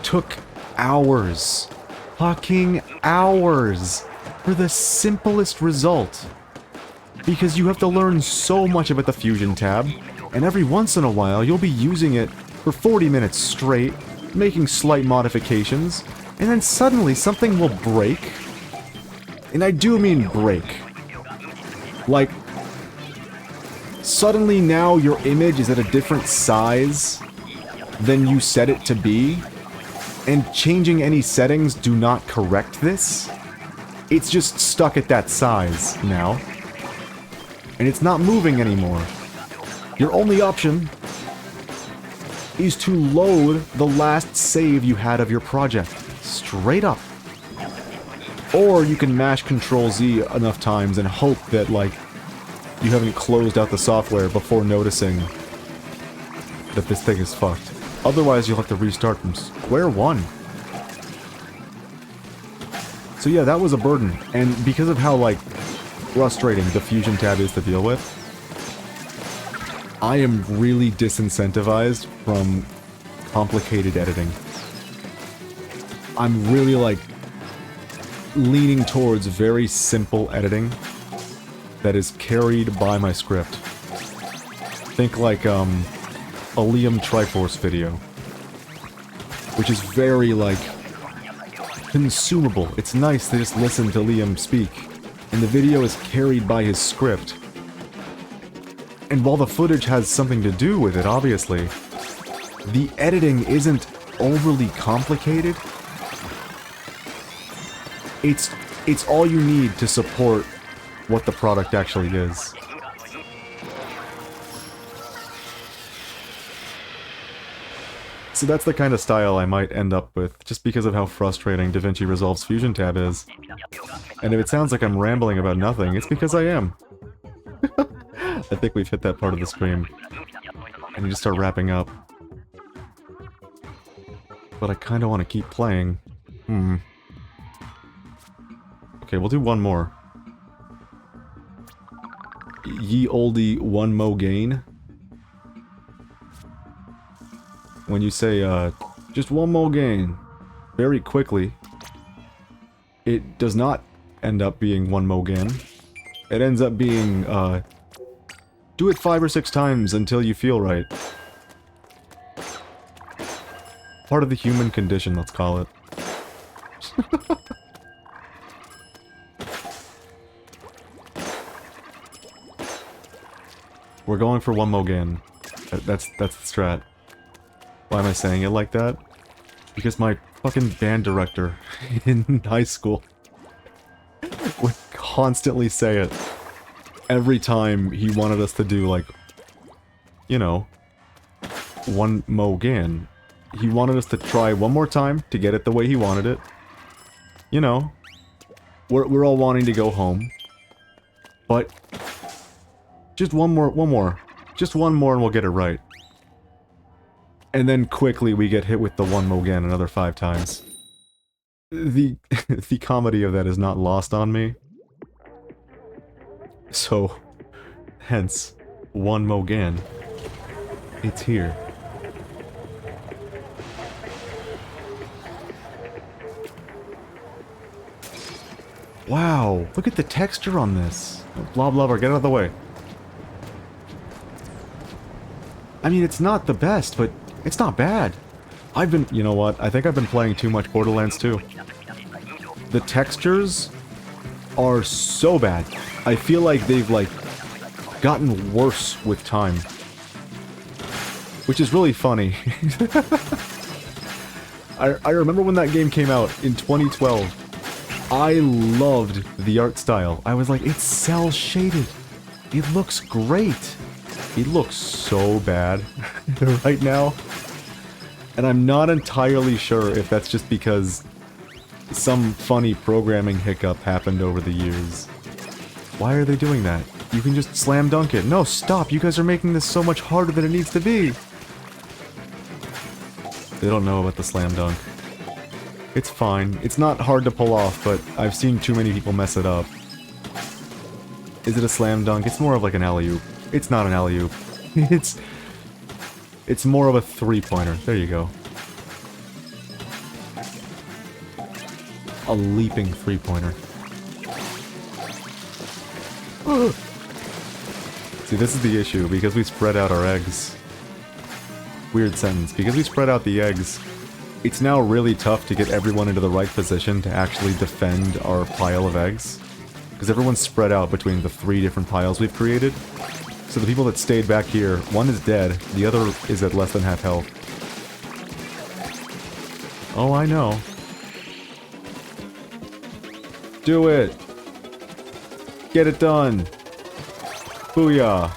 took hours. Fucking hours for the simplest result. Because you have to learn so much about the Fusion tab, and every once in a while you'll be using it for 40 minutes straight, making slight modifications, and then suddenly something will break. And I do mean break. Like, suddenly now your image is at a different size than you set it to be, and changing any settings do not correct this. It's just stuck at that size now. And it's not moving anymore. Your only option is to load the last save you had of your project. Straight up. Or you can mash Ctrl-Z enough times and hope that, like, you haven't closed out the software before noticing that this thing is fucked. Otherwise, you'll have to restart from square one. So yeah, that was a burden, and because of how, like, frustrating the Fusion tab is to deal with, I am really disincentivized from complicated editing. I'm really, like, leaning towards very simple editing that is carried by my script. Think like, a Liam Triforce video, which is very, like, consumable. It's nice to just listen to Liam speak, and the video is carried by his script. And while the footage has something to do with it, obviously, the editing isn't overly complicated. It's all you need to support what the product actually is. So that's the kind of style I might end up with, just because of how frustrating DaVinci Resolve's Fusion tab is. And if it sounds like I'm rambling about nothing, it's because I am. I think we've hit that part of the stream. I need to start wrapping up. But I kinda want to keep playing. Okay, we'll do one more. Ye olde one mo gain. When you say, just one more gain, very quickly, it does not end up being one mo gain. It ends up being, do it 5 or 6 times until you feel right. Part of the human condition, let's call it. We're going for one mo gain. That's the strat. Why am I saying it like that? Because my fucking band director in high school would constantly say it every time he wanted us to do, like, you know, one mo gain. He wanted us to try one more time to get it the way he wanted it. You know, we're all wanting to go home. But just one more. Just one more and we'll get it right. And then quickly we get hit with the one mo again another 5 times. The comedy of that is not lost on me. So, hence, one mo again. It's here. Wow, look at the texture on this. Blob lover, get out of the way. I mean, it's not the best, but it's not bad. You know what? I think I've been playing too much Borderlands 2. The textures are so bad. I feel like they've, like, gotten worse with time. Which is really funny. I remember when that game came out in 2012. I loved the art style. I was like, it's cel shaded. It looks great. It looks so bad right now. And I'm not entirely sure if that's just because some funny programming hiccup happened over the years. Why are they doing that? You can just slam dunk it. No, stop! You guys are making this so much harder than it needs to be! They don't know about the slam dunk. It's fine. It's not hard to pull off, but I've seen too many people mess it up. Is it a slam dunk? It's more of like an alley-oop. It's not an alley-oop. It's more of a three-pointer. There you go. A leaping three-pointer. See, this is the issue, because we spread out our eggs. Weird sentence. Because we spread out the eggs, it's now really tough to get everyone into the right position to actually defend our pile of eggs. Because everyone's spread out between the 3 different piles we've created. So the people that stayed back here, one is dead, the other is at less than half health. Oh, I know. Do it! Get it done! Booyah!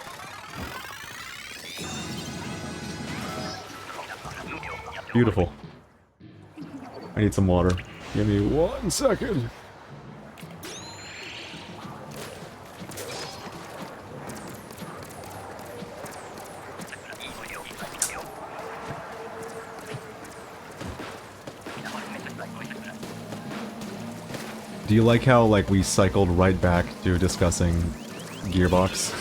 Beautiful. I need some water. Give me 1 second. Do you like how, like, we cycled right back to discussing Gearbox?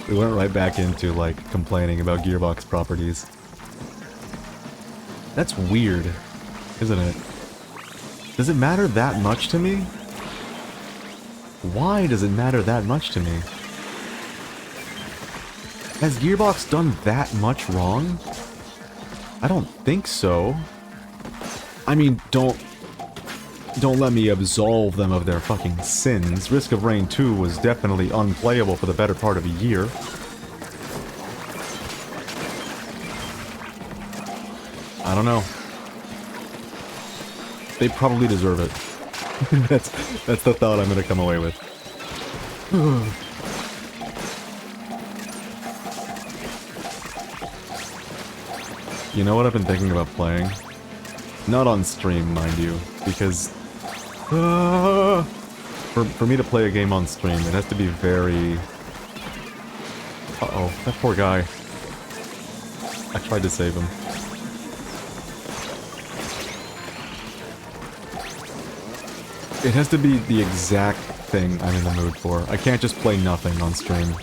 We went right back into, like, complaining about Gearbox properties. That's weird, isn't it? Does it matter that much to me? Why does it matter that much to me? Has Gearbox done that much wrong? I don't think so. I mean, don't let me absolve them of their fucking sins. Risk of Rain 2 was definitely unplayable for the better part of a year. I don't know. They probably deserve it. that's the thought I'm gonna come away with. You know what I've been thinking about playing? Not on stream, mind you, because for me to play a game on stream, it has to be very... Uh-oh, that poor guy. I tried to save him. It has to be the exact thing I'm in the mood for. I can't just play nothing on stream.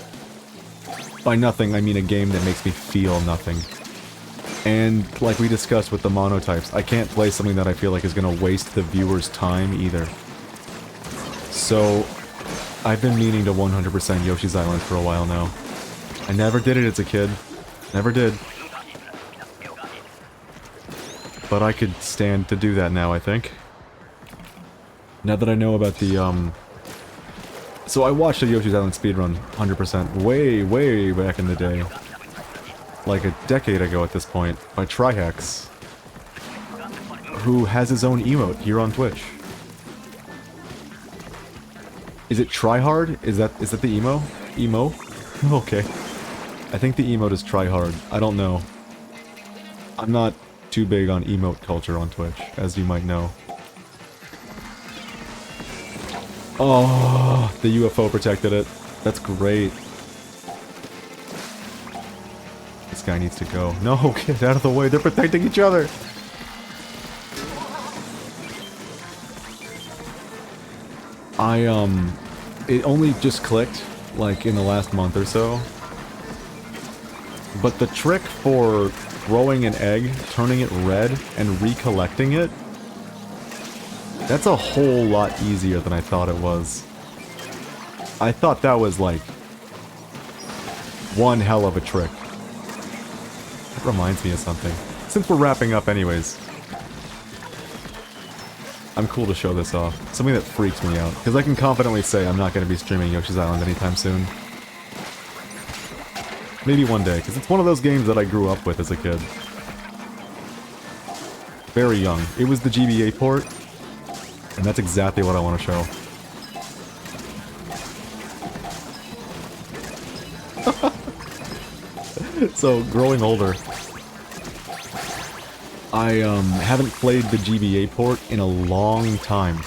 By nothing, I mean a game that makes me feel nothing. And, like we discussed with the monotypes, I can't play something that I feel like is gonna waste the viewer's time either. So, I've been meaning to 100% Yoshi's Island for a while now. I never did it as a kid. Never did. But I could stand to do that now, I think. Now that I know about the, So I watched a Yoshi's Island speedrun, 100%, way back in the day. Like a decade ago at this point, by Trihex, who has his own emote here on Twitch. Is it Tryhard? Is that the emo? Emo? Okay. I think the emote is Tryhard. I don't know. I'm not too big on emote culture on Twitch, as you might know. Oh, the UFO protected it. That's great. This guy needs to go. No, get out of the way. They're protecting each other. It only just clicked, like, in the last month or so. But the trick for throwing an egg, turning it red, and recollecting it, that's a whole lot easier than I thought it was. I thought that was, like, one hell of a trick. That reminds me of something. Since we're wrapping up anyways, I'm cool to show this off. Something that freaks me out, because I can confidently say I'm not going to be streaming Yoshi's Island anytime soon. Maybe one day, because it's one of those games that I grew up with as a kid. Very young. It was the GBA port, and that's exactly what I want to show. So, growing older, I haven't played the GBA port in a long time.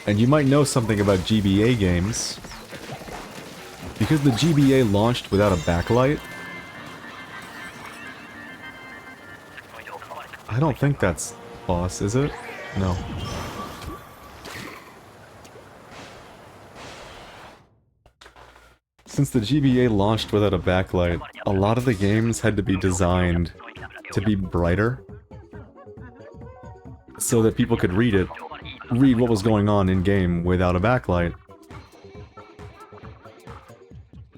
And you might know something about GBA games. Because the GBA launched without a backlight. I don't think that's boss, is it? No. Since the GBA launched without a backlight, a lot of the games had to be designed to be brighter, so that people could read what was going on in-game without a backlight.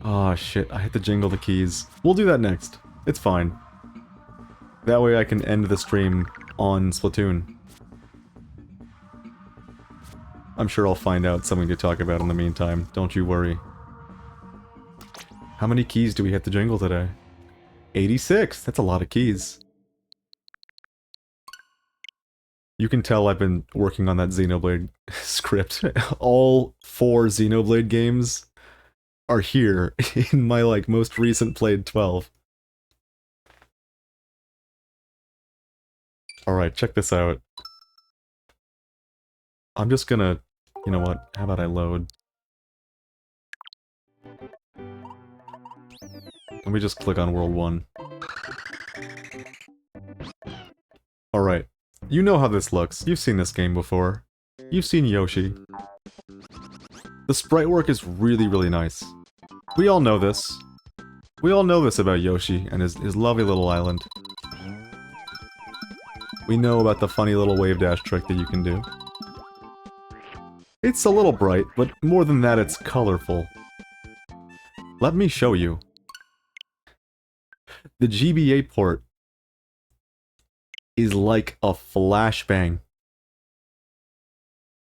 Aw, shit, I hit to jingle the keys. We'll do that next. It's fine. That way I can end the stream on Splatoon. I'm sure I'll find out something to talk about in the meantime, don't you worry. How many keys do we have to jingle today? 86! That's a lot of keys. You can tell I've been working on that Xenoblade script. All 4 Xenoblade games are here in my, like, most recent played 12. Alright, check this out. I'm just gonna... You know what? How about I load? Let me just click on World 1. Alright. You know how this looks. You've seen this game before. You've seen Yoshi. The sprite work is really, really nice. We all know this. We all know this about Yoshi and his lovely little island. We know about the funny little wave dash trick that you can do. It's a little bright, but more than that, it's colorful. Let me show you. The GBA port is like a flashbang.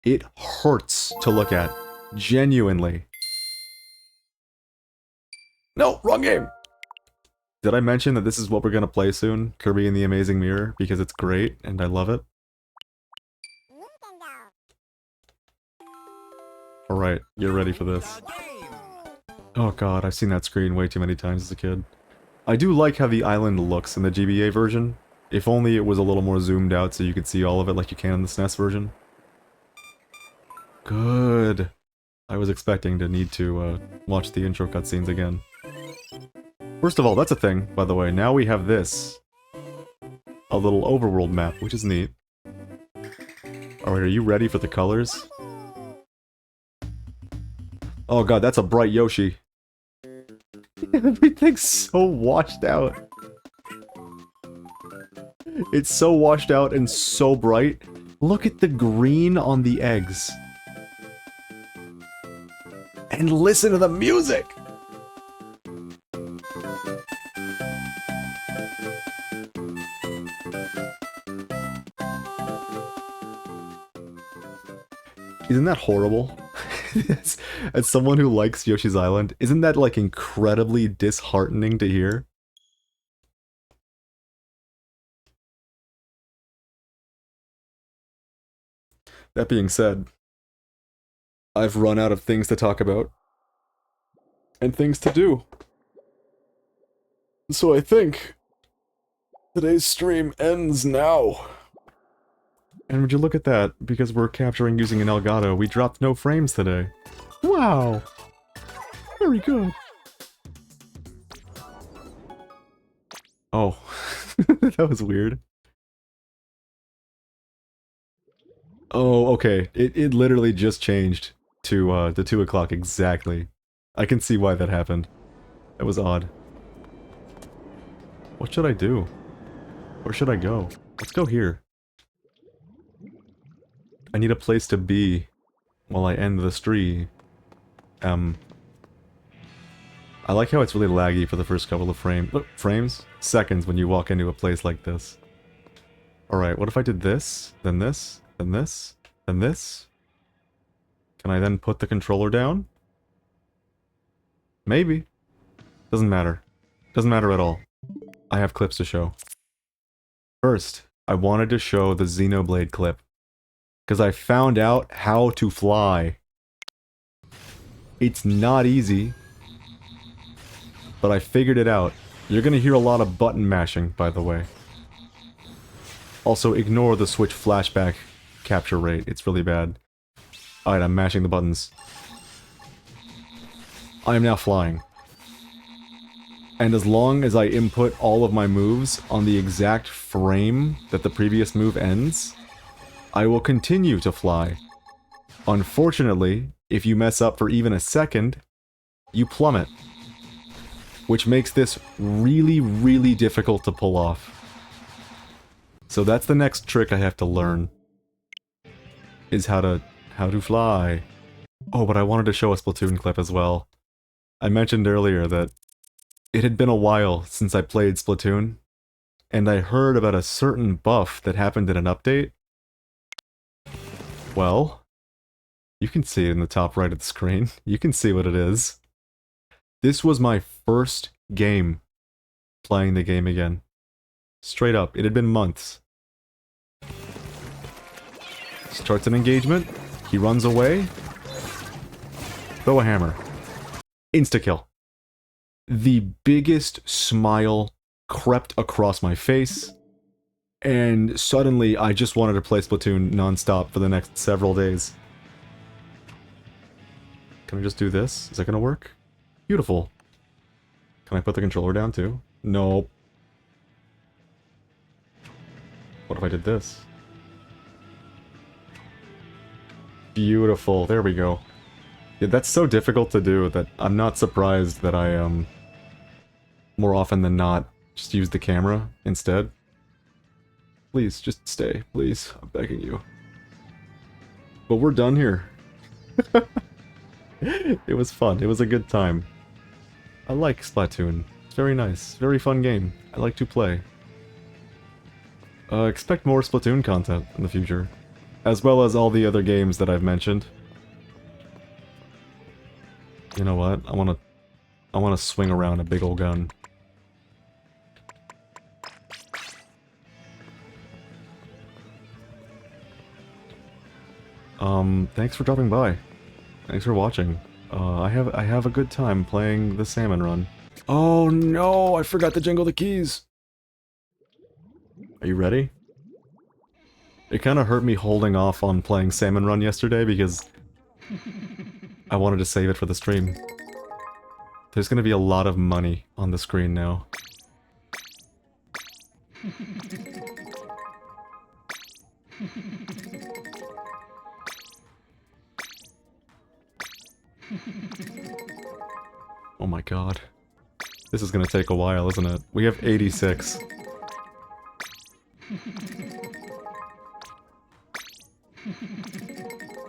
It hurts to look at. Genuinely. No, wrong game! Did I mention that this is what we're gonna play soon? Kirby and the Amazing Mirror? Because it's great, and I love it. Alright, get ready for this. Oh god, I've seen that screen way too many times as a kid. I do like how the island looks in the GBA version. If only it was a little more zoomed out so you could see all of it like you can in the SNES version. Good. I was expecting to need to watch the intro cutscenes again. First of all, that's a thing, by the way. Now we have this. A little overworld map, which is neat. Alright, are you ready for the colors? Oh god, that's a bright Yoshi. Everything's so washed out. It's so washed out and so bright. Look at the green on the eggs. And listen to the music! Isn't that horrible? As someone who likes Yoshi's Island, isn't that like incredibly disheartening to hear? That being said, I've run out of things to talk about. And things to do. So I think today's stream ends now. And would you look at that, because we're capturing using an Elgato, we dropped no frames today. Wow! Very good. Oh. That was weird. Oh, okay. It literally just changed to 2 o'clock exactly. I can see why that happened. That was odd. What should I do? Where should I go? Let's go here. I need a place to be while I end the stream. I like how it's really laggy for the first couple of frames? Seconds when you walk into a place like this. Alright, what if I did this, then this, then this, then this? Can I then put the controller down? Maybe. Doesn't matter. Doesn't matter at all. I have clips to show. First, I wanted to show the Xenoblade clip. Because I found out how to fly. It's not easy. But I figured it out. You're gonna hear a lot of button mashing, by the way. Also, ignore the Switch flashback capture rate. It's really bad. Alright, I'm mashing the buttons. I am now flying. And as long as I input all of my moves on the exact frame that the previous move ends, I will continue to fly. Unfortunately, if you mess up for even a second, you plummet. Which makes this really, really difficult to pull off. So that's the next trick I have to learn. Is how to fly. Oh, but I wanted to show a Splatoon clip as well. I mentioned earlier that it had been a while since I played Splatoon, and I heard about a certain buff that happened in an update. Well, you can see it in the top right of the screen. You can see what it is. This was my first game playing the game again. Straight up, it had been months. Starts an engagement, he runs away, throw a hammer. Insta-kill. The biggest smile crept across my face, and suddenly I just wanted to play Splatoon non-stop for the next several days. Can I just do this? Is that gonna work? Beautiful. Can I put the controller down too? Nope. What if I did this? Beautiful. There we go. Yeah, that's so difficult to do that I'm not surprised that I, more often than not, just use the camera instead. Please, just stay. Please. I'm begging you. But we're done here. It was fun. It was a good time. I like Splatoon. It's very nice. Very fun game. I like to play. Expect more Splatoon content in the future. As well as all the other games that I've mentioned. You know what? I wanna swing around a big ol' gun. Thanks for dropping by. Thanks for watching. I have a good time playing the Salmon run. Oh no, I forgot to jingle the keys. Are you ready? It kind of hurt me holding off on playing Salmon Run yesterday because I wanted to save it for the stream. There's gonna be a lot of money on the screen now. Oh my god. This is gonna take a while, isn't it? We have 86.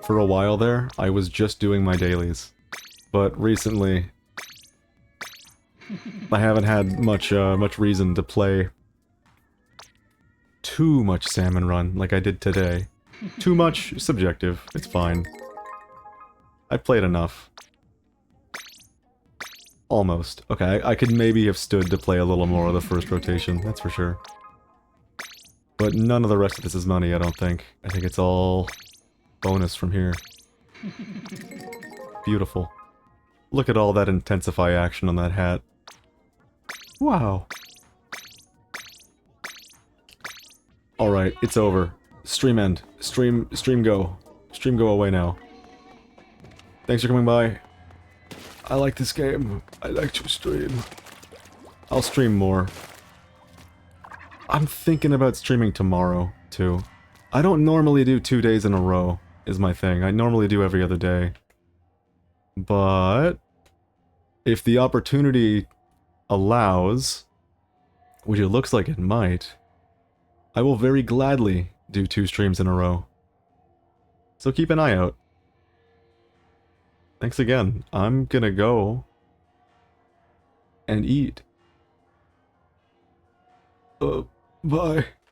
For a while there, I was just doing my dailies. But recently, I haven't had much reason to play too much Salmon Run like I did today. Too much? Subjective. It's fine. I played enough. Almost. Okay, I could maybe have stood to play a little more of the first rotation, that's for sure. But none of the rest of this is money, I don't think. I think it's all bonus from here. Beautiful. Look at all that intensify action on that hat. Wow. Alright, it's over. Stream end. Stream go. Stream go away now. Thanks for coming by. I like this game. I like to stream. I'll stream more. I'm thinking about streaming tomorrow, too. I don't normally do 2 days in a row, is my thing. I normally do every other day. But if the opportunity allows, which it looks like it might, I will very gladly do 2 streams in a row. So keep an eye out. Thanks again. I'm gonna go and eat. Bye.